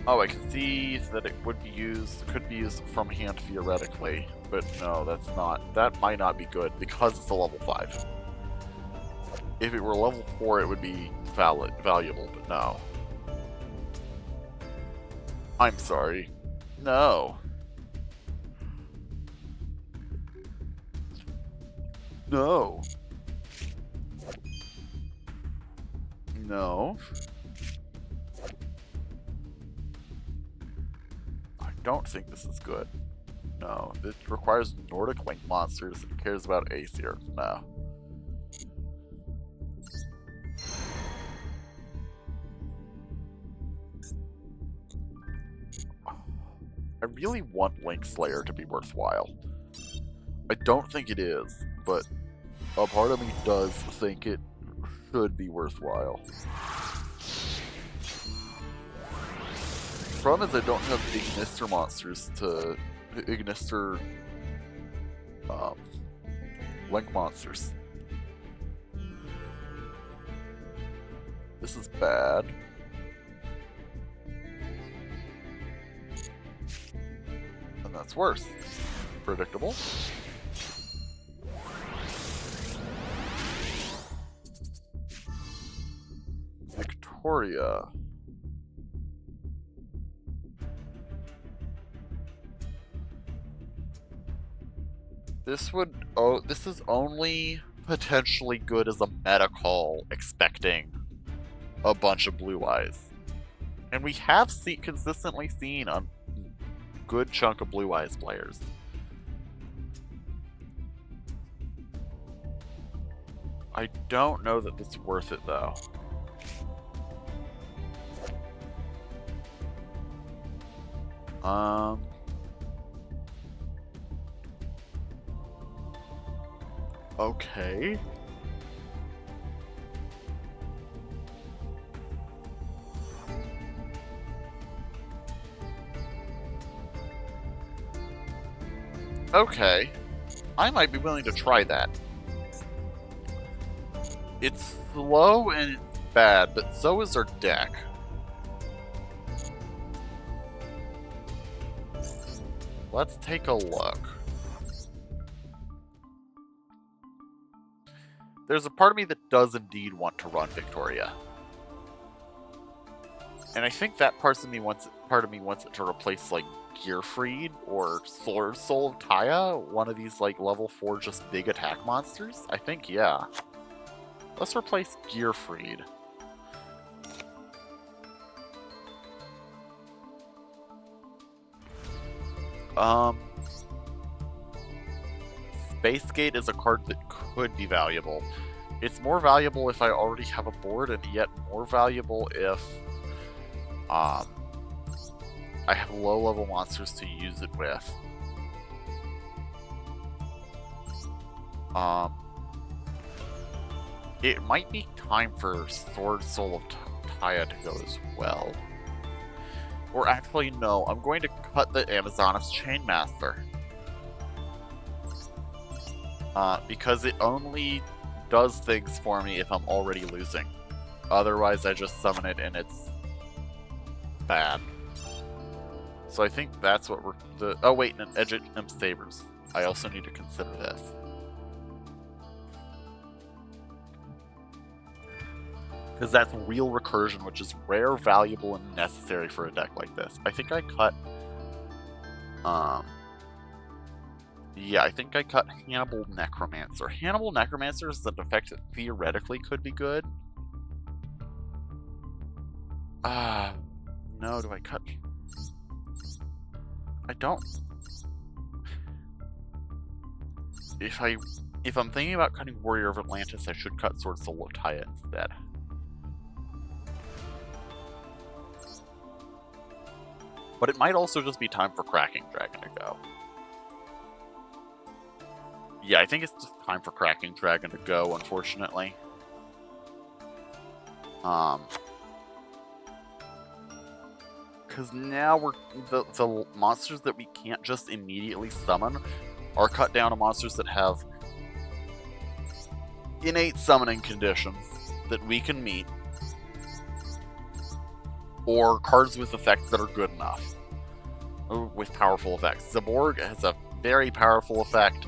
Oh, I can see that it could be used from hand theoretically, but no, that might not be good because it's a level 5. If it were level 4, it would be valuable, but no. I'm sorry. No. No. No. I don't think this is good. No. It requires Nordic Link monsters and cares about Aesir. No. I really want Link Slayer to be worthwhile. I don't think it is, but a part of me does think it should be worthwhile. The problem is I don't have Ignister monsters to... Ignister... Link monsters. This is bad. And that's worse. Predictable. Victoria. This would... Oh, this is only potentially good as a meta call, expecting a bunch of blue eyes. And we have consistently seen a good chunk of blue eyes players. I don't know that this is worth it, though. Okay. Okay. I might be willing to try that. It's slow and it's bad, but so is our deck. Let's take a look. There's a part of me that does indeed want to run Victoria. And I think that part of me wants it to replace, like, Gearfried or Soul of Taya, one of these, like, level 4 just big attack monsters. I think, yeah. Let's replace Gearfried. Space Gate is a card that could be valuable. It's more valuable if I already have a board, and yet more valuable if I have low-level monsters to use it with. It might be time for Sword Soul of Taya to go as well. Or actually, no, I'm going to cut the Amazoness Chainmaster. Because it only does things for me if I'm already losing. Otherwise, I just summon it and it's bad. So I think that's what we're... Oh wait, and Edge Imp Sabers. I also need to consider this. Because that's real recursion, which is rare, valuable, and necessary for a deck like this. I think I cut... Yeah, I think I cut Hannibal Necromancer. Hannibal Necromancer is an effect that theoretically could be good. No, do I cut... I don't... If I'm thinking about cutting Warrior of Atlantis, I should cut Sword Soul of Taya instead. But it might also just be time for Cracking Dragon to go. Yeah, I think it's just time for Cracking Dragon to go, unfortunately. Because now the monsters that we can't just immediately summon are cut down to monsters that have innate summoning conditions that we can meet, or cards with effects that are good enough, with powerful effects. Zaborg has a very powerful effect.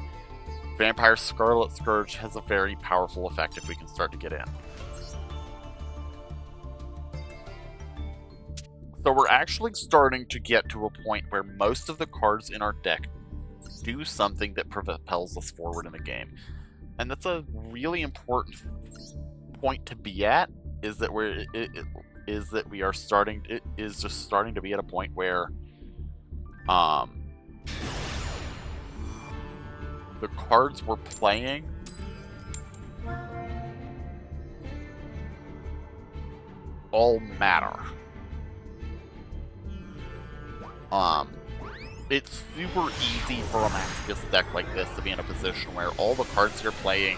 Vampire Scarlet Scourge has a very powerful effect if we can start to get in. So we're actually starting to get to a point where most of the cards in our deck do something that propels us forward in the game. And that's a really important point to be at, is that we are starting, it is just starting to be at a point where the cards we're playing all matter. It's super easy for a Masochist deck like this to be in a position where all the cards you're playing,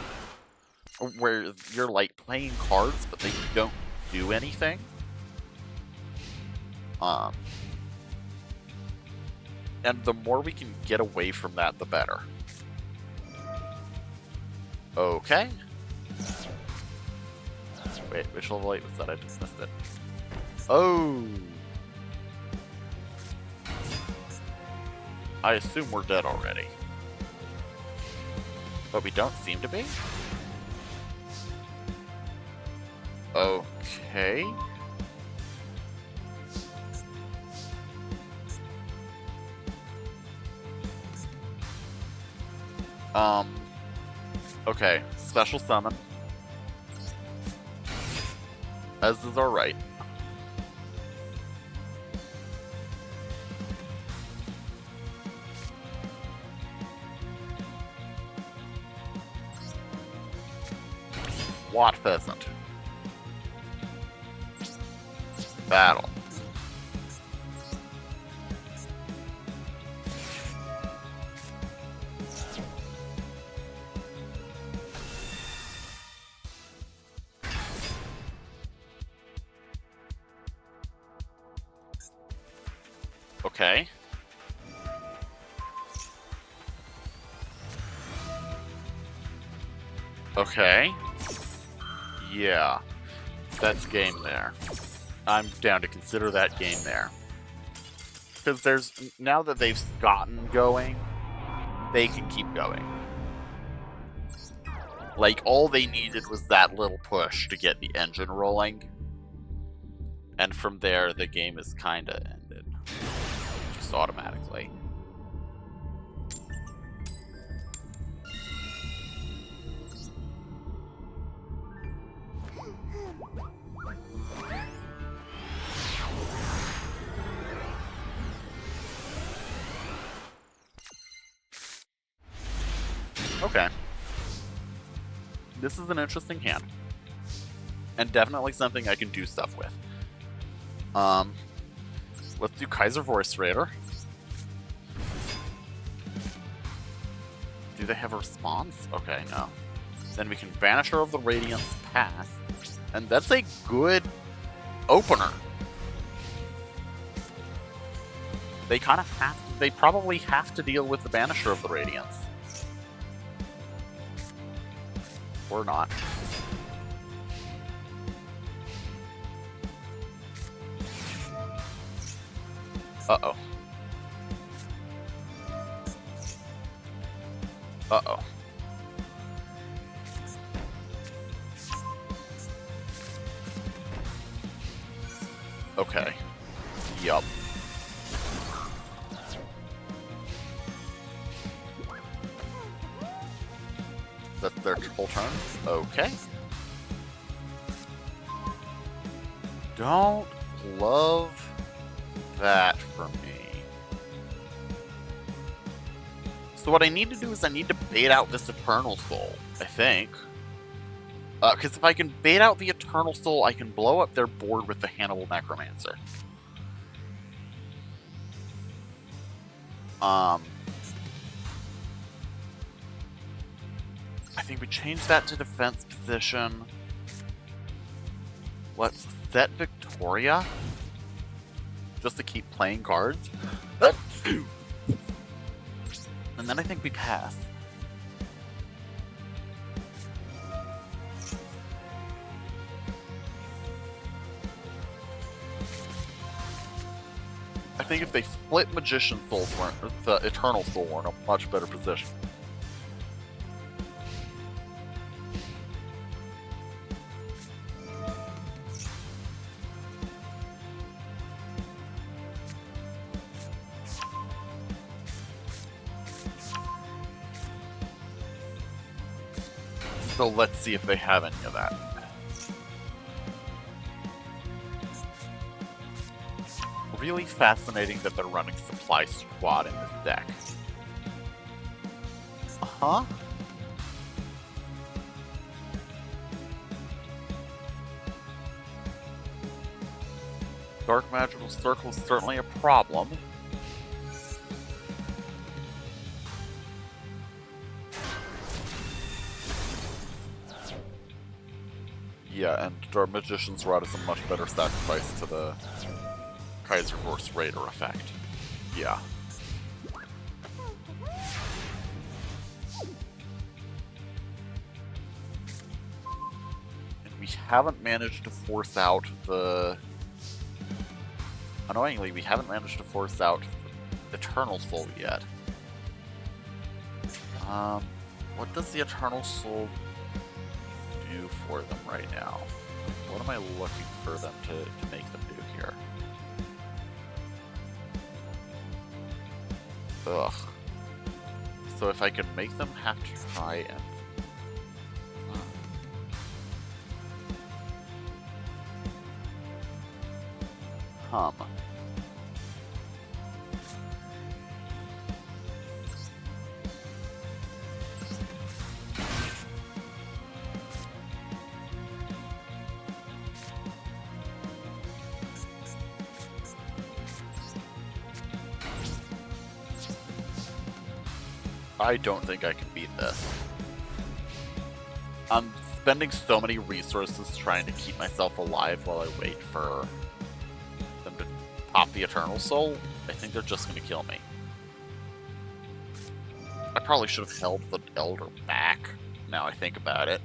where you're like playing cards, but they don't do anything. And the more we can get away from that, the better. Okay. Wait, which level 8 was that? I just missed it. Oh! I assume we're dead already. But we don't seem to be? Okay. Okay, special summon. As is our right. Watt Pheasant. Battle. Okay. Okay. Yeah. That's game there. I'm down to consider that game there. Because there's... Now that they've gotten going, they can keep going. Like, all they needed was that little push to get the engine rolling. And from there, the game is kinda ended. Just automatically. Okay. This is an interesting hand. And definitely something I can do stuff with. Let's do Kaiser Voice Raider. Do they have a response? Okay, no. Then we can Vanisher of the Radiance pass. And that's a good opener. They kind of have to, they probably have to deal with the Banisher of the Radiance. Or not. Uh-oh. Uh-oh. Okay. Yup. That's their whole turn? Okay. Don't love that for me. So what I need to do is I need to bait out this Eternal Soul, I think. Because if I can bait out the Eternal Soul, I can blow up their board with the Hannibal Necromancer. I think we change that to defense position. Let's set Victoria. Just to keep playing cards. And then I think we pass. I think if they split Magician Souls, the Eternal Soul, we're in a much better position. So let's see if they have any of that. Really fascinating that they're running Supply Squad in this deck. Uh-huh. Dark Magical Circle is certainly a problem. Yeah, and Dark Magician's Rod is a much better sacrifice to the Kaiser Voice Raider effect. Yeah. And we haven't managed to force out the... Annoyingly, we haven't managed to force out Eternal Soul yet. What does the Eternal Soul do for them right now? What am I looking for them to make them do here? Ugh. So if I can make them have to try and... hum. I don't think I can beat this. I'm spending so many resources trying to keep myself alive while I wait for them to pop the Eternal Soul. I think they're just going to kill me. I probably should have held the Elder back, now I think about it.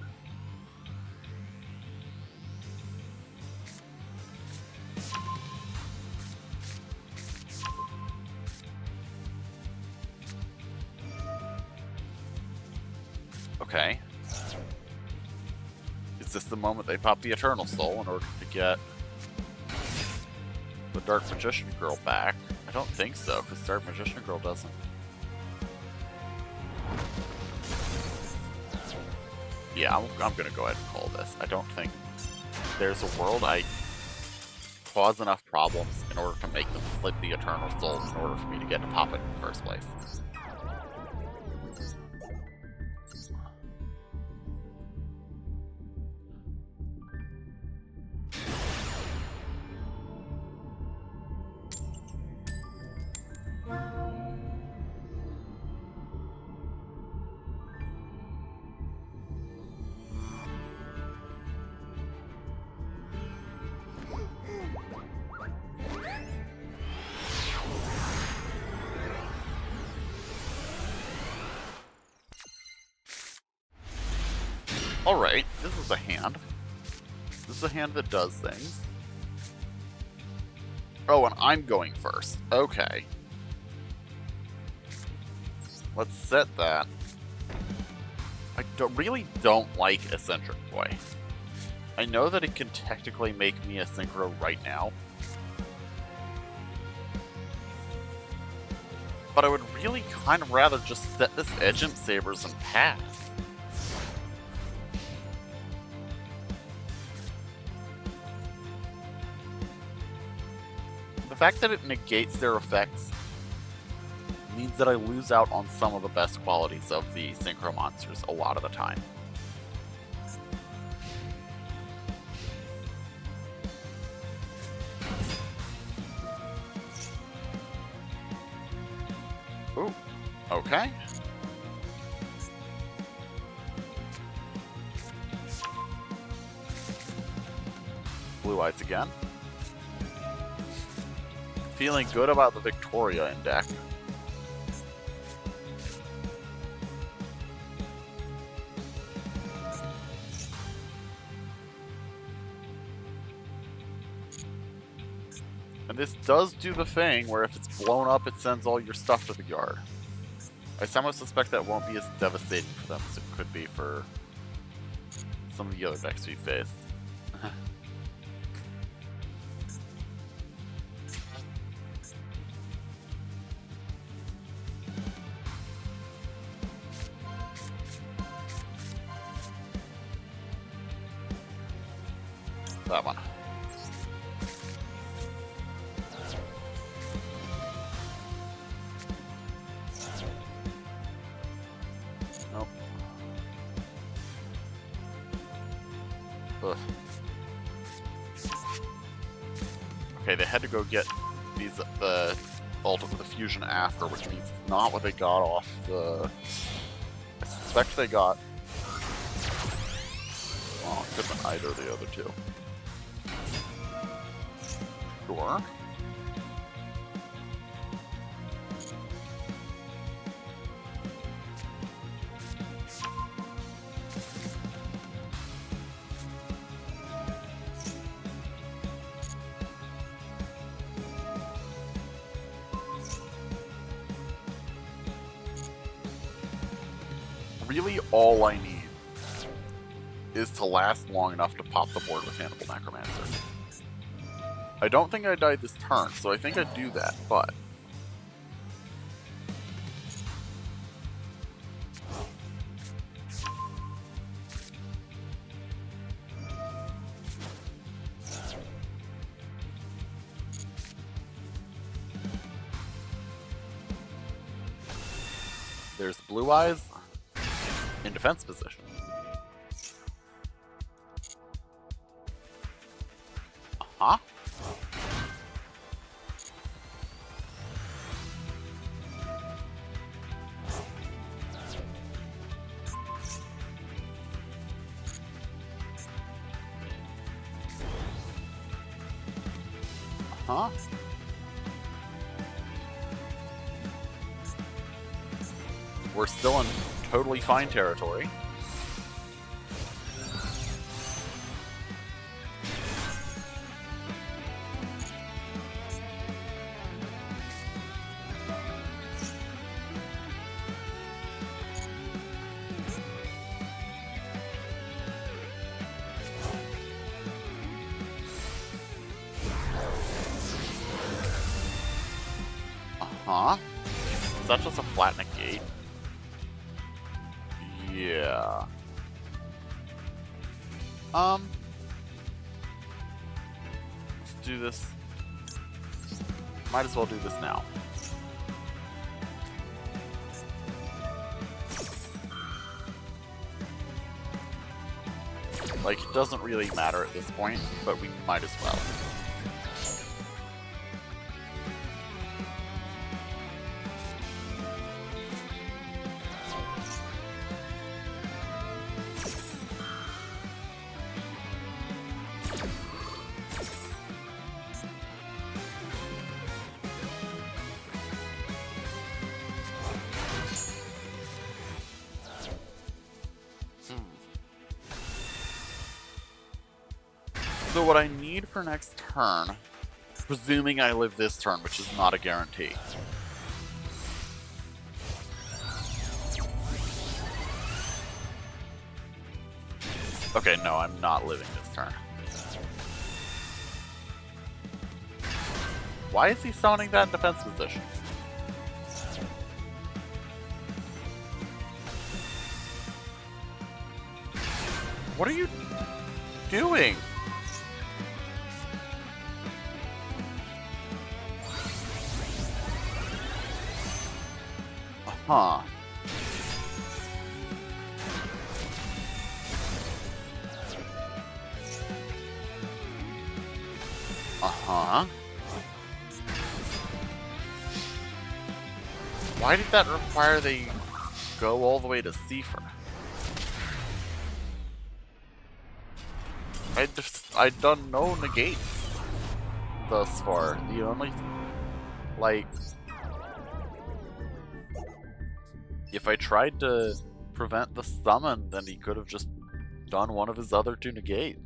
Okay. Is this the moment they pop the Eternal Soul in order to get the Dark Magician Girl back? I don't think so, because Dark Magician Girl doesn't. Yeah, I'm gonna go ahead and call this. I don't think there's a world I cause enough problems in order to make them flip the Eternal Soul in order for me to get to pop it in the first place. Alright, this is a hand. This is a hand that does things. Oh, and I'm going first. Okay. Let's set that. I really don't like Eccentric Boy. I know that it can technically make me a Synchro right now. But I would really kind of rather just set this Edgemp Sabers and pass. The fact that it negates their effects means that I lose out on some of the best qualities of the Synchro monsters a lot of the time. Ooh, okay. Blue Eyes again. Feeling good about the Victoria in deck. And this does do the thing where if it's blown up, it sends all your stuff to the yard. I somehow suspect that won't be as devastating for them as it could be for some of the other decks we faced. That one. Nope. Ugh. Okay, they had to go get the ultimate the fusion after, which means it's not what they got off the. I suspect they got. Oh, it could have been either of the other two. Sure. Really, all I need is to last long enough to pop the board with Hannibal Necromancer. I don't think I died this turn, so I think I'd do that, but... There's Blue Eyes in defense position. Uh-huh. Uh-huh. We're still in totally fine territory. Uh-huh. Is that just a flat negate? Yeah. Let's do this. Might as well do this now. Like, it doesn't really matter at this point, but we might as well. So what I need for next turn, presuming I live this turn, which is not a guarantee. Okay, no, I'm not living this turn. Why is he summoning that in defense position? What are you doing? Huh. Uh-huh. Why did that require they go all the way to Seifer? I'd done no negates thus far. The only, like, if I tried to prevent the summon, then he could have just done one of his other two negates.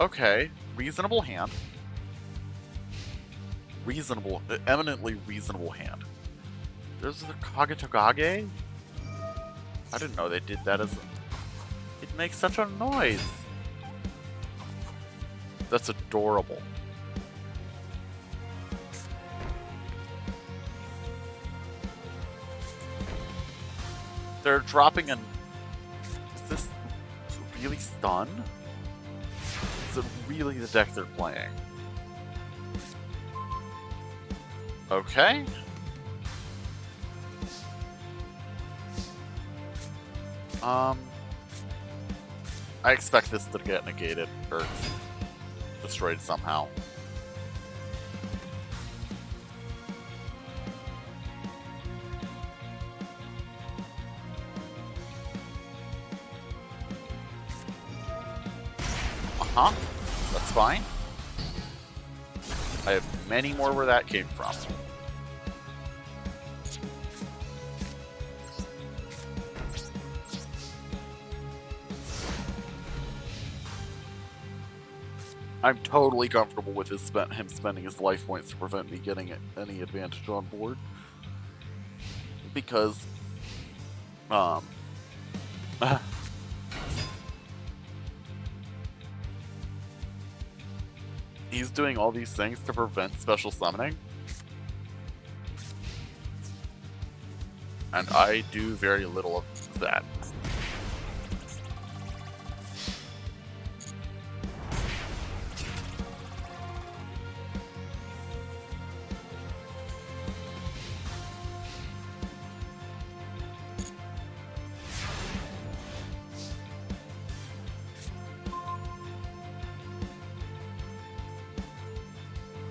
Okay, reasonable hand. Reasonable, eminently reasonable hand. There's the Kagetogage? I didn't know they did that as a... It makes such a noise. That's adorable. They're dropping an... Is this really stun? Is it really the deck they're playing? Okay. I expect this to get negated or destroyed somehow. Uh-huh. That's fine. I have many more where that came from. I'm totally comfortable with him spending his life points to prevent me getting any advantage on board. Because, he's doing all these things to prevent special summoning. And I do very little of that.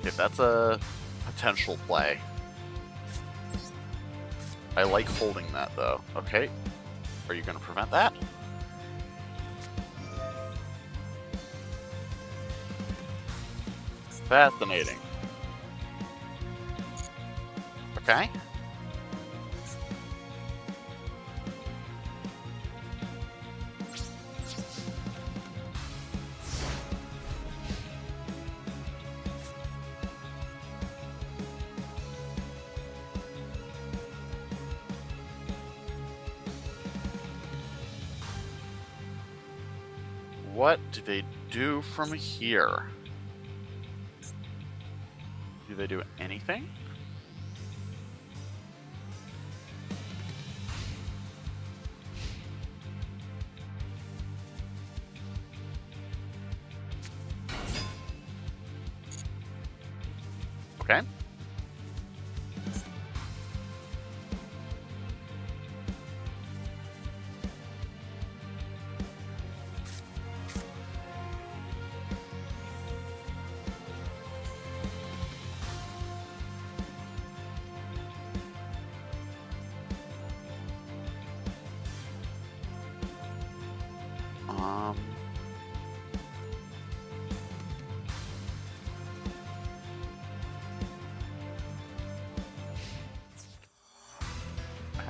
Okay, that's a potential play. I like holding that, though. Okay. Are you going to prevent that? Fascinating. Okay. What do they do from here? Do they do anything? Okay.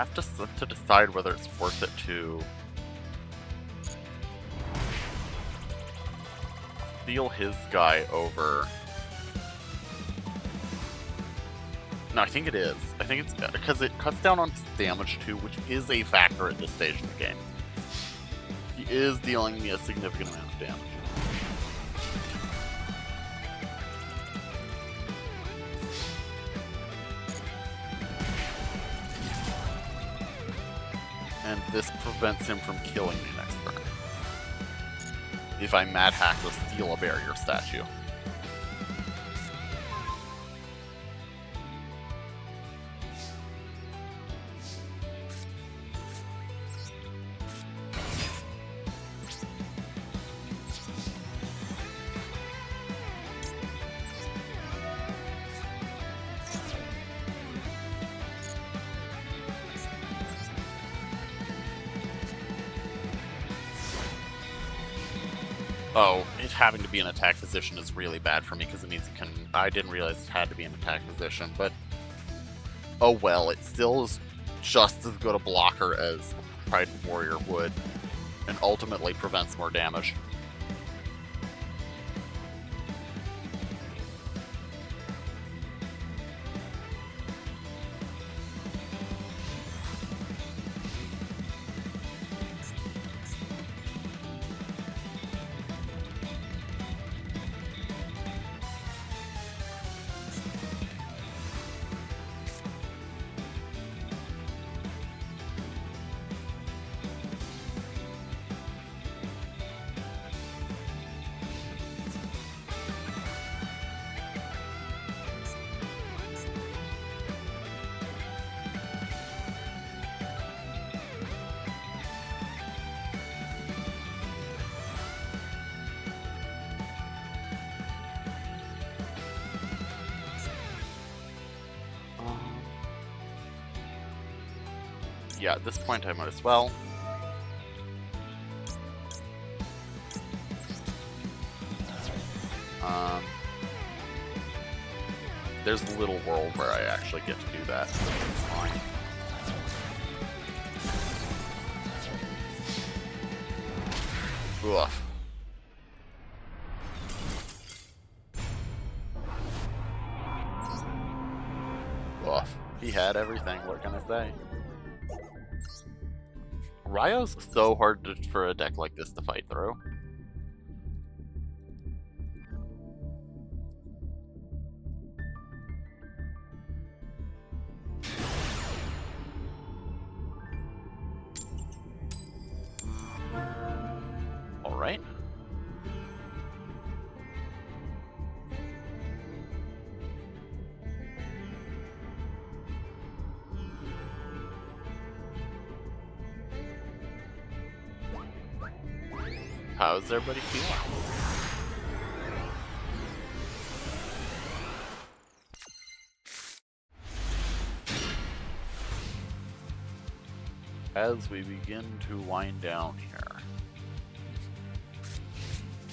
have to decide whether it's worth it to steal his guy over. No, I think it is. I think it's because it cuts down on his damage too, which is a factor at this stage in the game. He is dealing me a significant amount of damage. And this prevents him from killing me next turn. If I mad hack the steal a barrier statue. Oh, it having to be in attack position is really bad for me because it means it can. I didn't realize it had to be in attack position, but oh well, it still is just as good a blocker as Trident Warrior would, and ultimately prevents more damage. Yeah, at this point I might as well. There's a little world where I actually get to do that, so it's fine. Oof. Oof. He had everything, what can I say? Ryo's so hard for a deck like this to fight through. All right. How's everybody feeling? As we begin to wind down here.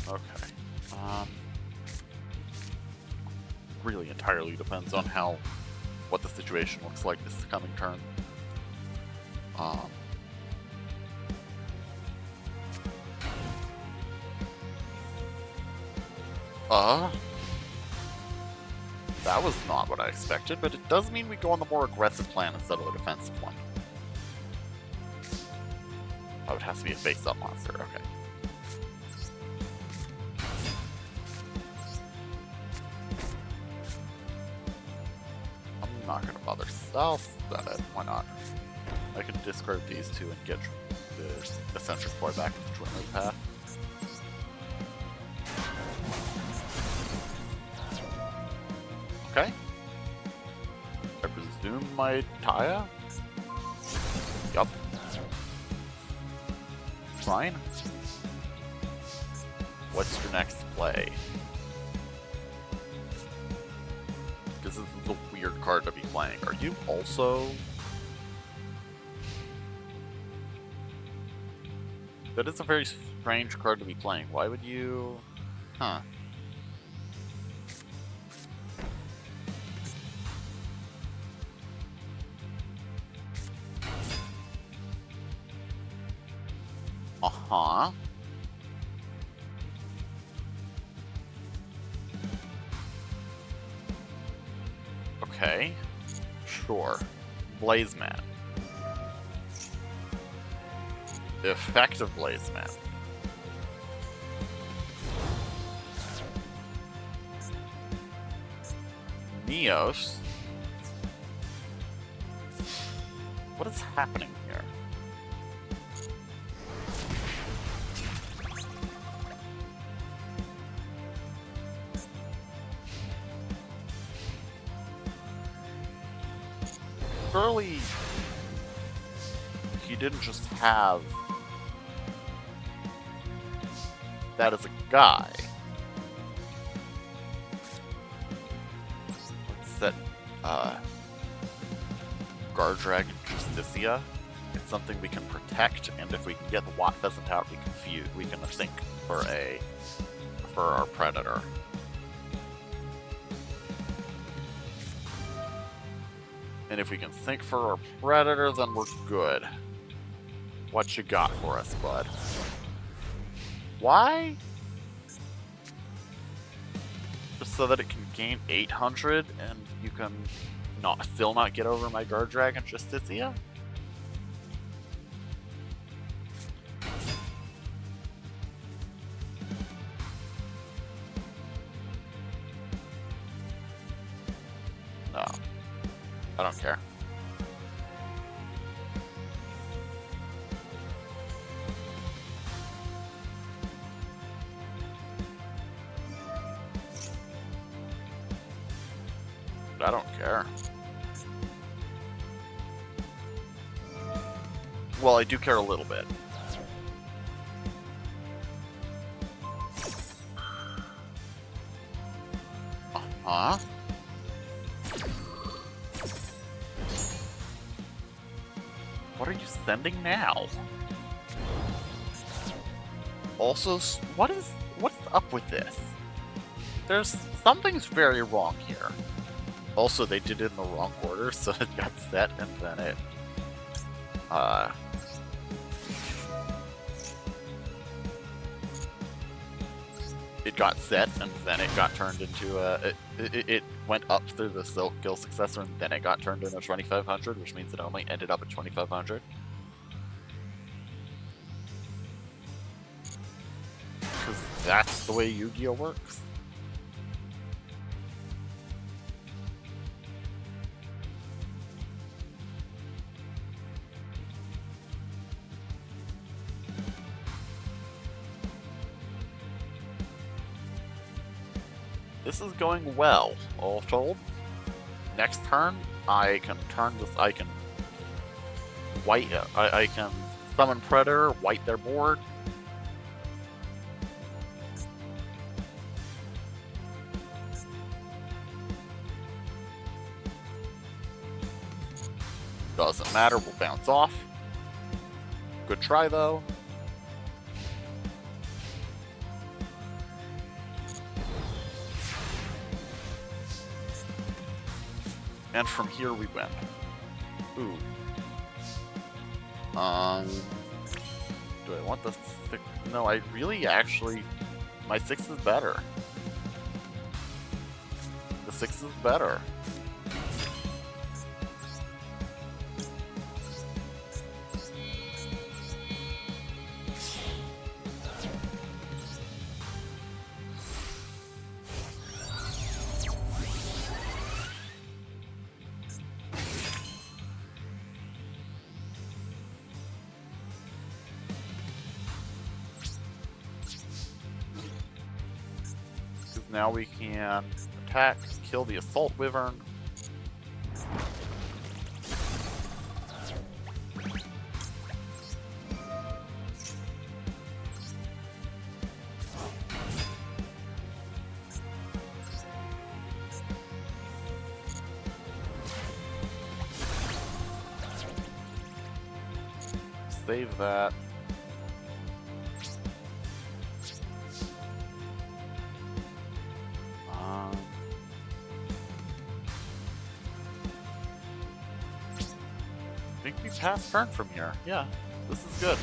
Okay. Really entirely depends on what the situation looks like this coming turn. That was not what I expected, but it does mean we go on the more aggressive plan instead of the defensive one. Oh, it has to be a face-up monster, okay. I'm not gonna bother. I'll set it, why not? I can discard these two and get the eccentric boy back into the Twin path. Okay. I presume my Taya? Yup. Fine. What's your next play? This is the weird card to be playing. Are you also... That is a very strange card to be playing. Why would you... Huh. Uh-huh. Okay. Sure. Blazeman. Effective Blazeman. Neos. What is happening here? Surely he didn't just have that as a guy. Let's set Guard Dragon Justicia. It's something we can protect, and if we can get the Watt Pheasant out, we can think for our Predator. And if we can think for our Predator, then we're good. What you got for us, bud? Why? Just so that it can gain 800 and you can still not get over my Guard Dragon Justicia? No. I don't care. I don't care. Well, I do care a little bit. Uh-huh. What are you sending now? Also, what's up with this? Something's very wrong here. Also, they did it in the wrong order, so it got set and then it got set and then it got turned into it went up through the skill successor and then it got turned into 2500, which means it only ended up at 2500. Because that's the way Yu-Gi-Oh works. This is going well, all told. Next turn, I can turn this. I can summon Predator, white their board. Doesn't matter. We'll bounce off. Good try though. And from here we win. Ooh. Do I want the 6? No, I really actually... My 6 is better. The 6 is better. Now we can attack, kill the Assault Wyvern. Save that. I think we pass turn from here. Yeah, this is good.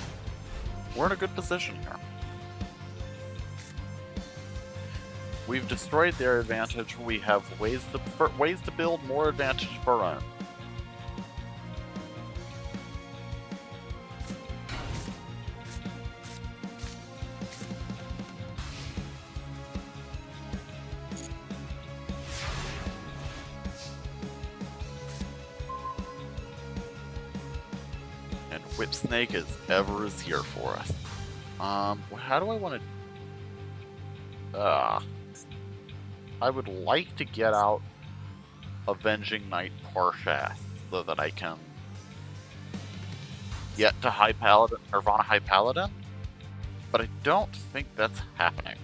We're in a good position here. We've destroyed their advantage. We have ways to build more advantage of our own. And Whip Snake is ever is here for us. How do I want to... I would like to get out Avenging Knight Parshas so that I can get to High Paladin, Nirvana High Paladin, but I don't think that's happening.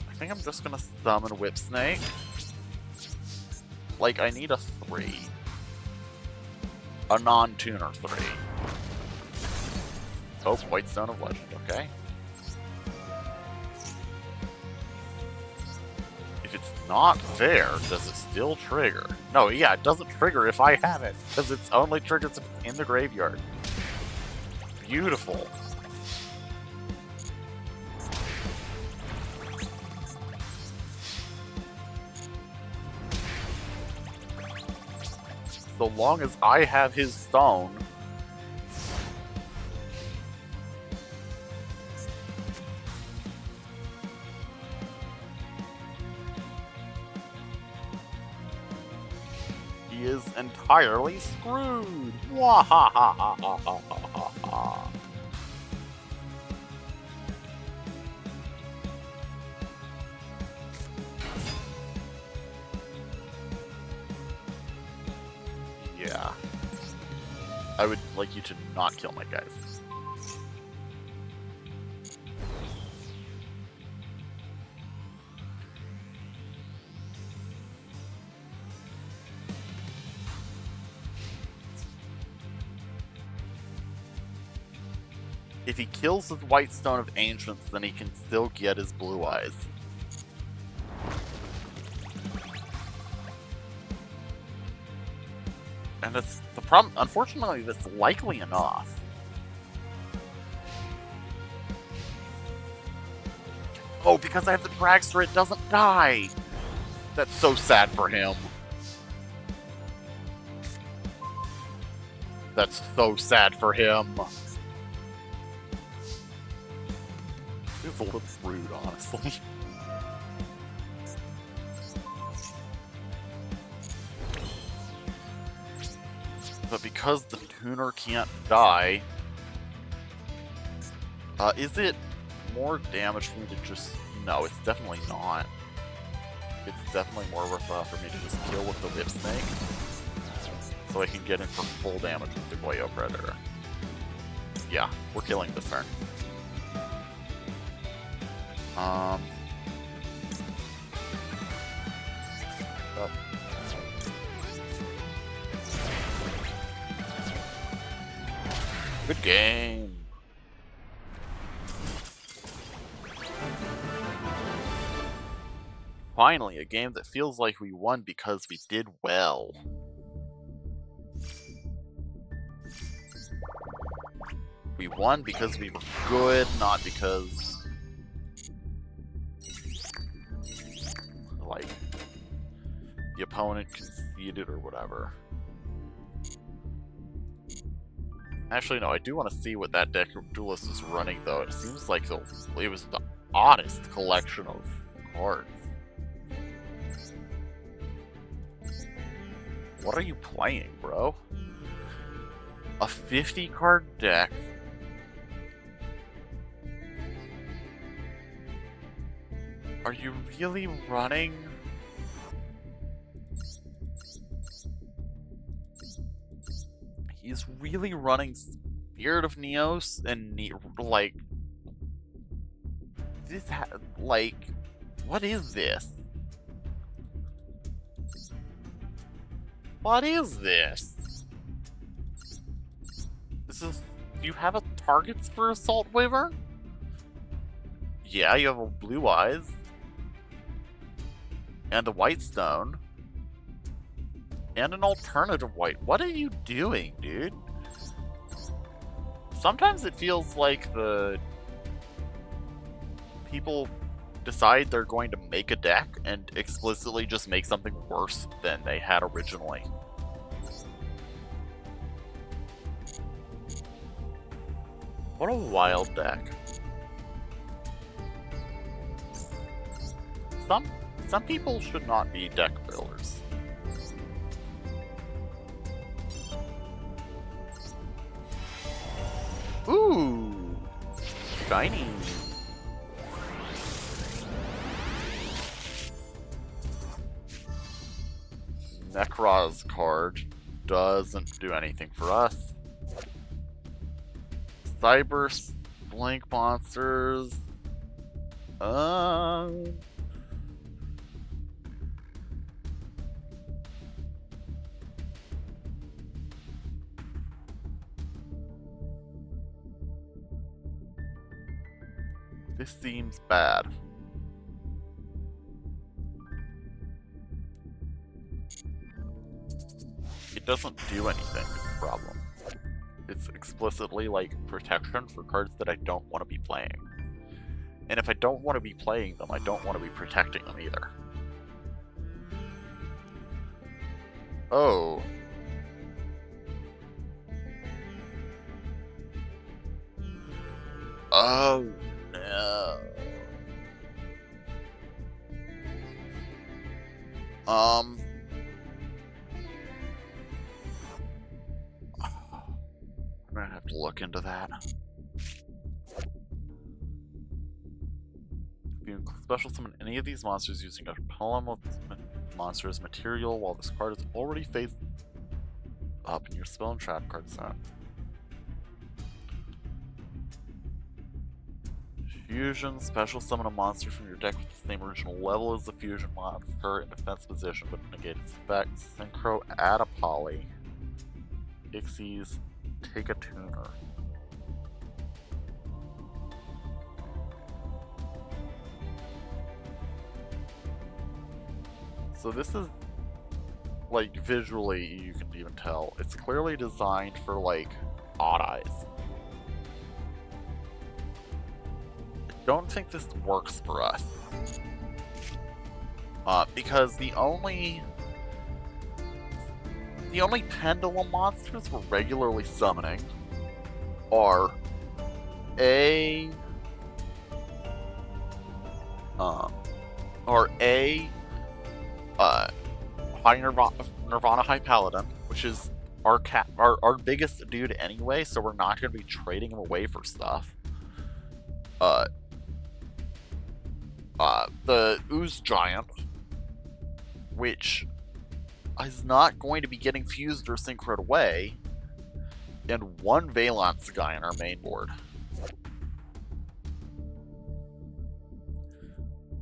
I think I'm just gonna summon Whip Snake. Like, I need a 3. A non-tuner 3. Oh, White Stone of Legend, okay. If it's not there, does it still trigger? No, yeah, it doesn't trigger if I have it, because it's only triggers in the graveyard. Beautiful. So long as I have his stone, he is entirely screwed. Wahahahahaha. Yeah. I would like you to not kill my guys. If he kills his White Stone of Ancients, then he can still get his Blue Eyes. And that's the problem. Unfortunately, that's likely enough. Oh, because I have the Dragster, it doesn't die! That's so sad for him. That's so sad for him. It's a little rude, honestly. But because the tuner can't die, is it more damage for me to just... No, it's definitely not. It's definitely more worthwhile for me to just kill with the Whip Snake, so I can get in for full damage with the Goyo Predator. Yeah, we're killing this turn. Oh. Good game. Finally, a game that feels like we won because we did well. We won because we were good, not because... like, the opponent conceded or whatever. Actually, no, I do want to see what that deck of Duelist is running, though. It seems like it was the oddest collection of cards. What are you playing, bro? A 50-card deck. Are you really running? He's really running Spirit of Neos and like this. Like, what is this? What is this? This is. Do you have a targets for Assault Wyvern? Yeah, you have a Blue Eyes. And a White Stone. And an alternative white. What are you doing, dude? Sometimes it feels like the people decide they're going to make a deck and explicitly just make something worse than they had originally. What a wild deck. Some people should not be deck builders. Ooh, shiny. Necroz card doesn't do anything for us. Cyber Blink monsters. This seems bad. It doesn't do anything, is the problem. It's explicitly like protection for cards that I don't want to be playing. And if I don't want to be playing them, I don't want to be protecting them either. Oh. Oh no. I'm gonna have to look into that. If you special summon any of these monsters using a poem of monsters material while this card is already face up in your spell and trap card set. Fusion, special summon a monster from your deck with the same original level as the fusion monster in defense position but negate its effects. Synchro, add a poly. Ixies, take a tuner. So this is, like, visually you can even tell, it's clearly designed for, like, odd eyes. I don't think this works for us. Because the only pendulum monsters we're regularly summoning are High Nirvana High Paladin, which is our biggest dude anyway, so we're not going to be trading him away for stuff. The Ooze Giant, which is not going to be getting fused or synchroed away, and one Valence guy in our main board.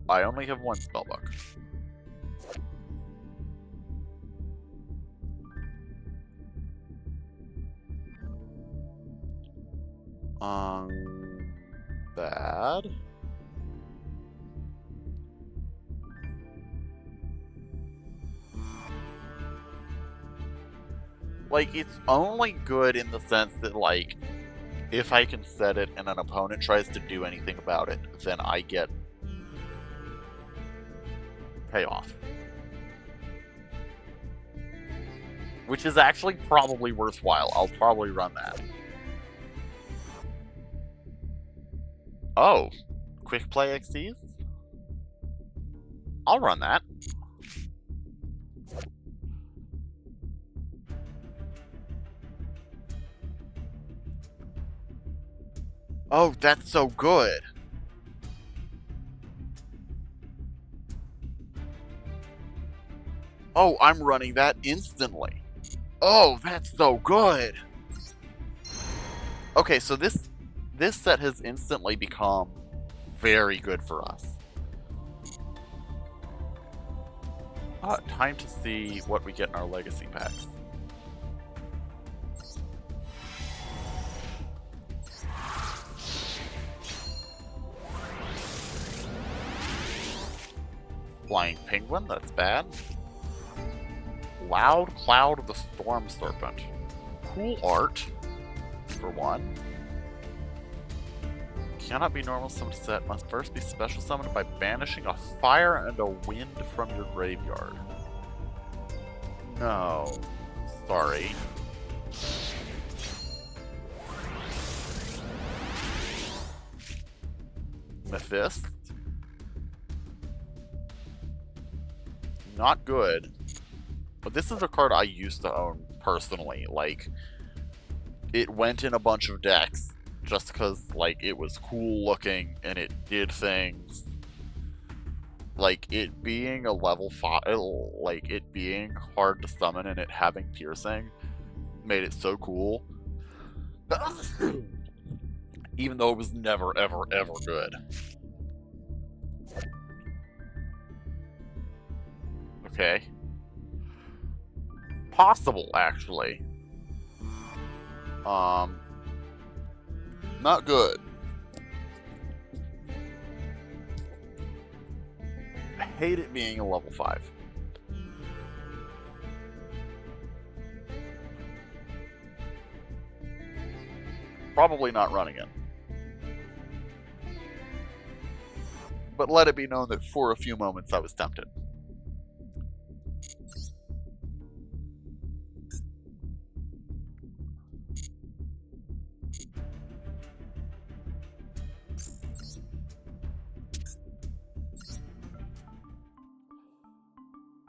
I only have one spellbook. Bad. Like, it's only good in the sense that, like, if I can set it and an opponent tries to do anything about it, then I get payoff. Which is actually probably worthwhile. I'll probably run that. Oh, quick play XDs? I'll run that. Oh, that's so good. Oh, I'm running that instantly. Oh, that's so good. Okay, so this set has instantly become very good for us. Time to see what we get in our legacy packs. Flying Penguin, that's bad. Loud Cloud of the Storm Serpent. Cool art, for one. Cannot be normal summoned set. Must first be special summoned by banishing a fire and a wind from your graveyard. No. Sorry. Mephist. Not good. But this is a card I used to own personally. Like, it went in a bunch of decks just because, like, it was cool looking and it did things. Like, it being a level 5, like, it being hard to summon and it having piercing made it so cool. Even though it was never, ever, ever good. Okay. Possible, actually. Not good. I hate it being a level 5. Probably not running it. But let it be known that for a few moments I was tempted.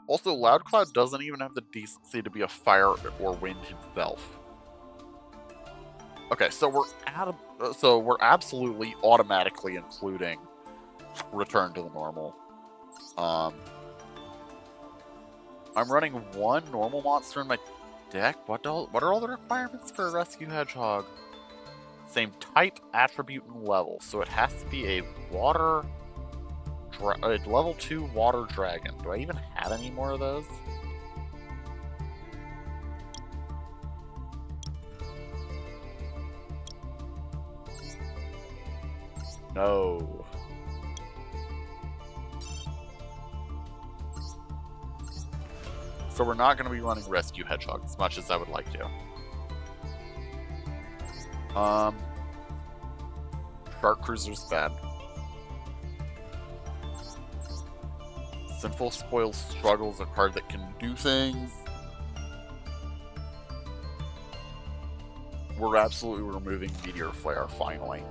Also, Loudcloud doesn't even have the decency to be a fire or wind himself. Okay, so we're absolutely automatically including Return to the Normal. I'm running one normal monster in my deck. What are all the requirements for a Rescue Hedgehog? Same type, attribute, and level. So it has to be a water... a level 2 water dragon. Do I even have any more of those? No. So we're not going to be running Rescue Hedgehog as much as I would like to. Shark Cruiser's bad. Sinful Spoil Struggle's a card that can do things. We're absolutely removing Meteor Flare, finally.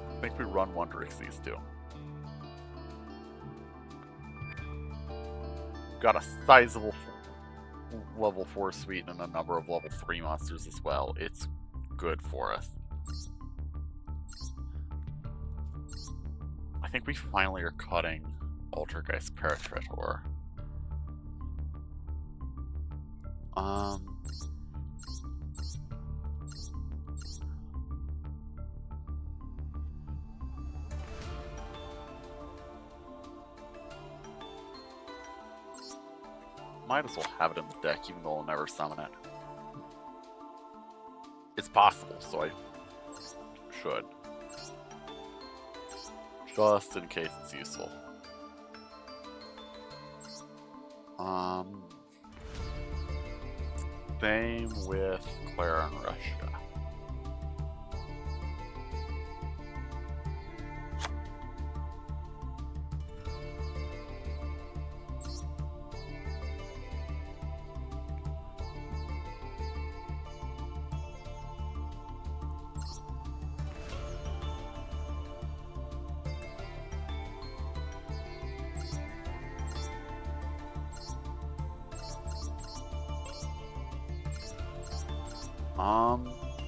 I think we run Wonder Xyz too. Got a sizable level 4 suite and a number of level 3 monsters as well. It's good for us. I think we finally are cutting Altergeist Paratraitor. Might as well have it in the deck, even though I'll never summon it. It's possible, so I should. Just in case it's useful. Same with Clara and Russia.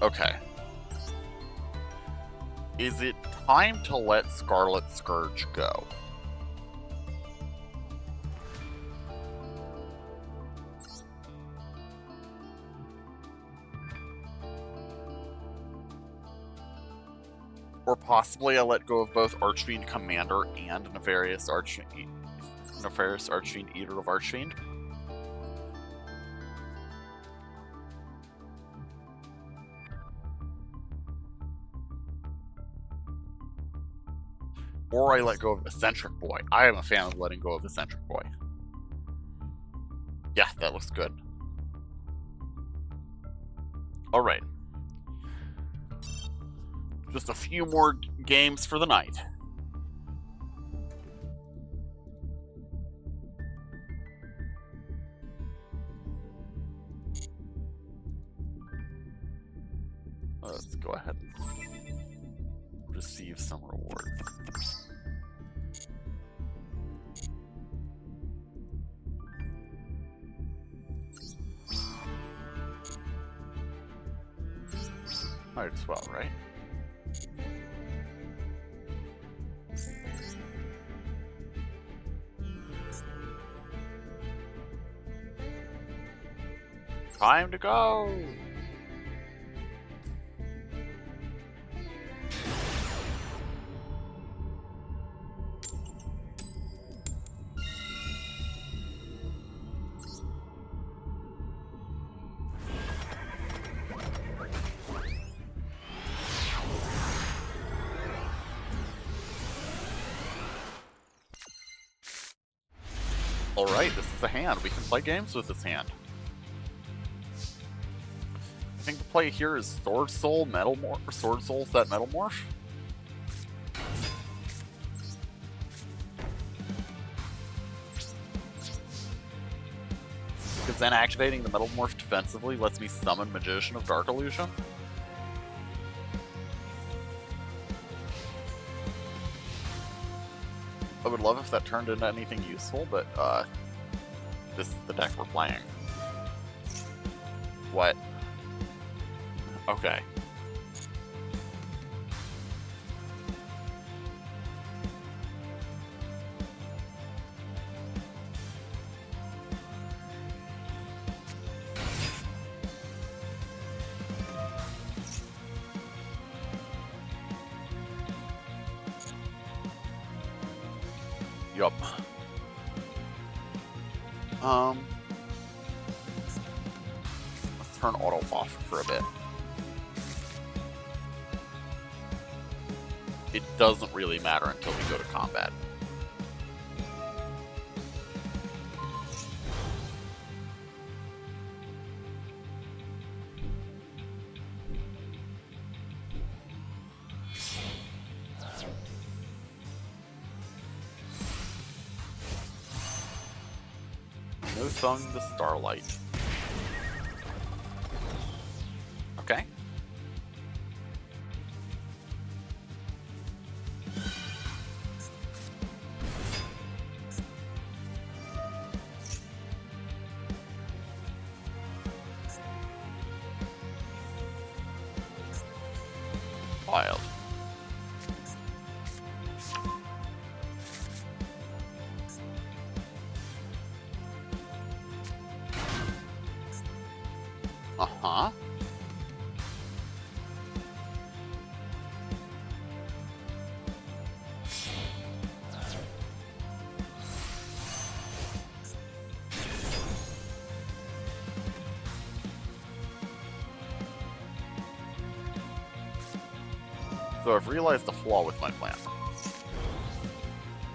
Okay. Is it time to let Scarlet Scourge go? Or possibly I let go of both Archfiend Commander and Nefarious Archfiend Eater of Archfiend? Or I let go of Eccentric Boy. I am a fan of letting go of Eccentric Boy. Yeah, that looks good. Alright. Just a few more games for the night. Let's go ahead and receive some rewards. Might as well, right? Time to go! Alright, this is a hand. We can play games with this hand. I think the play here is Sword Soul, Metal Morph, Sword Soul set Metal Morph. Because then activating the Metal Morph defensively lets me summon Magician of Dark Illusion. I would love if that turned into anything useful, but this is the deck we're playing. What? Okay. Yup. Let's turn auto off for a bit. It doesn't really matter until we go to combat. No Song the Starlight. Okay. Wild. Uh-huh. So I've realized the flaw with my plan,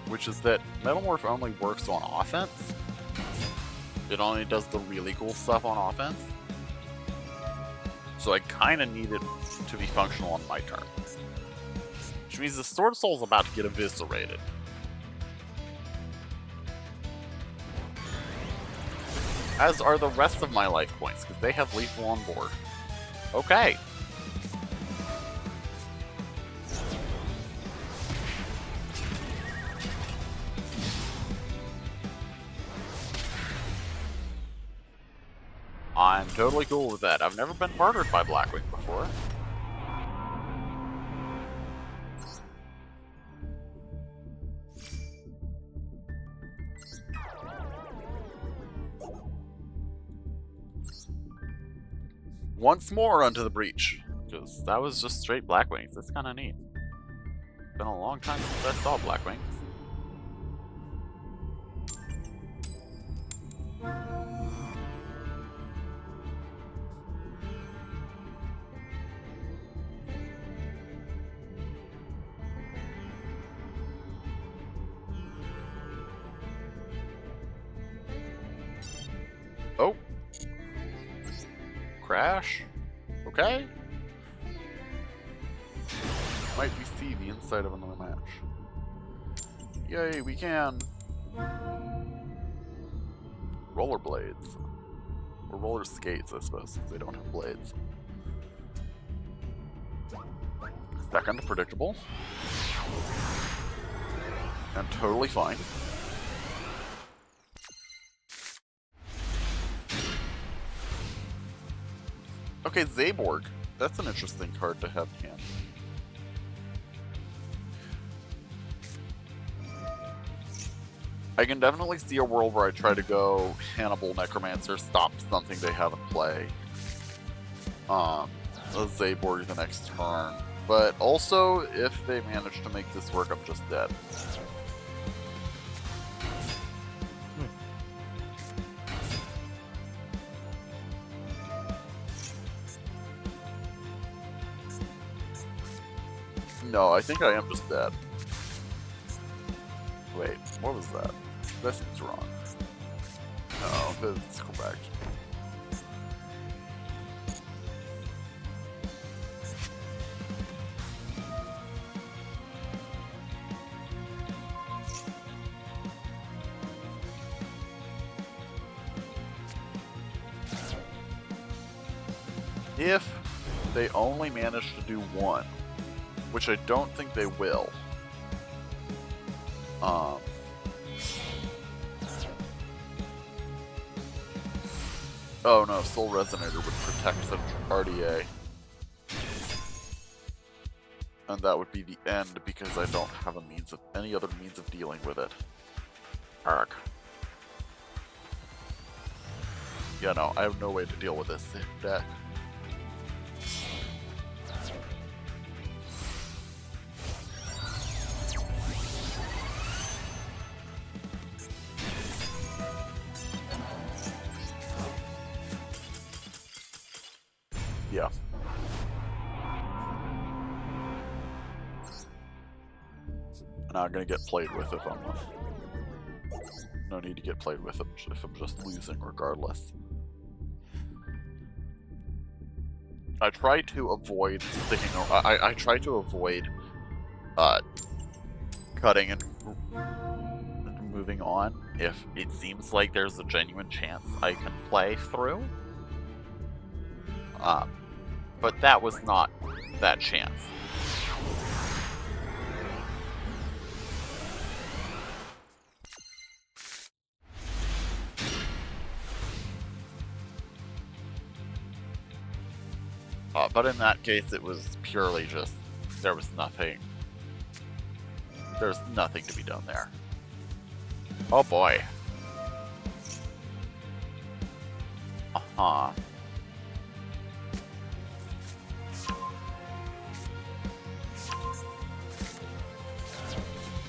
which is that Metal Morph only works on offense. It only does the really cool stuff on offense. So I kind of need it to be functional on my turn. Which means the Sword Soul's about to get eviscerated. As are the rest of my life points, because they have lethal on board. Okay. I'm totally cool with that. I've never been murdered by Blackwing before. Once more onto the breach, because that was just straight Blackwings. That's kind of neat. Been a long time since I saw Blackwings. crash. Okay. Might we see the inside of another match? Yay, we can! Rollerblades. Or roller skates, I suppose, since they don't have blades. Second, predictable. And totally fine. Okay, Zaborg. That's an interesting card to have in hand. I can definitely see a world where I try to go Hannibal Necromancer, stop something they have in play. A Zaborg the next turn. But also, if they manage to make this work, I'm just dead. No, I think I am just dead. Wait, what was that? That seems wrong. No, that's correct. If they only manage to do one, which I don't think they will. Oh no, Soul Resonator would protect some RDA. And that would be the end because I don't have a means of any other means of dealing with it. Ark. Yeah, no, I have no way to deal with this deck. Yeah. Not gonna get played with if I'm... No need to get played with if I'm just losing regardless. I try to avoid sticking... I try to avoid cutting and moving on if it seems like there's a genuine chance I can play through. But that was not that chance. But in that case, it was purely just, there was nothing to be done there. Oh boy. Uh-huh.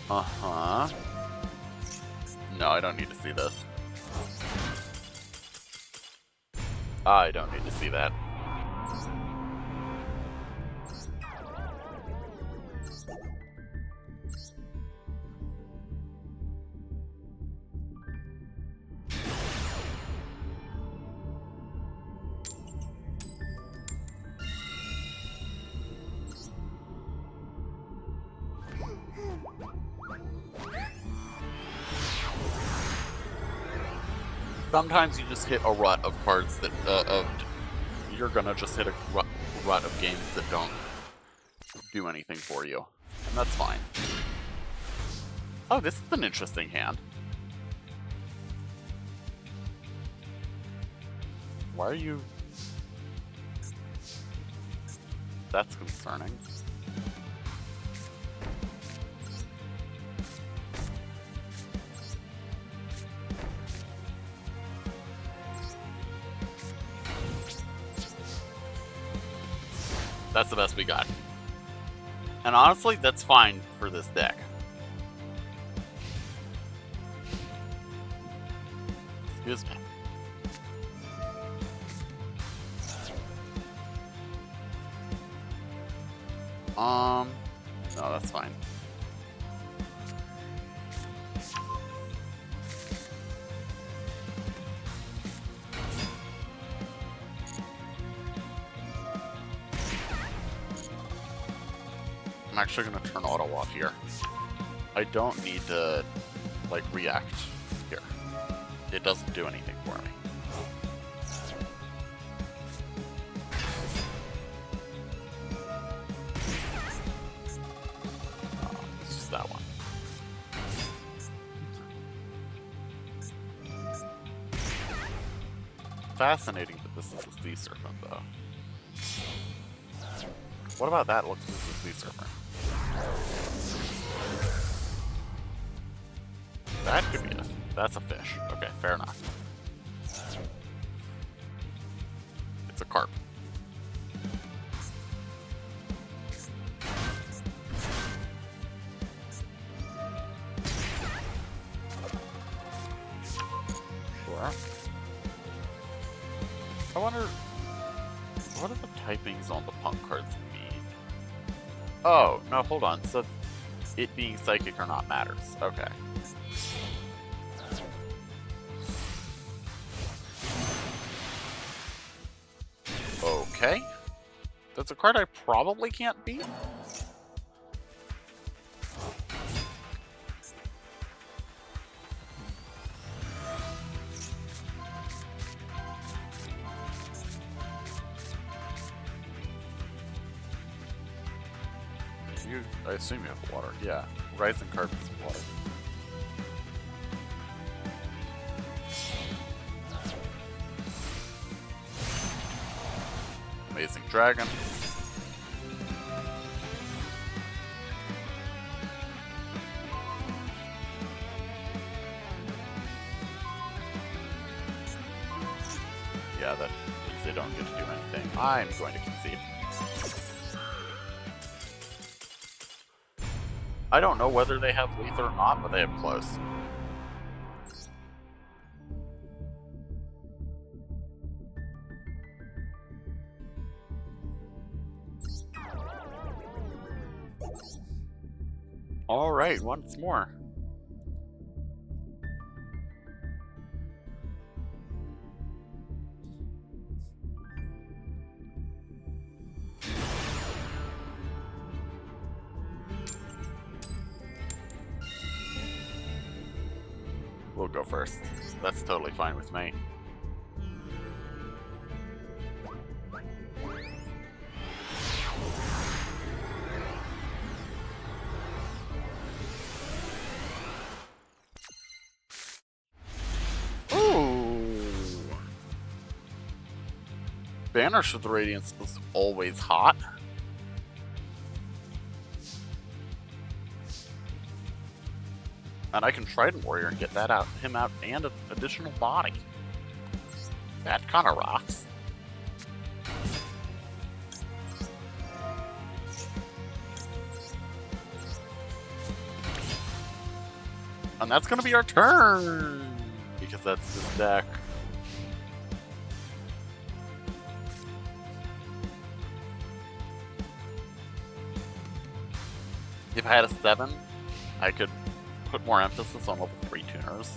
Uh-huh. No, I don't need to see this. I don't need to see that. Sometimes you just hit a rut of cards that, you're gonna just hit a rut of games that don't do anything for you. And that's fine. Oh, this is an interesting hand. Why are you... That's concerning. That's the best we got. And honestly, that's fine for this deck. Excuse me. No, that's fine. actually going to turn auto off here. I don't need to, like, react here. It doesn't do anything for me. It's just that one. Fascinating that this is a sea serpent, though. What about that looks like a sea serpent? That could be that's a fish. Okay, fair enough. It's a carp. Sure. I wonder, what do the typings on the punk cards mean? Oh, no, hold on. So, it being psychic or not matters. Okay. Okay. That's a card I probably can't beat. I assume you have water. Yeah. Rising carpets of water. Amazing dragon. Yeah, that means they don't get to do anything. I'm going to concede. I don't know whether they have lethal or not, but they have close. Alright, once more. We'll go first. That's totally fine with me. Banish of the Radiance was always hot. And I can Trident Warrior and get that him out and an additional body. That kind of rocks. And that's gonna be our turn! Because that's this deck. If I had a 7, I could put more emphasis on level 3 tuners.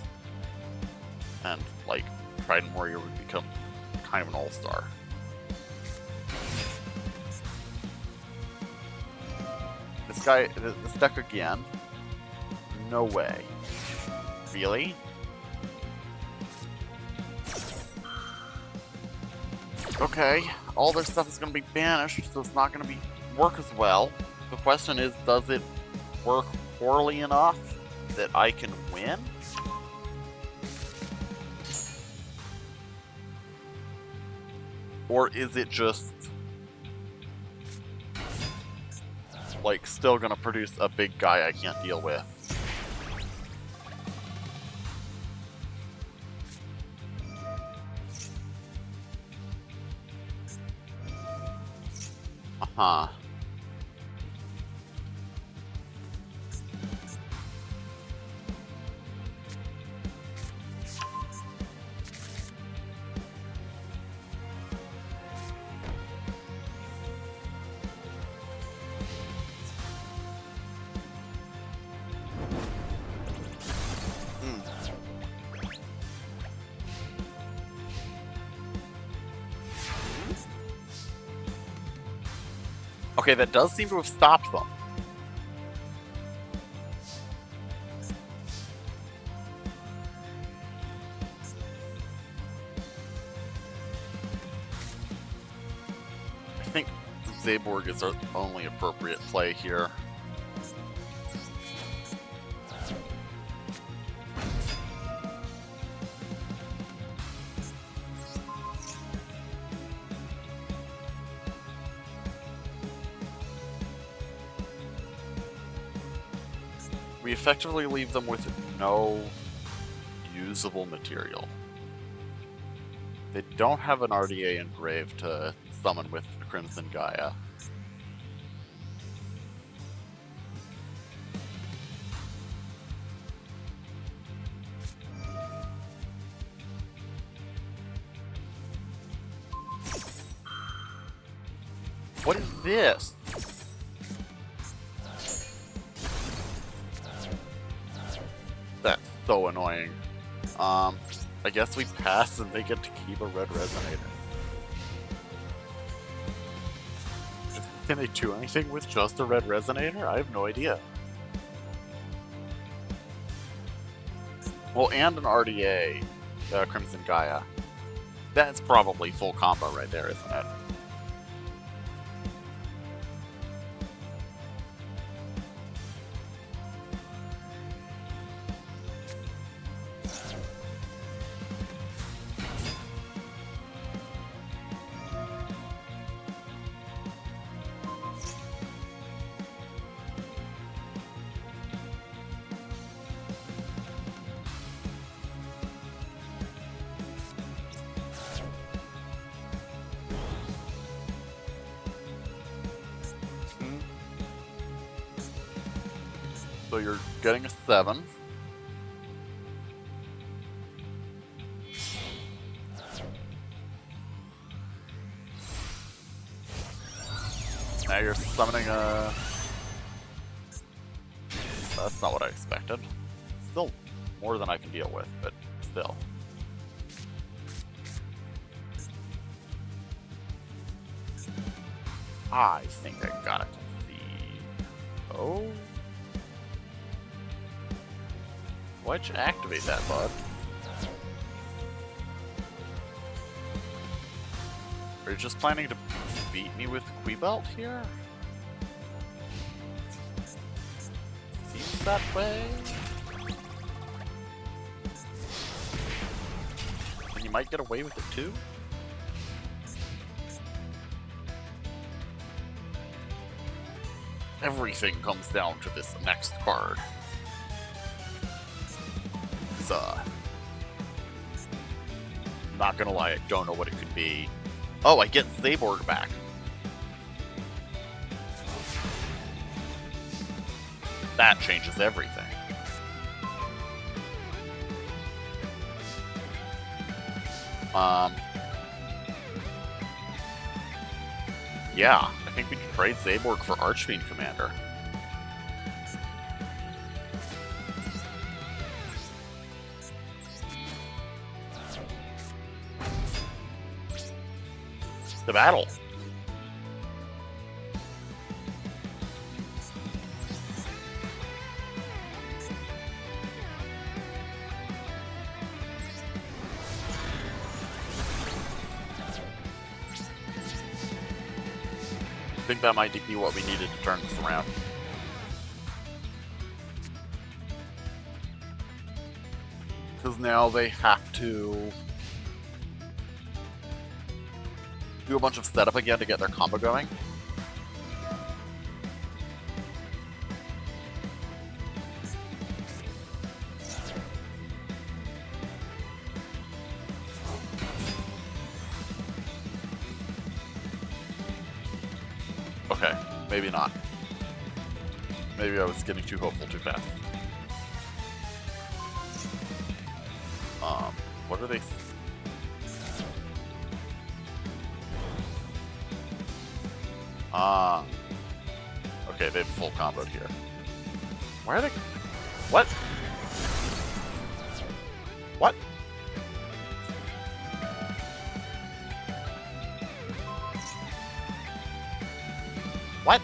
And, like, Trident Warrior would become kind of an all-star. This deck again? No way. Really? Okay, all this stuff is going to be banished, so it's not going to work as well. The question is, does it work poorly enough that I can win? Or is it just, like, still gonna produce a big guy I can't deal with? Uh-huh. Okay, that does seem to have stopped them. Zaborg is our only appropriate play here. We effectively leave them with no usable material. They don't have an RDA engraved to summon with Crimson Gaia. What is this? That's so annoying. I guess we pass and they get to keep a red resonator. Can they do anything with just a red resonator? I have no idea. Well, and an RDA, Crimson Gaia. That's probably full combo right there, isn't it? So you're getting a 7. Now you're summoning a... That's not what I expected. Still more than I can deal with, but still. I think I got it. Oh. Why'd you activate that, bud? Are you just planning to beat me with Quibelt here? Seems that way. And you might get away with it too? Everything comes down to this next card. Not gonna lie, I don't know what it could be. Oh, I get Zaborg back. That changes everything. Yeah, I think we can trade Zaborg for Archfiend Commander. The battle. I think that might be what we needed to turn this around. Because now they have to do a bunch of setup again to get their combo going. Okay, maybe not. Maybe I was getting too hopeful too fast. What are they? Okay, they've full comboed here. Why are they? What? What? What?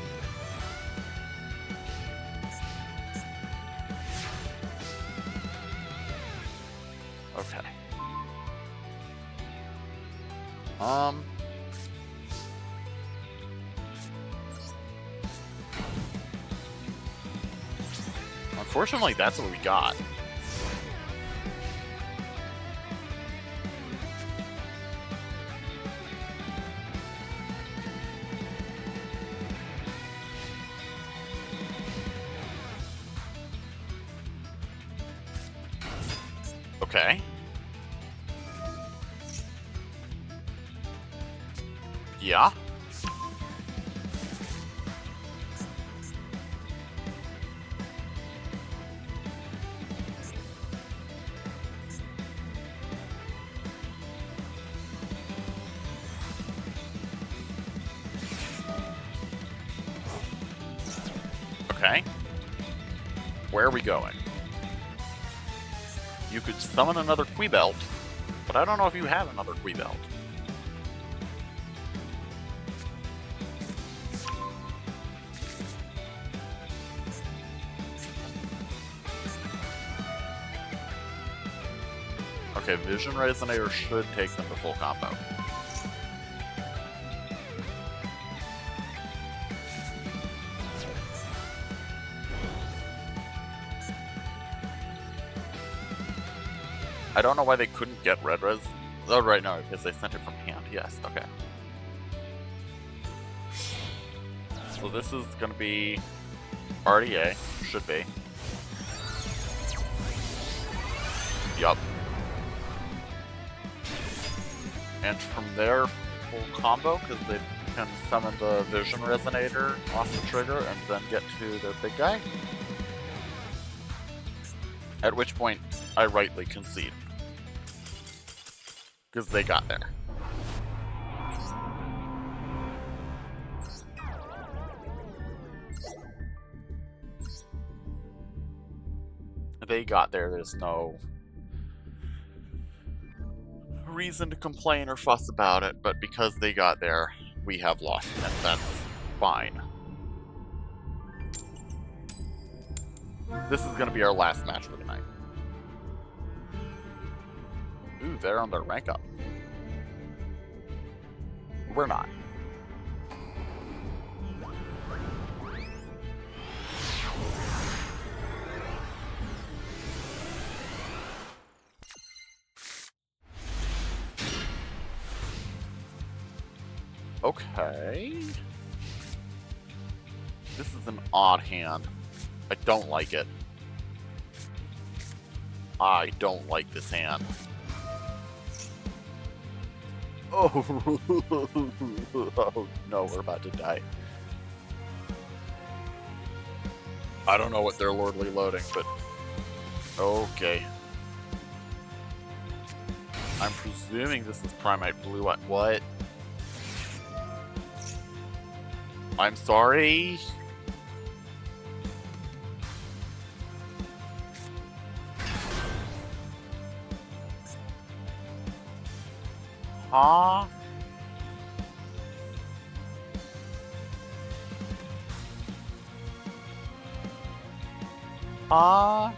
Okay. Unfortunately, that's what we got. Okay. Yeah. Okay. Where are we going? You could summon another Quibelt, but I don't know if you have another Quibelt. Okay, Vision Resonator should take them to full combo. I don't know why they couldn't get Red Res. Oh, right, no, because they sent it from hand. Yes, okay. So this is going to be RDA. Should be. Yup. And from there, full combo, because they can summon the Vision Resonator off the trigger and then get to their big guy. At which point, I rightly concede. Because they got there. They got there, there's no reason to complain or fuss about it, but because they got there, we have lost, and that's fine. This is going to be our last match for the night. Ooh, they're on their rank up. We're not. Okay. This is an odd hand. I don't like it. I don't like this hand. Oh, oh no, we're about to die. I don't know what they're lordly loading, but okay. I'm presuming this is Primite Blue. What? I'm sorry. Huh? Huh?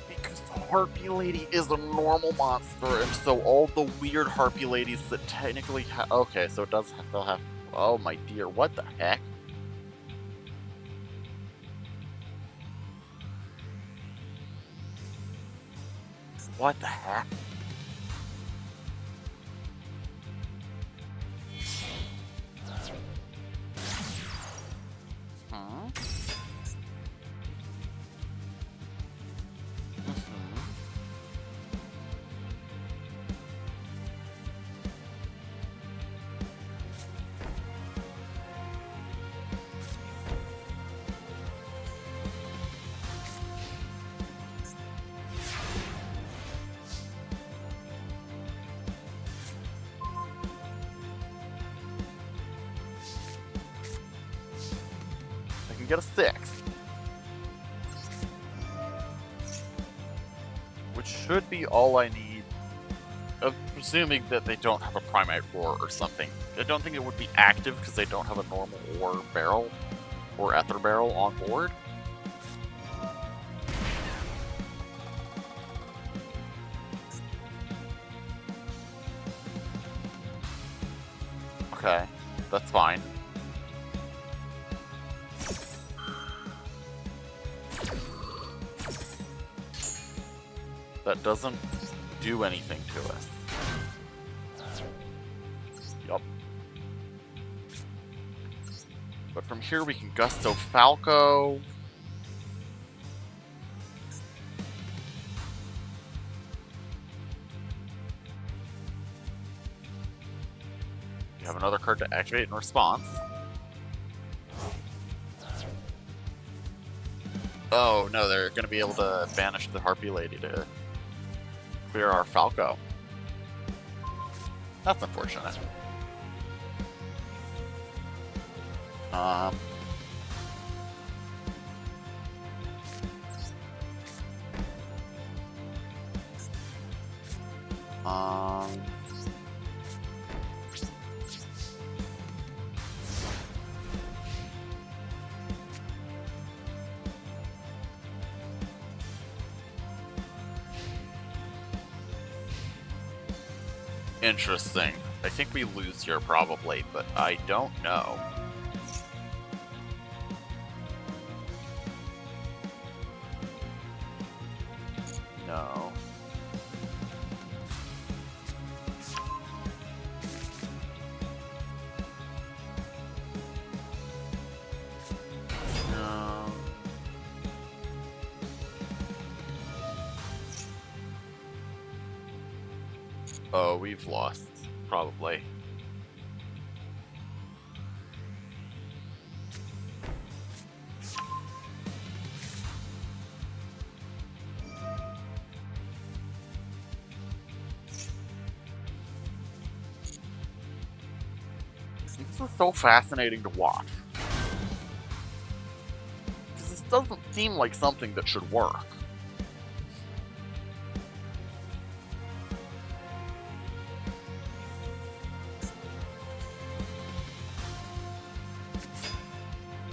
Because the Harpy Lady is a normal monster, and so all the weird Harpy Ladies that technically have... Okay, so it does they'll have... Oh my dear, what the heck? What the heck? Huh? Get a 6. Which should be all I need. Presuming that they don't have a Primite Roar or something. I don't think it would be active because they don't have a normal Ore Barrel or Ether Barrel on board. Okay, that's fine. That doesn't do anything to us. Yup. But from here we can Gusto Falco. You have another card to activate in response. Oh no, they're going to be able to banish the Harpy Lady to clear our Falco. That's unfortunate. Um... Interesting. I think we lose here probably, but I don't know. No. No. Oh, we've lost, probably. This is so fascinating to watch. Because this doesn't seem like something that should work.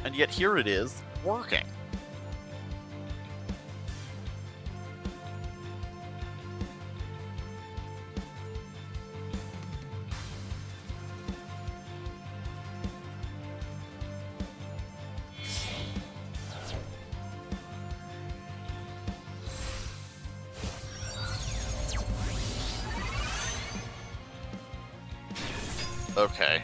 And yet here it is, working. Okay.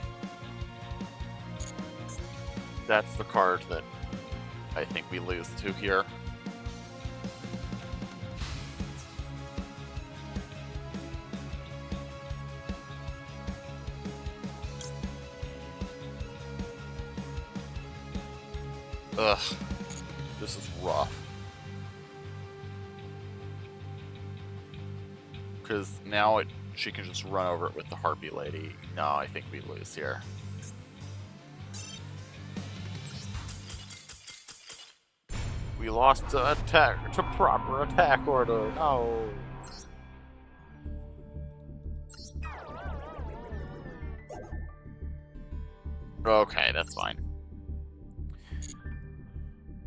That's the card that I think we lose to here. Ugh. This is rough. Because now she can just run over it with the Harpy Lady. No, I think we lose here. We lost to attack, to proper attack order. No. Okay, that's fine.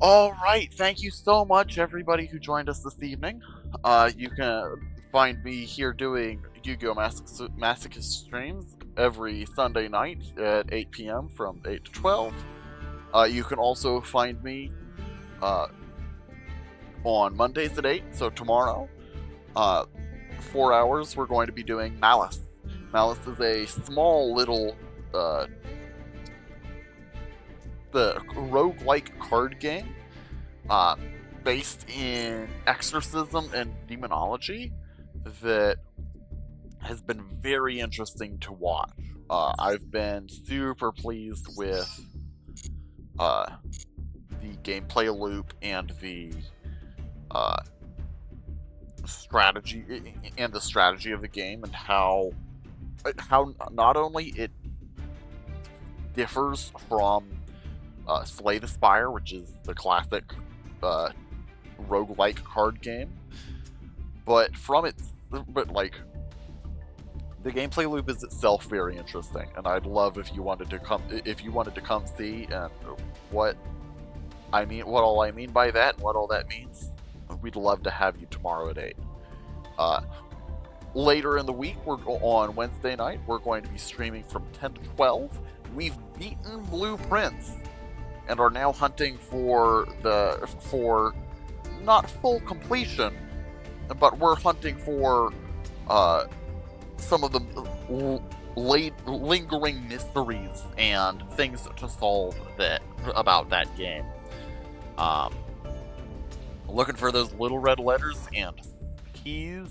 Alright, thank you so much, everybody who joined us this evening. You can find me here doing Yu-Gi-Oh! Masochist streams every Sunday night at 8 p.m. from 8 to 12. You can also find me on Mondays at 8, so tomorrow, 4 hours, we're going to be doing Malice. Malice is a small little the roguelike card game based in exorcism and demonology that has been very interesting to watch. I've been super pleased with the gameplay loop and the strategy of the game, and how not only it differs from Slay the Spire, which is the classic roguelike card game, but like the gameplay loop is itself very interesting, and I'd love if you wanted to come see and what all I mean by that and what all that means. We'd love to have you tomorrow at 8. later in the week, on Wednesday night, we're going to be streaming from 10 to 12. We've beaten blueprints and are now hunting for not full completion, but we're hunting for some of the lingering mysteries and things to solve about that game. Looking for those little red letters and keys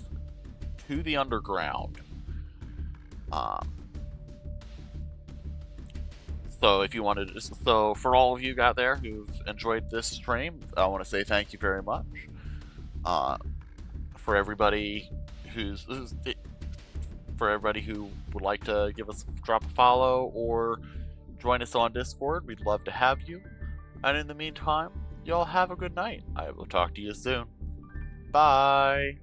to the underground. So if you wanted to, so for all of you out there who've enjoyed this stream, I want to say thank you very much. For everybody who would like to drop a follow or join us on Discord, we'd love to have you. And in the meantime, y'all have a good night. I will talk to you soon. Bye.